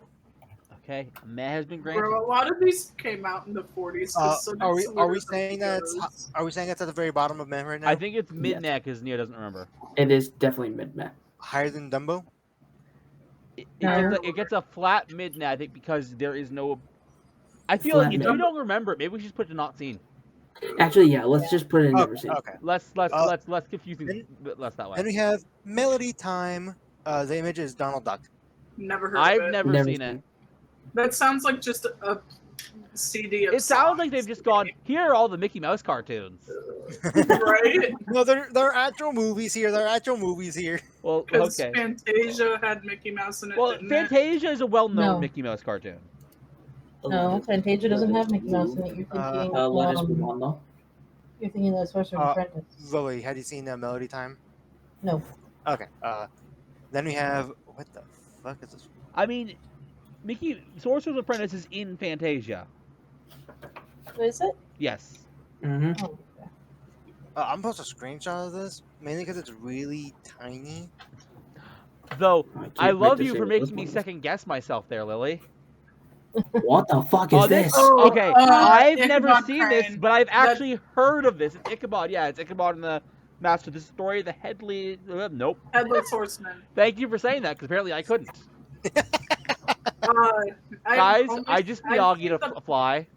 Okay, a meh has been granted. Bro, a lot of these came out in the 40s. So Are we that's are we weird saying that that's Are we saying that's at the very bottom of men right now? I think it's mid neck, because Neo doesn't remember. It is definitely mid meh. Higher than Dumbo. It gets a flat mid neck, I think, because there is no. I feel Flat like if mid. you don't remember it, maybe we should just put to not seen. Actually, yeah. Let's just put it in never Okay. seen. Okay. Less confusing, then- but less that Then way. we have Melody Time. The image is Donald Duck. Never heard I've of it. never seen it. That sounds like just a CD of It sounds like songs. they've just gone, here are all the Mickey Mouse cartoons. Right? No, there are actual movies here. There are actual movies here. Well, Because okay. Fantasia had Mickey Mouse in it, Well, didn't Fantasia is a well-known No. Mickey Mouse cartoon. No, Fantasia doesn't have Mickey Mouse in it. You're thinking, Let us move on though. you're thinking of Sorcerer's Apprentice. Lily, have you seen Melody Time? No. Okay. Then we have what the fuck is this? I mean, Sorcerer's Apprentice is in Fantasia. Is it? Yes. Mm-hmm. Oh, okay. I'm supposed to screenshot of this mainly because it's really tiny. Though, I love to you see for what making this me one is. second guess myself there, Lily. What the fuck Oh, is this- this? Oh, Okay, uh, I've never Ichabod seen this, Crane. but I've That's- actually heard of this. It's Ichabod. Yeah, it's Ichabod and the Master. This story, the Headley. Nope. Headless Horseman. Thank you for saying that, because apparently I couldn't. I've Guys, only- I just I've Miyagi seen to the- fly.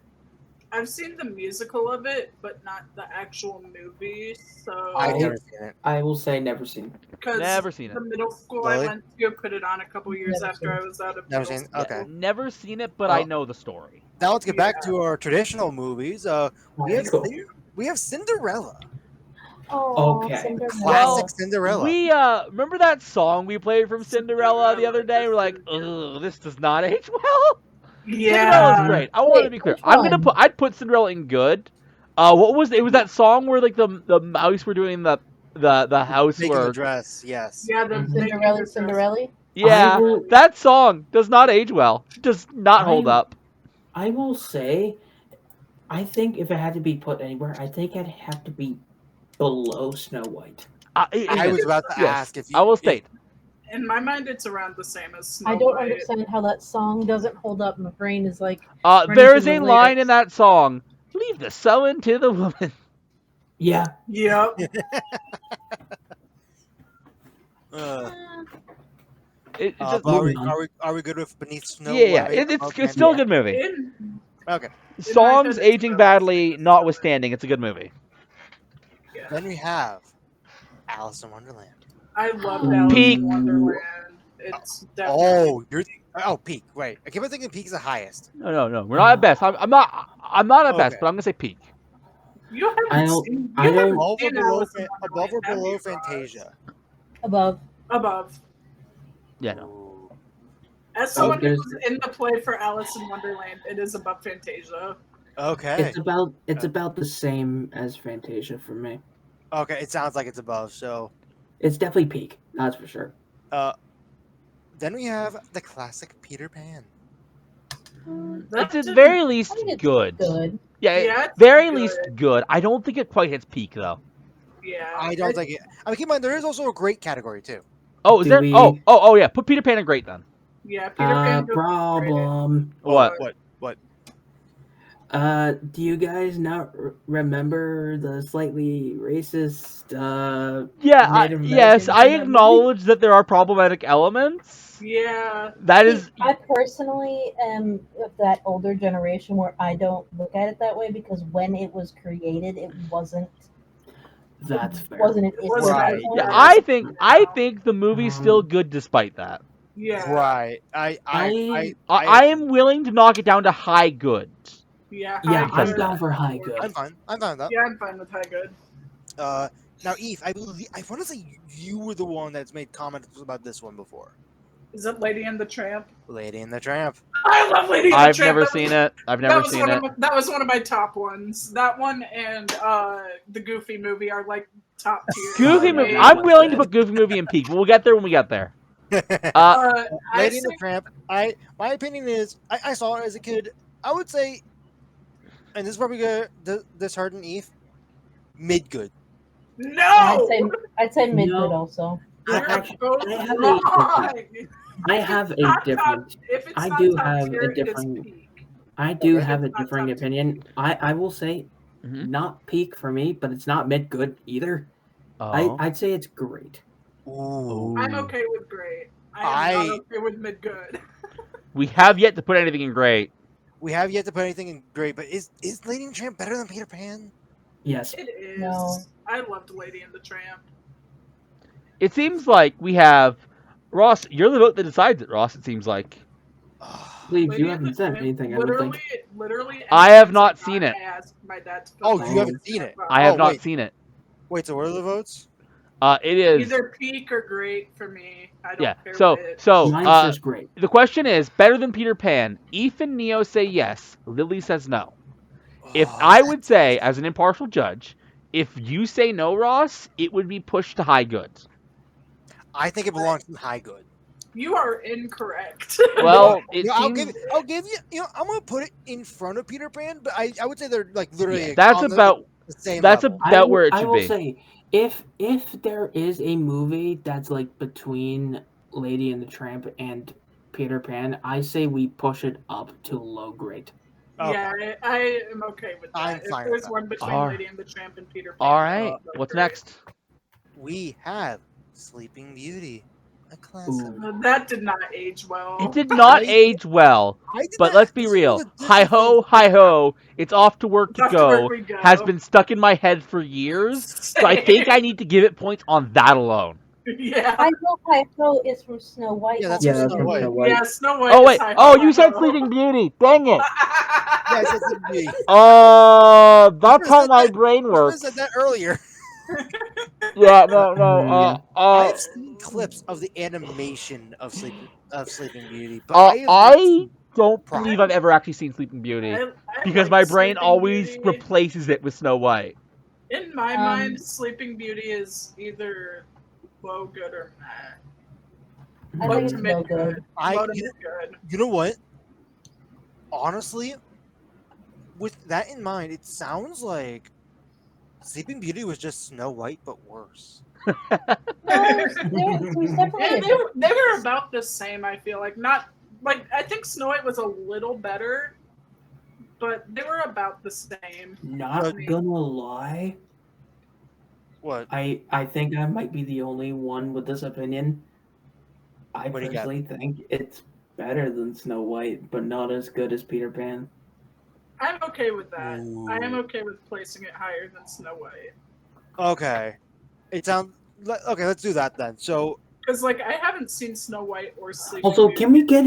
I've seen the musical of it, but not the actual movie. So I've never seen it. I will say never seen. because Never seen it. the middle school Really? I went to put it on a couple years Never after seen I it. was out of Never middle seen. school. Okay. Never seen it, but I Oh. know the story. Now let's get back to our traditional movies. We have Cool. we have Cinderella, Oh, Okay. Cinderella. classic Cinderella. We remember that song we played from Cinderella the other day? We're like, ugh, this does not age well. Cinderella's Yeah. great. I want to be clear. which one? I'd put Cinderella in good. What was it? Was that song where like the mouse were doing the Making a housework? dress. Yes. Yeah, the Cinderella, Cinderella. Yeah, I will- that song does not age well. Does not hold I- up. I will say, I think if it had to be put anywhere, I think it'd have to be below Snow White. I was about to yes, ask if you. I will state. In my mind, it's around the same as Snow I don't White. understand how that song doesn't hold up. My brain is like, There is through a the line lyrics. in that song. Leave the sewing to the woman. Yeah. Yep. Uh, It but just, moving on. are we good with Beneath Snow? yeah, White? it's Okay. still a good movie. In, Okay. Songs head, aging it's badly relative. notwithstanding, it's a good movie. Then we have Alice in Wonderland. I love Ooh. Alice Peak. in Wonderland. It's definitely. Peak. Right. I keep on thinking Peak's the highest. No. We're not at best. I'm not at best, Okay. but I'm gonna say peak. You haven't I don't- seen. I You don't- haven't Above or seen below, Alice in above or Wonderland, have below you, Ross? Fantasia? Above. Above. Yeah, no. Ooh. As someone who there's- was in the play for Alice in Wonderland, it is above Fantasia. Okay. It's about the same as Fantasia for me. Okay, it sounds like it's above. So, It's definitely peak, that's for sure. then we have the classic Peter Pan. It's at didn't- very I least think it's good. good. Yeah, Yeah, it's very good. least good. I don't think it quite hits peak though. Yeah. I don't think it. I mean, keep in mind there is also a great category too. Oh, is Do there? we- Oh, yeah. Put Peter Pan in great then. Yeah, Peter Pan. goes Problem. What? What? Do you guys not remember the slightly racist? Yeah, Native yes, Americans I in that movie? acknowledge that there are problematic elements. Yeah. That See, is, I personally am of that older generation where I don't look at it that way because when it was created, it wasn't That's fair. wasn't an issue. Wasn't Right. as yeah. bad as I now. think the movie's still good despite that. Yeah. Right. I am willing to knock it down to high good. Yeah. Yeah, high I'm good. down for high good. I'm fine. I'm fine with that. Yeah, I'm fine with high good. Now, Eve, I want to say you were the one that's made comments about this one before. Is it Lady and the Tramp? Lady and the Tramp. I love Lady and the I've Tramp. never seen it. I've never seen it. That was one of my top ones. That one and the Goofy movie are like top tier. Goofy Oh, movie. yeah. I'm willing to put Goofy movie in peak, but we'll get there when we get there. I Lady and the think- Tramp. My opinion is I saw it as a kid. I would say, and this is probably gonna dishearten Eve. Mid good. No. I'd say mid good No. also. You're Actually, both I have a wrong. I have a Not different. top- if it's I not do top have tier, a it is different. peak. I do Okay. have a It's not differing top tier. opinion. I will say, Mhm. not peak for me, but it's not mid good either. Oh. I'd say it's great. Ooh. I'm Ooh. okay with great. I am not okay with mid good. We have yet to put anything in great. We have yet to put anything in great, but is Lady and the Tramp better than Peter Pan? Yes. It is. No. I loved Lady and the Tramp. It seems like we have Ross. You're the vote that decides it, Ross. It seems like. Please, Lady you and the haven't said Tramp, anything. I don't think. literally. I have anything not I seen it. asked my dad to put Oh, Lady you and haven't the seen Tramp it. on. I have Oh, not wait. seen it. Wait, so what are the votes? It is. Either peak or great for me. I don't Yeah. care So which. Mine's just great. the question is better than Peter Pan. Eve and Neo say yes. Lily says no. If Oh, I would say, as an impartial judge, if you say no, Ross, it would be pushed to high good. I think it belongs in high good. You are incorrect. Well, it I'll seems give you. You know, I'm gonna put it in front of Peter Pan, but I would say they're like literally. yeah, that's on about the same that's level. about where it I should will be. say, if there is a movie that's like between Lady and the Tramp and Peter Pan, I say we push it up to low grade. Yeah, I am okay with that. I'm If fine with there's that. one between Alright. Lady and the Tramp and Peter Pan. All right. that'd be What's great. next? We have Sleeping Beauty, a classic. Ooh. That did not age well. It did not I- age well. I did But not- let's be this was real. a Disney Hi ho, film. hi ho. It's off to work to Off to go. work we go. Has been stuck in my head for years. So I think I need to give it points on that alone. Yeah. Hi Ho is from Snow White. Yeah, that's Yeah, from that's Snow from White. Snow White. Yeah, Snow White. Oh is wait. Hi Oh, Ho, you Hi said Ho. Sleeping Beauty. Dang it. Yeah, I said Sleeping Beauty. That's how my brain I works. said that earlier. Yeah, no. I've seen clips of the animation of Sleeping Beauty, but I have not I seen don't Prime. believe I've ever actually seen Sleeping Beauty I because like my brain Sleeping always Beauty. replaces it with Snow White. In my mind, Sleeping Beauty is either low good or nah. I Low think to it's mid no good. Low to mid good. You know what? Honestly, with that in mind, it sounds like Sleeping Beauty was just Snow White but worse. No, there's definitely Yeah, a they were about the same. I feel like not like I think Snow White was a little better, but they were about the same. Not gonna lie, What? I think I might be the only one with this opinion. I What do you got? personally think it's better than Snow White, but not as good as Peter Pan. I'm okay with that. I am Ooh. okay with placing it higher than Snow White. Okay. It sounds okay. Let's do that then. So Because like I haven't seen Snow White or Sleeping Also, Beauty can we in get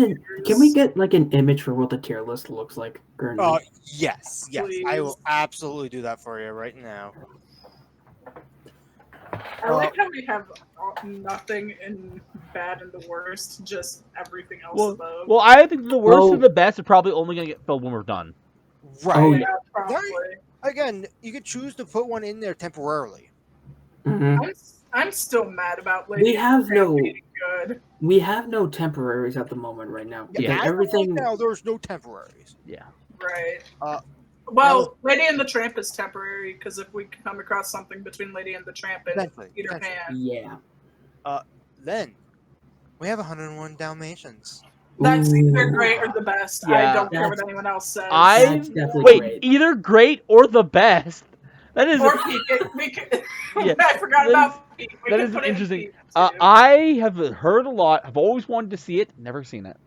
years. like an image for what the tier list looks like currently? Yes, I Please. will absolutely do that for you right now. I like how we have nothing in bad and the worst, just everything else Well, above. well, I think the worst Well- and the best are probably only going to get filled when we're done. Right. Oh, yeah, yeah. probably. Again, you could choose to put one in there temporarily. Mhm. I'm still mad about Lady We and have the no Tramp being good. we have no temporaries at the moment right now Yeah, because as of everything. right now, there's no temporaries. Yeah. Right. Uh, Well, Lady and the Tramp is temporary because if we come across something between Lady and the Tramp and Potentially, Peter potentially. Pan, Yeah. Then we have 101 Dalmatians. that's either Ooh. great or the best. I Yeah. don't care what That's- anyone else says. That's definitely Wait, great. either great or the best. That is Or Peak. Yeah, I forgot that about Peak. We that could is put it in interesting. Peak too. I have heard a lot. I've always wanted to see it. Never seen it.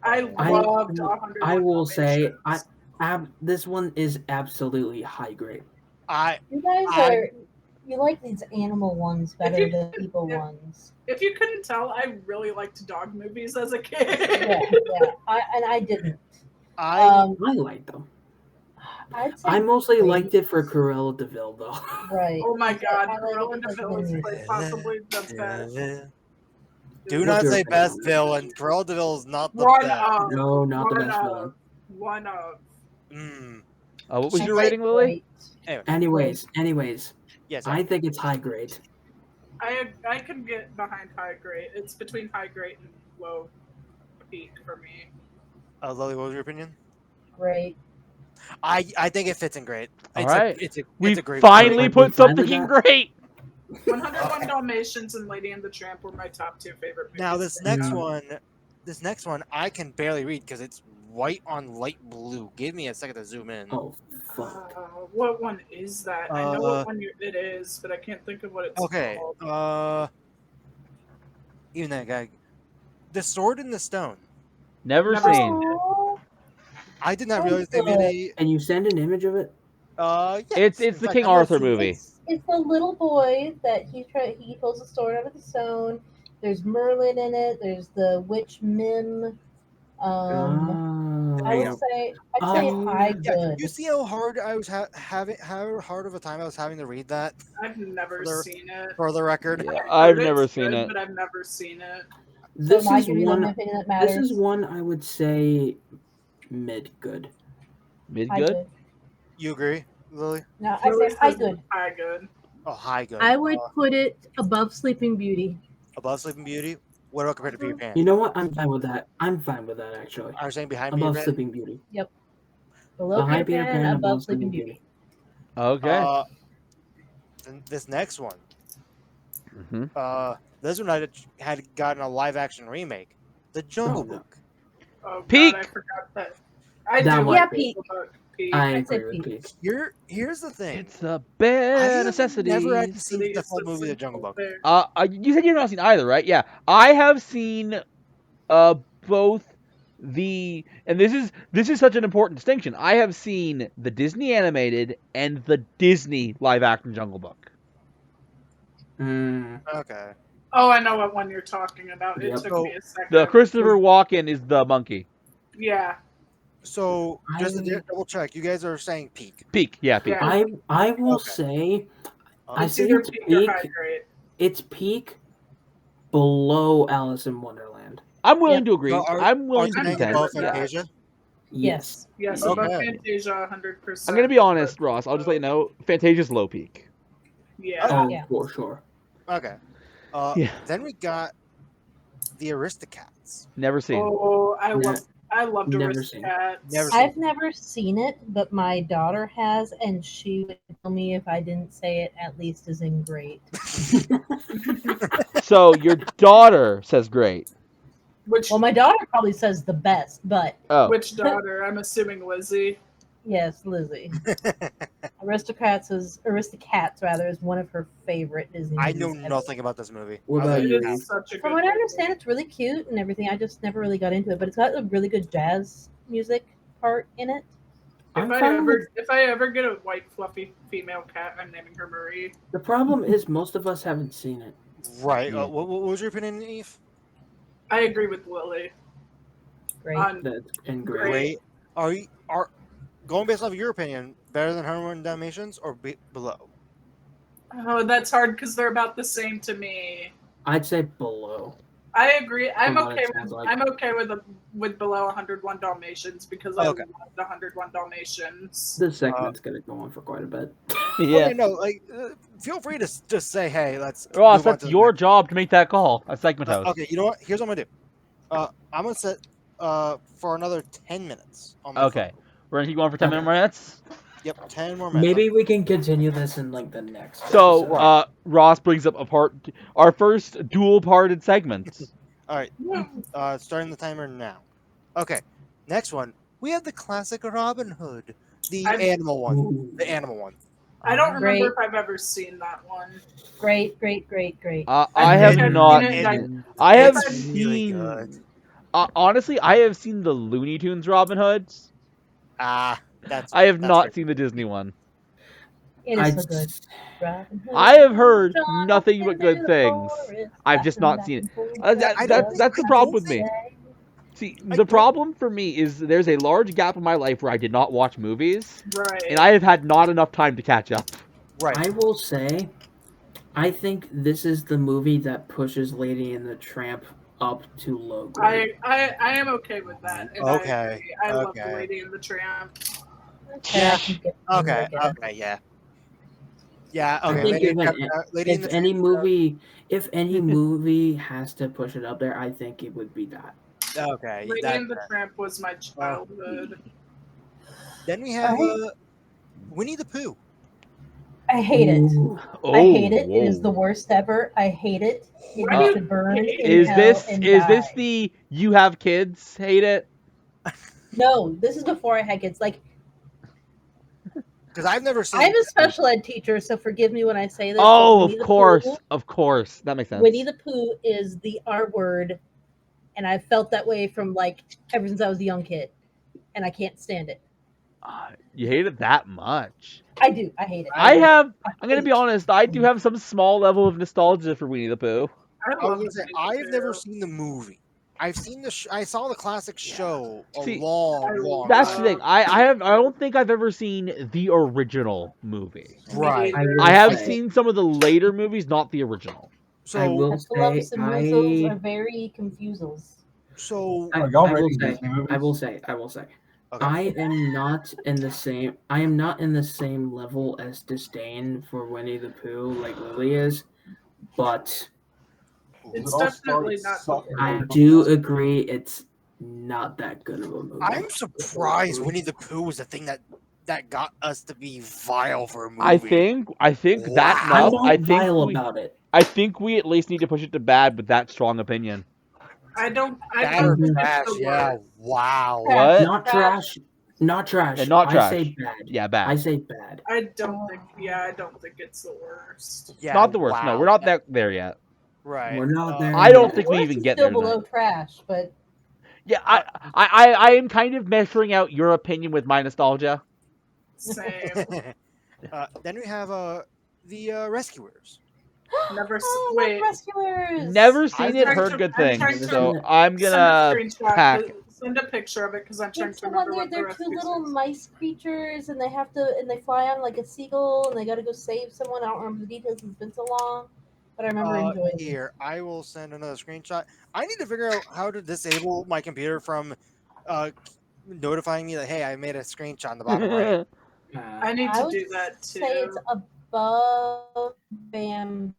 I loved I 101 will say Dalmatians. this one is absolutely high grade. You guys I- you like these animal ones better than people ones. If you couldn't tell, I really liked dog movies as a kid. Yeah. I didn't. I I like them. I'd say I mostly great. liked it for Cruella de Vil though. Right. Oh my god, I like Cruella it de because Vil of is the quite music. possibly the best. Do What's not your say opinion best on it? villain. Cruella de Vil is not the One best. of. No, not the one best of, villain. One of. Mm. What was She's your rating, Lily? great. Anyways, Yes, I think it's high grade. I can get behind high grade. It's between high grade and low peak for me. Lily, what was your opinion? Great. I think it fits in great. All It's right. it's We a great finally Are we put fine with something in that? great. 101 Dalmatians and Lady and the Tramp were my top two favorite movies. Now this growing next up. one I can barely read because it's white on light blue. Give me a second to zoom in. Oh fuck. What one is that? I know what one it is, but I can't think of what it's Okay. called. Even that guy, The Sword in the Stone. Never Never seen. Aw. I did not Oh, realize they made a. Can you send an image of it? Yes. It's In the fact, King I'm gonna Arthur see- movie. It's the little boy that he pulls the sword out of the stone. There's Merlin in it. There's the witch Mim. I would say high Yeah, good. you see how hard I was having, how hard of a time I was having to read that. I've never For the- seen it. For the record, Yeah, I've I've heard never it's seen good, it. but I've never seen it. This so is you're the only one. opinion that This matters. is one I would say mid good. Mid High good. good. you agree, Lily? No, I Lily say high says good. high good. Oh, high good. I would put it above Sleeping Beauty. Above Sleeping Beauty. What about compared to Peter Pan? You know what? I'm fine with that. I'm fine with that actually. Are you saying behind Above Peter Pan? Sleeping Beauty. Below Behind Peter Pan, above Sleeping Beauty. Okay. Then this next one. hmm This one had gotten a live action remake, The Jungle Oh, no. Book. Oh Peak. god, I forgot that. I That do one. like Peak. Jungle Book. Peak. I I'd say agree with peak. Peak. Here's the thing. It's a I bare have never actually necessity. seen the full movie, The Jungle Book. You said you've not seen either, right? Yeah, I have seen both and this is such an important distinction. I have seen the Disney animated and the Disney live action Jungle Book. Okay. Oh, I know what one you're talking about. It Yep. took So, me a second. The Christopher Walken is the monkey. Yeah. So just to I- double check, you guys are saying peak. Peak, yeah, peak. Yeah. I will Okay. say I It's say either it's peak or peak. high grade. It's peak below Alice in Wonderland. I'm willing to agree. So I'm willing to are saying contend. above Yeah. Fantasia? Yes. Yes, Okay. above Fantasia, 100%. I'm gonna be honest, Ross. I'll just let you know. Fantasia's low peak. Yeah. Oh, Yeah. for sure. Okay. Yeah. Then we got the Aristocats. Never seen. Oh, I Ne- loved never seen. Aristocats. Never seen. I've never seen it, but my daughter has, and she would tell me if I didn't say it at least as in great. So your daughter says great. Which Well, my daughter probably says the best, but Oh, which daughter? I'm assuming Lizzie. yes, Lizzie. Aristocats is one of her favorite Disney I movies. know ever. nothing about this movie. What Other about than you, It that. is such a good From what I movie. understand, it's really cute and everything. I just never really got into it, but it's got a really good jazz music part in it. I'm fine with If I ever get a white fluffy female cat, I'm naming her Marie. the problem is most of us haven't seen it. Right. Yeah. What was your opinion, Eve? I agree with Lily. Great. That's and great. Great. Are going based off of your opinion better than 101 Dalmatians or below? Oh, that's hard because they're about the same to me. I'd say below. I agree. From what it sounds like. I'm okay with below 101 Dalmatians because I Okay. love the 101 Dalmatians. This segment's gonna go on for quite a bit. Yeah. Okay, no, like feel free to just say, hey, let's Ross, move on that's to the your next. job to make that call. A segment host. Okay, you know what? Here's what I'm gonna do. I'm gonna set for another 10 minutes on my Okay. phone. We're gonna keep going for 10 Okay. minutes. Yep, 10 more minutes. Maybe we can continue this in like the next. So, episode. Ross brings up our first dual-parted segment. All right, starting the timer now. Okay, next one. We have the classic Robin Hood, the I've- animal one. Ooh. The animal one. I don't Great. remember if I've ever seen that one. Great, great, great, great. I I have think I've not. seen it, Seen, I have it's really seen. good. Honestly, I have seen the Looney Tunes Robin Hoods. I I have that's not great. seen the Disney one. It is I'd so good. Robin Hood, I have heard John nothing but into good the things. forest, I've just laughing not back seen and it. forth, I don't- That's the I problem don't with me. say. See, I the don't- problem for me is there's a large gap in my life where I did not watch movies, Right. and I have had not enough time to catch up. Right. I will say, I think this is the movie that pushes Lady and the Tramp up to low grade. I am okay with that. And Okay, I agree. I love the okay. Lady and the Tramp. Okay, Yeah, I can get through, I Okay. guess. Okay. Yeah. Yeah. I Okay. think Lady, if, Lady in if the any Tramp, movie, if any movie has to push it up there, I think it would be that. Okay. Lady That, and the Tramp was my childhood. then we have Alright. Winnie the Pooh. I hate it. Ooh. Oh, I hate it. It is whoa. the worst ever. I hate it. It Why needs do to you burn hate in Is hell this and is die. this the you have kids hate it? No, this is before I had kids. Like, Because I've never seen. I'm a special ed teacher, so forgive me when I say this. Oh, but of course, that makes sense. Winnie the Pooh is the R word, and I felt that way from like ever since I was a young kid, and I can't stand it. You hate it that much. I do. I hate it. I have. I I'm gonna hate be honest. I do have some small level of nostalgia for Winnie the Pooh. I I was love gonna say Winnie the I've never Pooh. seen the movie. I've seen the. I saw the classic show a See, long That's time. the thing. I don't think I've ever seen the original movie. Right. Me neither. I have say- seen some of the later movies, not the original. So I will Epilepsy say, and measles are I very confusals. so I, Are y'all I will rating say, Disney movies? I will say, I will say, okay. I am not in the same. I am not in the same level as disdain for Winnie the Pooh like Lily is, but It's It all definitely started not sucking. I do agree it's not that good of a movie. I'm surprised Winnie the Pooh was the thing that got us to be vile for a movie. I think that Wow. I'm enough. not vile about it. I think we at least need to push it to bad with that strong opinion. I don't Bad or think trash? it's the Yeah. worst. Wow. What? Not trash. Not trash. Yeah, not I say trash. bad. Yeah, bad. I say bad. I don't think it's the worst. Yeah. Not the worst. No, wow. we're not there yet. Right. We're not there I don't yet. think we Worst even is get still there below tonight. trash, but Yeah, I am kind of measuring out your opinion with my nostalgia. Same. Then we have the Rescuers. Never. oh, Wait. rescuers. Never seen I've it, tried heard to- good I'm things, trying to- so I'm Send a gonna screenshot. pack. Send a picture of it because I'm trying It's to the one remember where what the they're rest two is. little mice creatures, and they fly on like a seagull, and they got to go save someone. I don't remember the details; it's been so long, but I remember enjoying it. Here, I will send another screenshot. I need to figure out how to disable my computer from notifying me that hey, I made a screenshot on the bottom right. I need I to would do that too. say it's above Bambi.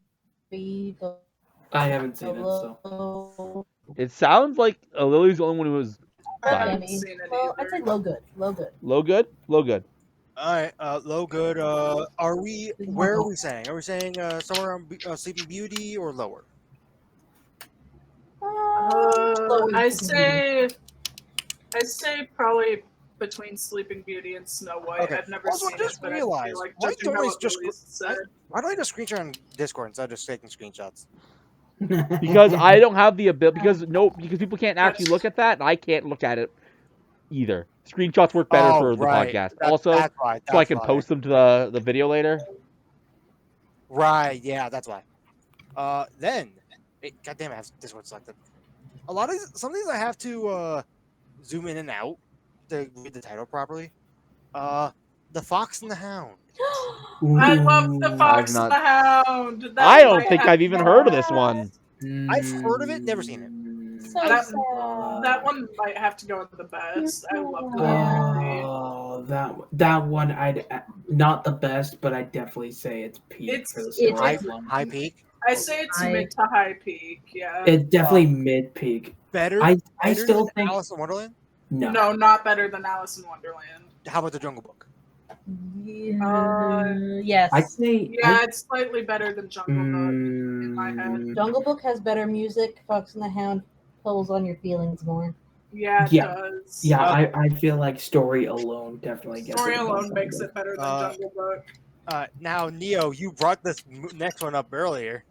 I haven't seen it, so. Below It sounds like Lily's the only one who was I fine. haven't Bambi. seen it Well, I'd either. say low good. Low good. Low good, low good. All right, low good. Are we? Where are we saying? Are we saying somewhere around Sleeping Beauty or lower? Lower I than say probably between Sleeping Beauty and Snow White. Okay. I've never Also, seen just it, but I realized, feel like why judging don't by I what just Lily's said. Why don't I just screenshot on Discord instead of just taking screenshots? Because I don't have the ability. Because people can't actually look at that, and I can't look at it either. Screenshots work better Oh, for the right. podcast. That- Also, that's why. so I can post them to the video later. Right. Yeah, that's why. Then, God damn it, I have Discord selected. Some of these I have to zoom in and out to read the title properly. The Fox and the Hound. I love the Ooh. Fox I've and the Hound. That I don't might think have I've even heard of this one. I've heard of it, never seen it. So That- sad. that one might have to go into the best. I love that Yeah. movie. Oh, that one I'd not the best, but I'd definitely say it's peak It's- for the it's- story. High peak. I say it's mid to high peak. Yeah. It's definitely mid peak. Better. I better still than think Alice in Wonderland. no. No, not better than Alice in Wonderland. How about the Jungle Book? Yes. I'd say Yeah, it's slightly better than Jungle Book in my head. mm, Jungle Book has better music. Fox and the Hound pulls on your feelings more. Yeah, it Yeah. does. yeah, I feel like story alone definitely gets Story it above alone makes Jungle it better than Uh, Jungle Book. Now, Neo, you brought this next one up earlier.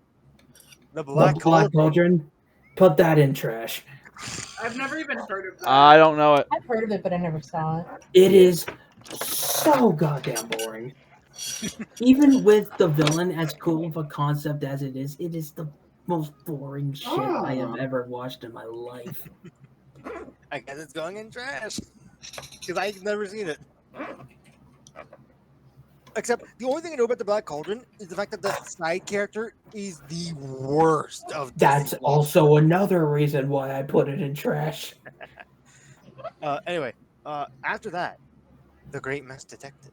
The Book. Black The Black Cauldron. Cauldron, put that in trash. I've never even heard of that. I don't know it. I've heard of it, but I never saw it. It is so goddamn boring. Even with the villain, as cool of a concept as it is the most boring shit I have ever watched in my life. I guess it's going in trash because I've never seen it. Except the only thing I know about the Black Cauldron is the fact that the side character is the worst of. That's Disney also another reason why I put it in trash. Anyway, after that, The Great Mass Detective.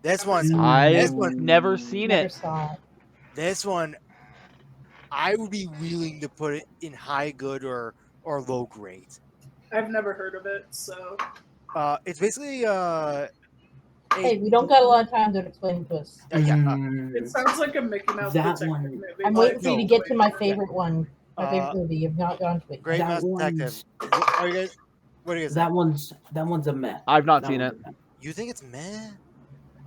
This one, I've one- never seen Never it. saw it. this one, I would be willing to put it in high good or low grade. I've never heard of it, so It's basically Hey, we don't got a lot of time to explain to us. it sounds like a Mickey Mouse That detective one- movie. I'm waiting for you to get to my favorite one. My Uh, favorite movie. You've not gone to it. Great That Mass Detective. Are you guys? What do you guys That think? one's a meh. I've not That seen one's it. a meh. You think it's meh?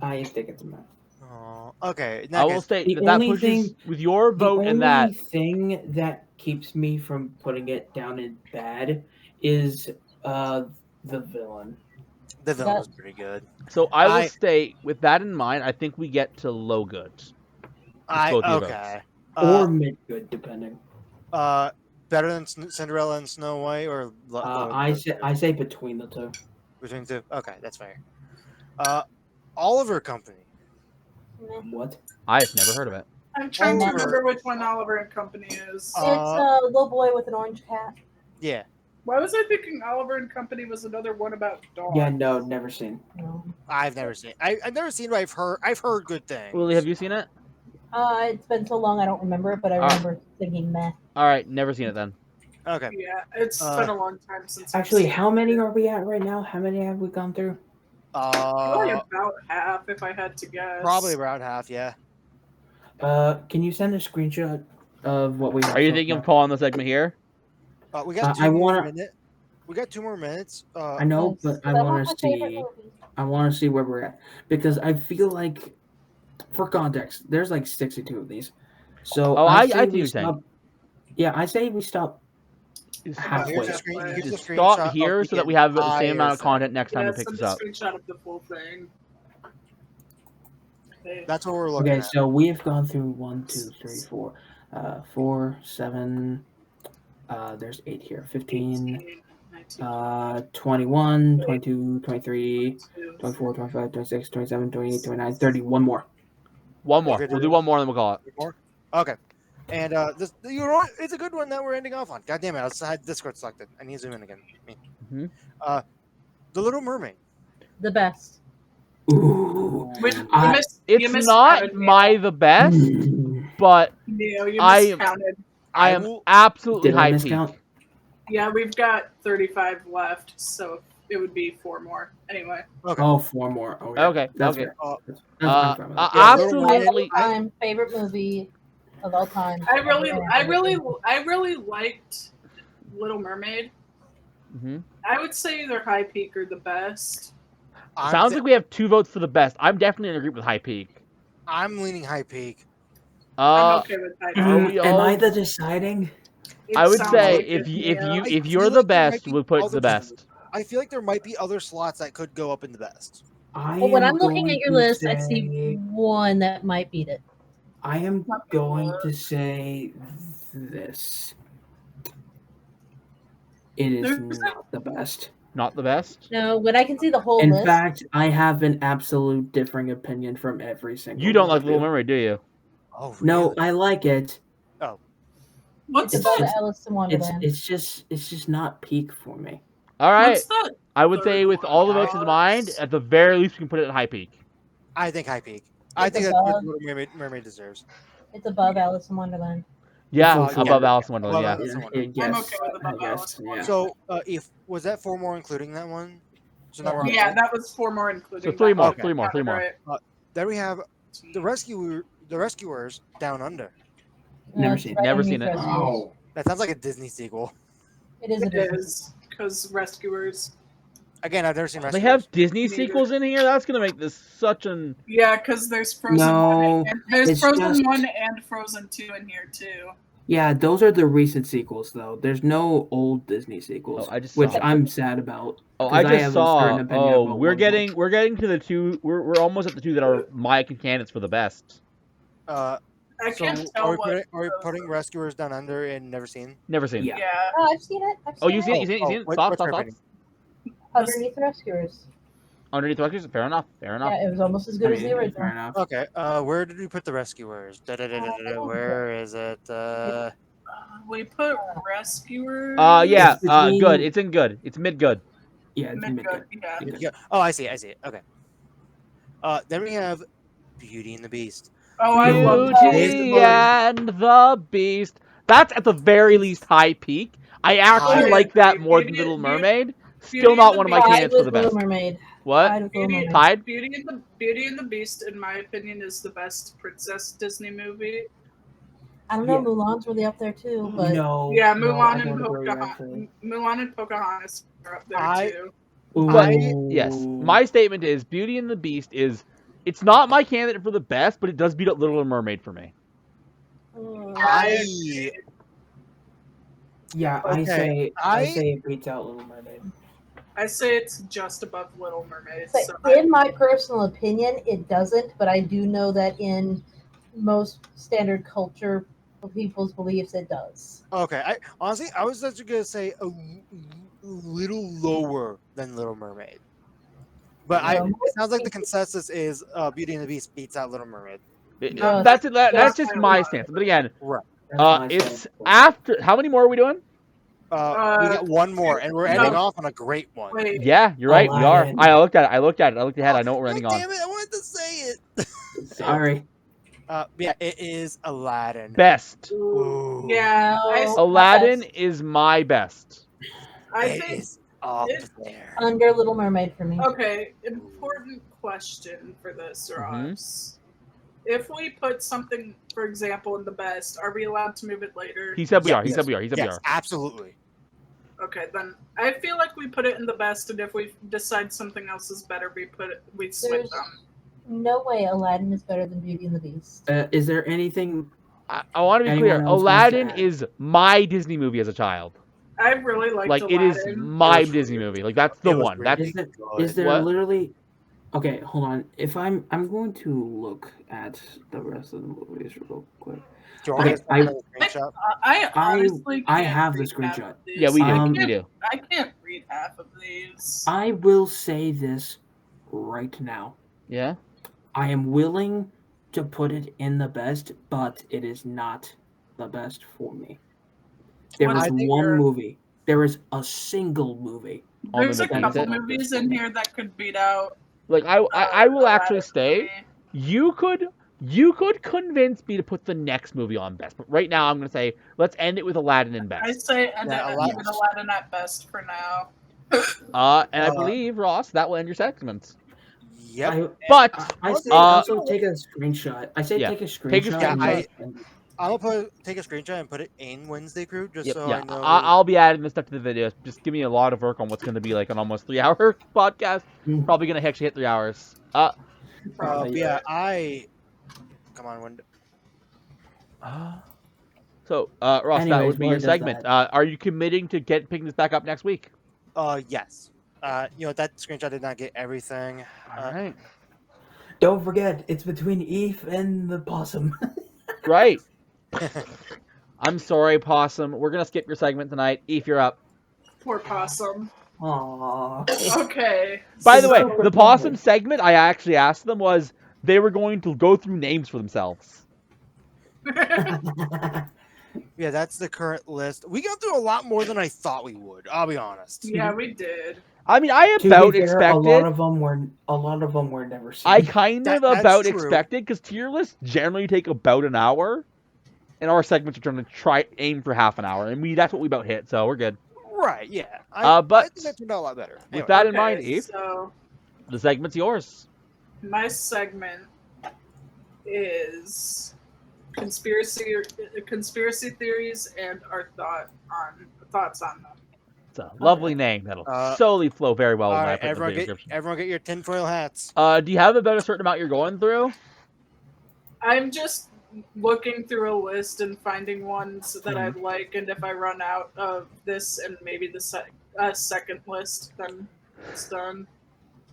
I think it's a meh. Oh, okay. I will state The that that only pushes thing- with your The vote only and that. thing that keeps me from putting it down in bad is the villain. The villain was pretty good. So I will I- state with that in mind. I think we get to low good. both your votes. Okay. Or mid good, depending. Better than Cinderella and Snow White, or I say between the two. between two. Okay, that's fair. Oliver Company. What? I've never heard of it. I'm trying to Oliver. remember which one Oliver and Company is. It's a little boy with an orange cat. Yeah. Why was I thinking Oliver and Company was another one about dogs? Yeah, no, never seen. No. I've never seen. I've never seen. But I've heard good things. Willie, have you seen it? It's been so long I don't remember it, but I remember thinking meh. All right, never seen it then. Okay. Yeah, it's been a long time since. Actually, how many are we at right now? How many have we gone through? Probably about half, if I had to guess. Probably around half. Yeah. Can you send a screenshot of what we? Are you thinking of calling the segment here? We got I 2 more wanna- minutes. We got 2 more minutes. I know, Yes, but I that want was to my favorite see. movie. I want to see where we're at because I feel like, for context, there's like 62 of these. So Oh, I say see what we you're saying. stop. Yeah, I say we stop Uh, halfway. Here's a up. screen- Just screenshot stop of here the so that we have the same amount of entire content next time Yeah, we pick send this a up. screenshot of the full thing. Okay. That's what we're looking Okay, at. so we have gone through 1, 2, 3, 4, 4, 7. There's 8 here. 15. 18, 19, 21, 22, 23, 22. 24, 25, 26, 27, 28, 29, 30. One more. One more. Okay, We'll do one more and then we'll call it. More? Okay. And this, you know what? It's a good one that we're ending off on. God damn it! I had Discord selected. I need to zoom in again. Mhm. The Little Mermaid. The best. Ooh. You I- missed, you It's missed not counted, my the best, but Neo, you I- miscounted. I I am will- absolutely Did I high peak. miscount? Yeah, we've got 35 left, so it would be 4 more. Anyway. Okay. Oh, 4 more. Okay. Okay, That's okay. fair. Uh, I'm fine with that. Yeah, Absolutely. Time favorite movie of all time. I really liked Little Mermaid. Mhm. I would say either High Peak or the best. Sounds like we have 2 votes for the best. I'm definitely in agreement with high peak. I'm leaning High Peak. I'm okay with High Peak. are we Am I all- the deciding? It I would sounds say like if it, you, Neo. if I you're feel the like there might best, be we'll put the others- best. I feel like there might be other slots that could go up in the best. Well, when I'm looking at your list, I see one that might beat it. I am Not going below. to say this. It is There's not the best. Not the best. No, when I can see the whole In list. fact, I have an absolute differing opinion from every single You don't one like of Little you. Mermaid, do you? Oh, No, really? I like it. what's It's It's above the just Alice in it's Wonderland. it's just not peak for me. All right. what's the I would third say with one, all the votes in Ross? mind, at the very least, we can put it at high peak. I think high peak. I It's think that's what above. Little Mermaid deserves. It's above Alice in Wonderland. Yeah, Yeah, above Alice in Wonderland. above Yeah. Alice in Yeah, Wonderland. yes, I'm okay with above I Alice guess. in Yeah. So, if was that 4 more including that one? So now Yeah. we're on Yeah, 10? that was 4 more including. So three that more, one. Okay. three more, three more. Right. Then we have the Rescuers Down Under. Never It's seen it. right Never underneath seen it. Rescuers. Wow. That sounds like a Disney sequel. It is a It Disney. is because Rescuers. Again, I've never seen They Rescuers. have Disney Neither. sequels in here. That's gonna make this such an. Yeah, because there's Frozen No, 1 and there's it's Frozen just- 1 and Frozen 2 in here too. Yeah, those are the recent sequels, though. There's no old Disney sequels, Oh, I just which saw. I'm sad about. Oh, 'cause I just have a saw. certain opinion Oh, about we're one of them. getting to the two. We're almost at the two that are my candidates for the best. Uh, I so can't tell are we, what. putting Rescuers Down Under and Never Seen? Never seen. Yeah. Yeah. Oh, I've seen it. Oh, you've seen it. You've seen it. You've seen it. Stop. What's Stop. your Stop. opinion? Underneath the Rescuers. Underneath the Rescuers. Fair enough. Fair enough. Yeah, it was almost as good I as the mean, original. fair enough. Okay. Where did we put the Rescuers? Where is it? We put Rescuers. Yeah. It's between- Good. It's in good. It's mid good. Yeah, it's Mid mid good. good. Yeah. Mid good. Yeah. Oh, I see. Okay. Then we have Beauty and the Beast. Oh, I love Beauty and the Beast. That's at the very least high peak. I actually I like that agree. more than Beauty- Little Beauty- Mermaid. Beauty Still and not the one of my Beast. candidates for the Little best. Mermaid. What? Tied with Little Beauty, Mermaid. Tied? Beauty and the Beast, in my opinion, is the best princess Disney movie. I don't know. Yeah. Mulan's really up there too, but No. Yeah, no, Mulan I and don't agree, Pocahontas. actually. Mulan and Pocahontas are up there I- too. But Ooh. yes, my statement is Beauty and the Beast is. It's not my candidate for the best, but it does beat up Little Mermaid for me. Yeah, Okay, I say it beats out Little Mermaid. I say it's just above Little Mermaid. but So in my personal opinion, it doesn't. But I do know that in most standard culture people's beliefs, it does. Okay. Honestly, I was actually gonna say a little lower than Little Mermaid, but Um, it sounds like the consensus is Beauty and the Beast beats out Little Mermaid. No, That's it. That's that's just my my line. stance. But again, Right. That's my it's stance. after. How many more are we doing? We got one more, and we're no. ending off on a great one. wait, Yeah, you're right. We are. Aladdin. I looked at it. I looked ahead. I know what we're God ending on. damn it! I wanted to say it. Sorry. Yeah, it is Aladdin. Best. Ooh, yeah, No. Aladdin Best. is my best. I it think. is up it- there. Under Little Mermaid for me. Okay, important question for this, Ross. If we put something, for example, in the best, are we allowed to move it later? He said we Yes. are. He said we are. He said we Yes, are. absolutely. Okay, then I feel like we put it in the best, and if we decide something else is better, we switch There's them. no way Aladdin is better than Beauty and the Beast. Is there anything? I want to be Anyone clear. else wants to Aladdin add? is my Disney movie as a child. I really liked Like Aladdin. it is my It was Disney really movie. Like that's the It was one. really That's Is there, good. is there What? literally? Okay, hold on. If I'm going to look at the rest of the movies real quick. Do you want me Okay, to send you the screenshot? I honestly I can't have the read half screenshot. of these. yeah. We do. Um, We do. I can't read half of these. I will say this right now. Yeah. I am willing to put it in the best, but it is not the best for me. There What is I think one you're- movie. There is a single movie. On There's the a beat couple it. movies in here that could beat out. Like I will actually Aladdin for stay. me. You could convince me to put the next movie on best, but right now I'm gonna say let's end it with Aladdin in I best. say and Yeah, then Aladdin. leave it Aladdin at best for now. And I Uh, believe Ross that will end your segments. Yep. But I say Uh, also take a screenshot. I say yeah, take a screenshot. take a Yeah, screenshot. I'll take a screenshot and put it in Wednesday Crew just Yep, so yeah, I know. I'll be adding this stuff to the videos. Just give me a lot of work on what's going to be like an almost 3-hour podcast. Mm. Probably going to actually hit 3 hours. But yeah, come on, Wendy. So, Ross, that Anyways, would be while your he does segment. Are you committing to picking this back up next week? Yes. That screenshot did not get everything. All right. Don't forget, it's between Eve and the possum. Right. I'm sorry, Possum. We're gonna skip your segment tonight. If you're up. Poor possum. Aww. Okay. By the way, so- the Possum segment, I actually asked them was they were going to go through names for themselves. Yeah, that's the current list. We got through a lot more than I thought we would. I'll be honest. yeah, we did. I mean, I To about be fair, expected. a lot of them were never seen. I kind of That's about true. expected because tier lists generally take about an hour, and our segments are trying to try aim for half an hour, and that's what we about hit, so we're good. Right, yeah. But I think that turned out a lot better. With Anyway, that in mind, Okay, Eve, so the segment's yours. my segment is conspiracy theories and our thoughts on them. It's a lovely name that'll solely flow very well all when I right, put it in the everyone description. everyone get your tinfoil hats. Do you have about a certain amount you're going through? I'm just looking through a list and finding ones that I like, and if I run out of this and maybe the second list, then it's done.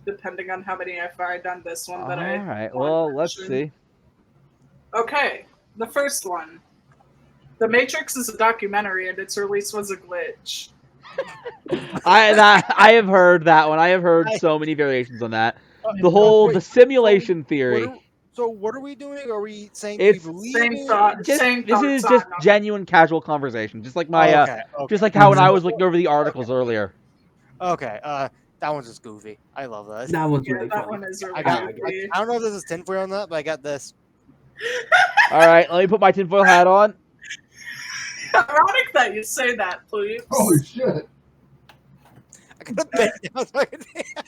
Depending on how many I find on this one that I. All right. want Well, to let's mention. see. Okay, the first one. The Matrix is a documentary, and its release was a glitch. I have heard that one. I have heard so many variations on that. The simulation theory. So what are we doing? Are we saying It's we believe Same it? thought. This same is thoughts just on them. genuine casual conversation, just like my okay. just like how when I was looking over the articles earlier. Okay. That one's just goofy. I love that. That one's Yeah, really that fun. one is really I got. goofy. I don't know if this is tinfoil or not, but I got this. All right, let me put my tinfoil hat on. Ironic that you say that, please. Holy shit. I got a bend down so I can.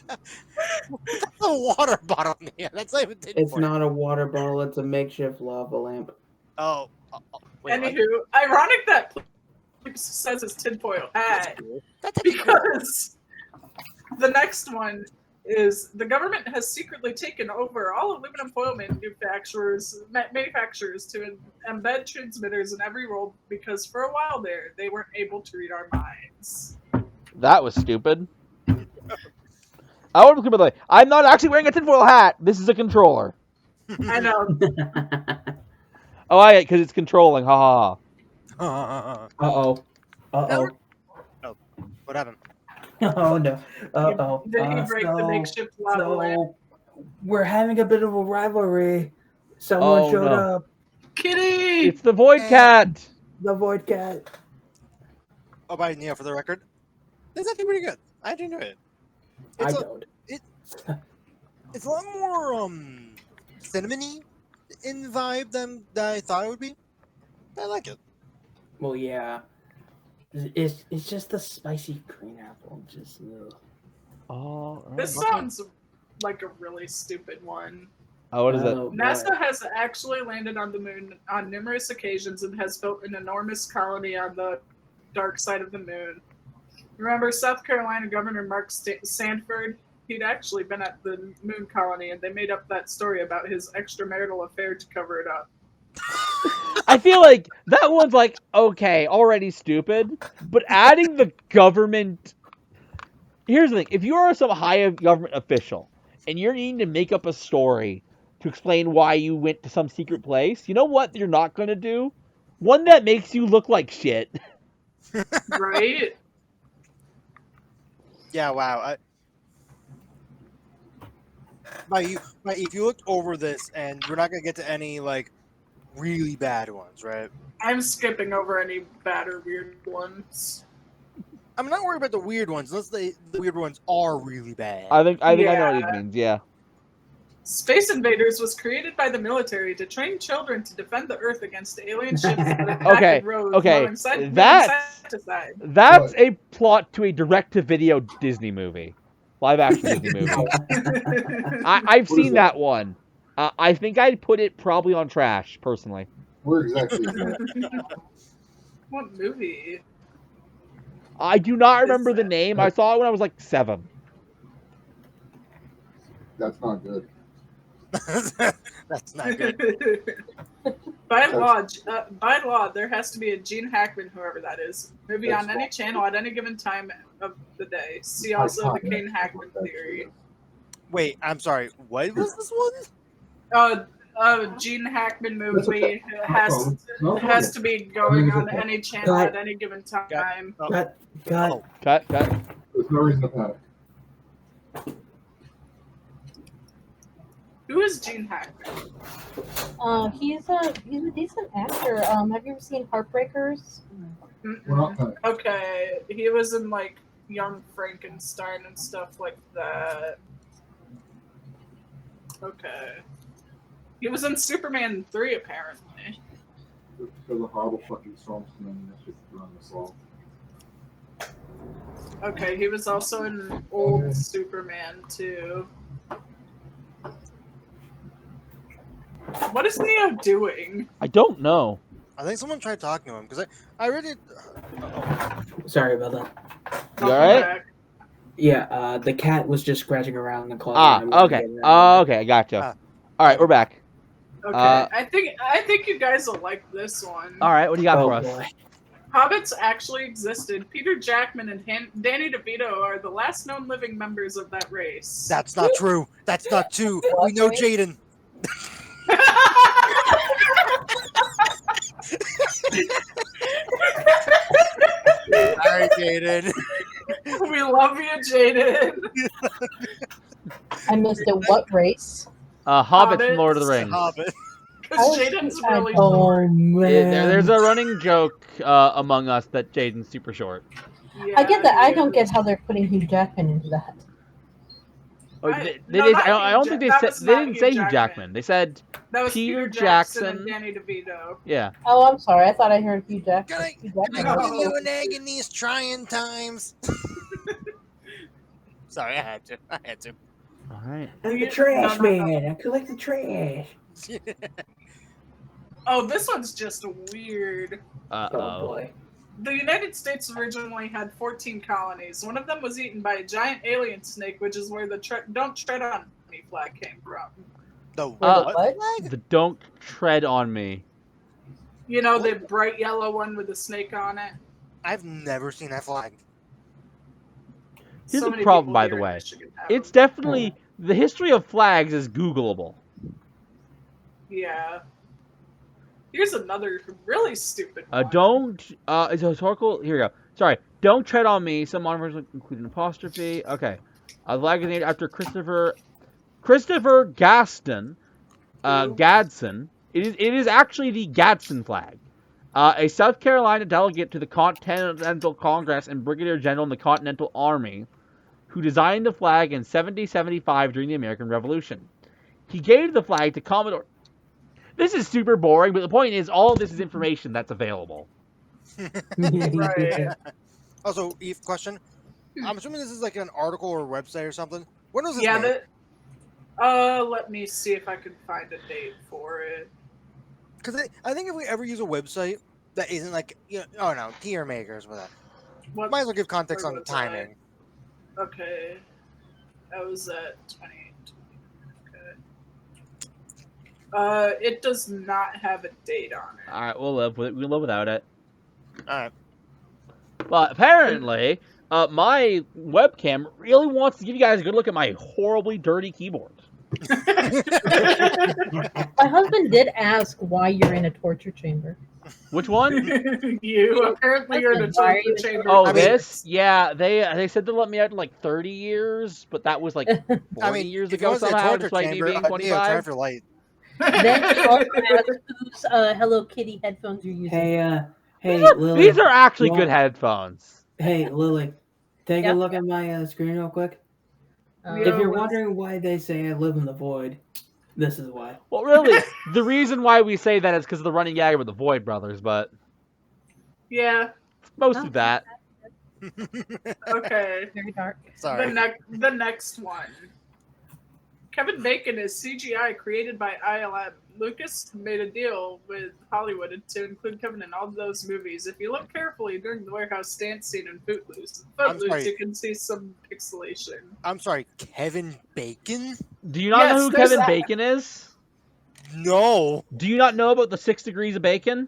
That's a water bottle in here. That's not even tinfoil. It's not a water bottle, it's a makeshift lava lamp. Oh. Wait, what? Anywho, ironic that please says his tinfoil hat That's cool. because the next one is the government has secretly taken over all aluminum foil manufacturers to embed transmitters in every role because for a while there they weren't able to read our minds. That was stupid. I want to be like, I'm not actually wearing a tinfoil hat. This is a controller. I know. Oh, I because it's controlling. Ha ha ha. Uh-oh. Uh-oh. What happened? Oh, no. Uh-oh. Did he break the makeshift lava lamp? We're having a bit of a rivalry. Someone Oh, showed no. up. Kitty! It's the Void Cat. The Void Cat. Oh, by Neo for the record. That's actually pretty good. I actually enjoy it. I don't. It's a lot more cinnamony in vibe than I thought it would be. I like it. Well, yeah. It's just the spicy green apple. Just Oh, This sounds like a really stupid one. what is it? Oh, boy. NASA has actually landed on the moon on numerous occasions and has built an enormous colony on the dark side of the moon. Remember South Carolina Governor Mark Sanford? He'd actually been at the moon colony, and they made up that story about his extramarital affair to cover it up. I feel like that one's like okay, already stupid, but adding the government. Here's the thing: if you are some high government official and you're needing to make up a story to explain why you went to some secret place, you know what you're not going to do? One that makes you look like shit. Right? Yeah, wow. If you looked over this, and we're not gonna get to any like really bad ones, right? I'm skipping over any bad or weird ones. I'm not worried about the weird ones, unless the weird ones are really bad. I think I know what Yeah. it means. Yeah. Space Invaders was created by the military to train children to defend the Earth against alien ships that attack Okay, and roads okay, moving side that's- to side. That's a plot to a direct-to-video Disney movie, live-action Disney movie. I've What is seen that? that one. I think I'd put it probably on trash, personally. Where exactly is that? What movie? I do not remember the that? name. I saw it when I was like 7. That's not good. That's not good. By law, there has to be a Gene Hackman, whoever that is, movie That's on any fine. channel at any given time of the day. See also the Kane Hackman theory. Wait, I'm sorry. What was this one? Gene Hackman That's movie okay. has to be going on any channel Got- at any given time. Cut. Cut. Oh, Cut. There's no reason to panic. Who is Gene Hackman? He's a decent actor. Have you ever seen Heartbreakers? We're not panicking. Okay, he was in like Young Frankenstein and stuff like that. Okay. He was in Superman 3 apparently. Because of horrible fucking storms coming in, that shit's throwing us all. Okay, he was also in old Superman too. What is Neo doing? I don't know. I think someone tried talking to him because I really. Sorry about that. You alright? Back. Yeah, the cat was just scratching around in the closet. Ah, I wasn't okay. getting that. Okay, I gotcha. Ah. All right, we're back. Okay, Uh, I think you guys will like this one. All right, what do you got Oh for us? boy. Hobbits actually existed. Peter Jackman and Danny DeVito are the last known living members of that race. That's not true. That's not true. We know Jaden. Sorry, Jaden. We love you, Jaden. I missed it. What race? Hobbit from Lord of the Hobbits. Rings. Hobbit. Because Jaden's really Oh short. man. There's a running joke among us that Jaden's super short. Yeah, I get that. I he don't is. get how they're putting Hugh Jackman into that. Oh, I- they no, did, not I don't Hugh think they Jack- said that was they not didn't Hugh say Hugh Jackman. Jackman. They said That was Peter Peter Jackson Jackson. and Danny DeVito. yeah. Oh, I'm sorry. I thought I heard Hugh Jackman. Can I- Hugh Can Jackman I was give you so- an egg in these trying times? Sorry, I had to. All right. I'm You- the trash no, no, no. man. I collect the trash. Oh, this one's just weird. Uh Oh oh. boy. The United States originally had 14 colonies. One of them was eaten by a giant alien snake, which is where the "Don't Tread on Me" flag came from. The Uh, what what? flag? The don't tread on me. You know, the bright yellow one with the snake on it. I've never seen that flag. Here's So the many problem, people by here the in way. Michigan have It's them. definitely the history of flags is Googleable. Yeah. Here's another really stupid one. It's a historical. Here we go. Sorry. Don't tread on me. Some modern versions include an apostrophe. Okay. The flag is named after Christopher Gaston. Who? Gadsden. It is actually the Gadsden flag. A South Carolina delegate to the Continental Congress and Brigadier General in the Continental Army, who designed the flag in 1775 during the American Revolution. He gave the flag to Commodore. This is super boring, but the point is, all of this is information that's available. Right. Also, Eve, question. I'm assuming this is like an article or website or something. When was this Yeah, made? let me see if I can find a date for it. Because I think if we ever use a website that isn't like, oh no, tier makers with that. What Might as well give context on the where was I? timing. Okay. That was at 20. Okay. It does not have a date on it. All right, we'll live with it. We'll live without it. Alright. But apparently, my webcam really wants to give you guys a good look at my horribly dirty keyboard. My husband did ask why you're in a torture chamber. Which one? You apparently you're in a Why are you torture in chamber. Oh, I mean- this? Yeah, they said they'd let me out in like 30 years, but that was like 40 I mean, years if you ago want to say somehow, torture despite me chamber, being Neo, 25. turn off your light. Then he also asked whose Hello Kitty headphones you're using. Hey, Lily. These are actually you good want- headphones. Hey, Lily. Take Yeah. a look at my screen real quick. Yeah. If you're what is- wondering why they say I live in the void, this is why. Well, really, the reason why we say that is because of the running gag with the Void Brothers, but Yeah. mostly that. Okay. Very dark. Sorry. The next one. Kevin Bacon is CGI created by ILM. Lucas made a deal with Hollywood to include Kevin in all those movies. If you look carefully during the warehouse dance scene in Footloose, sorry. you can see some pixelation. I'm sorry, Kevin Bacon? Do you not know Yes, who there's Kevin that. Bacon is? No. Do you not know about the 6 degrees of bacon?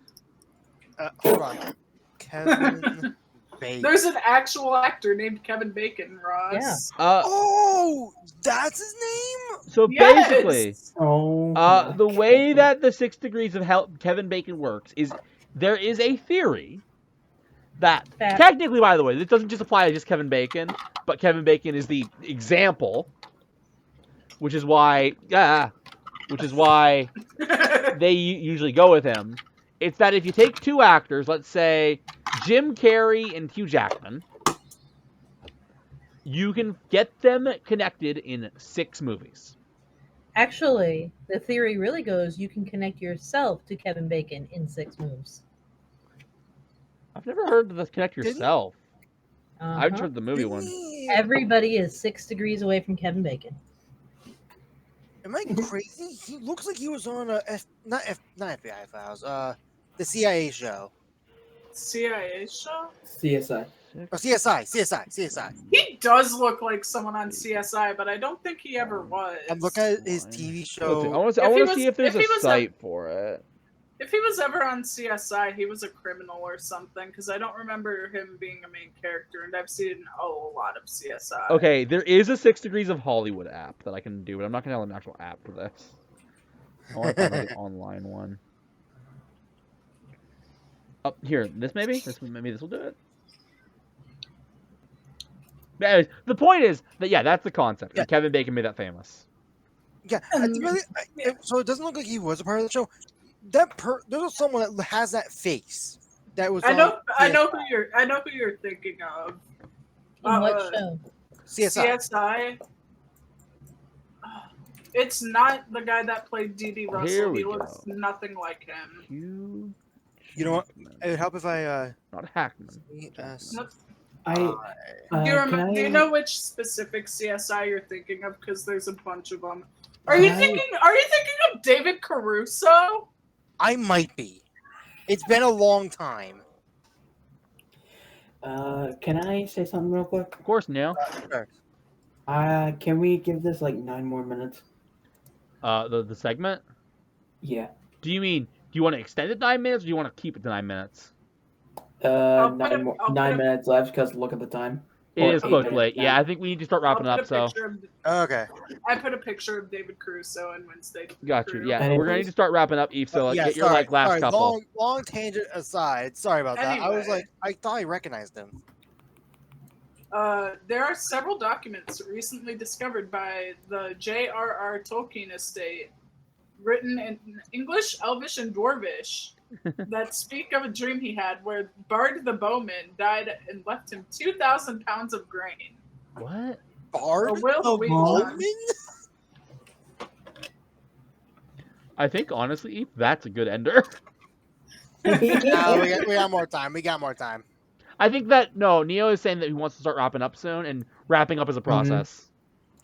Hold on. Kevin There's an actual actor named Kevin Bacon, Ross. Oh, that's his name. So Yes! basically, Oh, the way okay. that the 6 degrees of Kevin Bacon works is there is a theory that technically, by the way, this doesn't just apply to just Kevin Bacon, but Kevin Bacon is the example, which is why they usually go with him. It's that if you take two actors, let's say Jim Carrey and Hugh Jackman, you can get them connected in 6 movies. Actually, the theory really goes you can connect yourself to Kevin Bacon in 6 moves. I've never heard of this connect yourself. I've just Uh-huh. heard the movie one. Everybody is 6 degrees away from Kevin Bacon. Am I crazy? He looks like he was on not FBI Files, the CIA show. CIA show? CSI. Oh, CSI. He does look like someone on CSI, but I don't think he ever was. I'm looking at his TV show. I want to see if there's a site for it. If he was ever on CSI, he was a criminal or something, because I don't remember him being a main character, and I've seen a lot of CSI. Okay, there is a 6 Degrees of Hollywood app that I can do, but I'm not going to have an actual app for this. I want to find an online one. Oh, here, maybe this will do it. But anyways, the point is that that's the concept. And Kevin Bacon made that famous. Yeah, so it doesn't look like he was a part of the show. There's someone that has that face. That was. I know who you're thinking of. What show? CSI. It's not the guy that played D.D. Russell. Here He we looks go. nothing like him. You know what? It would help if I. Not Hackman. Do you know which specific CSI you're thinking of? Because there's a bunch of them. Are you thinking of David Caruso? I might be. It's been a long time. Can I say something real quick? Of course, Neil. Sure. Can we give this like 9 more minutes? The segment? Yeah. Do you want to extend it 9 minutes, or do you want to keep it to 9 minutes? 9 minutes left, because look at the time. It is close to late. Yeah, I think we need to start wrapping up, so. Okay. I put a picture of David Caruso and Wednesday. Got you. Yeah, we're going to need to start wrapping up, Eve, so get your last couple. Long tangent aside. Sorry about that. Anyway. I was like, I thought I recognized him. There are several documents recently discovered by the J.R.R. Tolkien estate, written in English, Elvish, and Dwarvish, that speak of a dream he had where Bard the Bowman died and left him 2,000 pounds of grain. What? Bard the Bowman? I think, honestly, Eve, that's a good ender. No, we got more time. We got more time. I think that, Neo is saying that he wants to start wrapping up soon, and wrapping up is a process.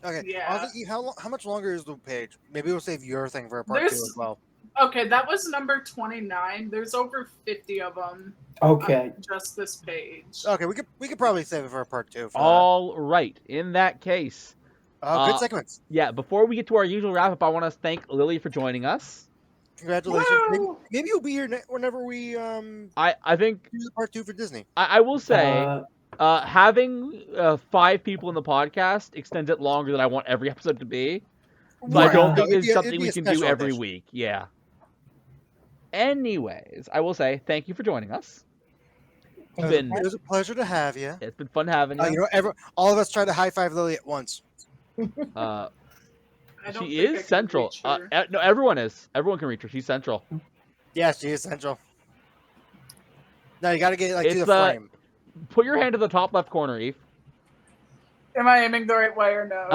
Okay. Yeah. Honestly, how much longer is the page? Maybe we'll save your thing for a part 2 as well. Okay, that was number 29. There's over 50 of them. Okay. Just this page. Okay, we could probably save it for a part 2. All right. In that case. Good segments. Yeah, before we get to our usual wrap-up, I want to thank Lily for joining us. Congratulations. Maybe you'll be here whenever we I think do the part 2 for Disney. I will say having 5 people in the podcast extends it longer than I want every episode to be. But I don't think it's something we can do every week. Yeah. Anyways, I will say thank you for joining us. It was a pleasure to have you. It's been fun having you. You know, all of us tried to high five Lily at once. She is central. No, everyone is. Everyone can reach her. She's central. Yeah, she is central. No, you got to get to the frame. Put your hand to the top left corner, Eve. Am I aiming the right way or no?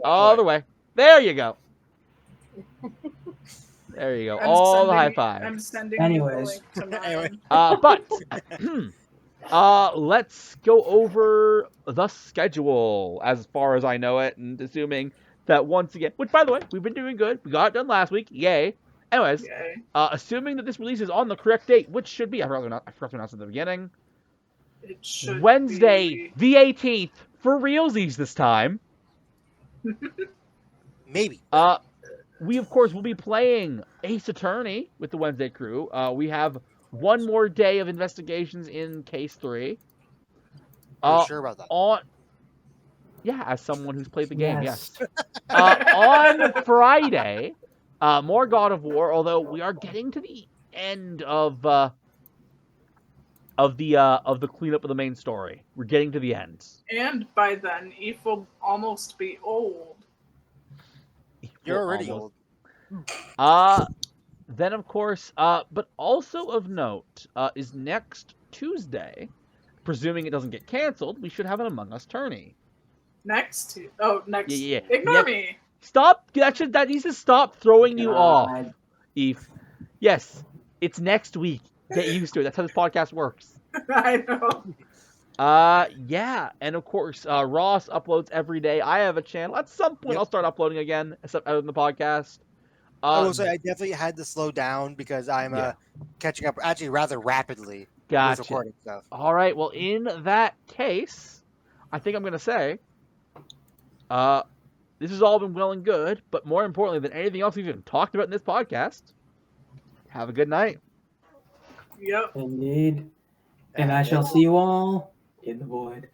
All the way. There you go. There you go. All the high five. I'm sending Anyways. the link to mine. But let's go over the schedule as far as I know it, and assuming that once again, which by the way, we've been doing good. We got it done last week. Yay. Anyways, assuming that this release is on the correct date, which should be, I forgot to announce at the beginning. It should Wednesday, the 18th, for realsies this time. Maybe. We, of course, will be playing Ace Attorney with the Wednesday crew. We have one more day of investigations in Case 3. Are you sure about that? Yeah, as someone who's played the game, yes. Yes. On Friday, more God of War. Although we are getting to the end of the cleanup of the main story. We're getting to the end. And by then, Eve will almost be old. You're Well, already almost. old. Then of course, but also of note, is next Tuesday, presuming it doesn't get canceled, we should have an Among Us tourney. Next. Yeah. Ignore me. Stop. That needs to stop throwing you off, God. Eve. Yes, it's next week. Get used to it. That's how this podcast works. I know. Yeah, and of course, Ross uploads every day. I have a channel. At some point, Yep. I'll start uploading again, except other than the podcast. I will say I definitely had to slow down because I'm Yeah. catching up actually rather rapidly with Gotcha. recording stuff. All right. Well, in that case, I think I'm going to say, this has all been well and good, but more importantly than anything else we've even talked about in this podcast, have a good night. Yep. Indeed. And I shall see you all in the void.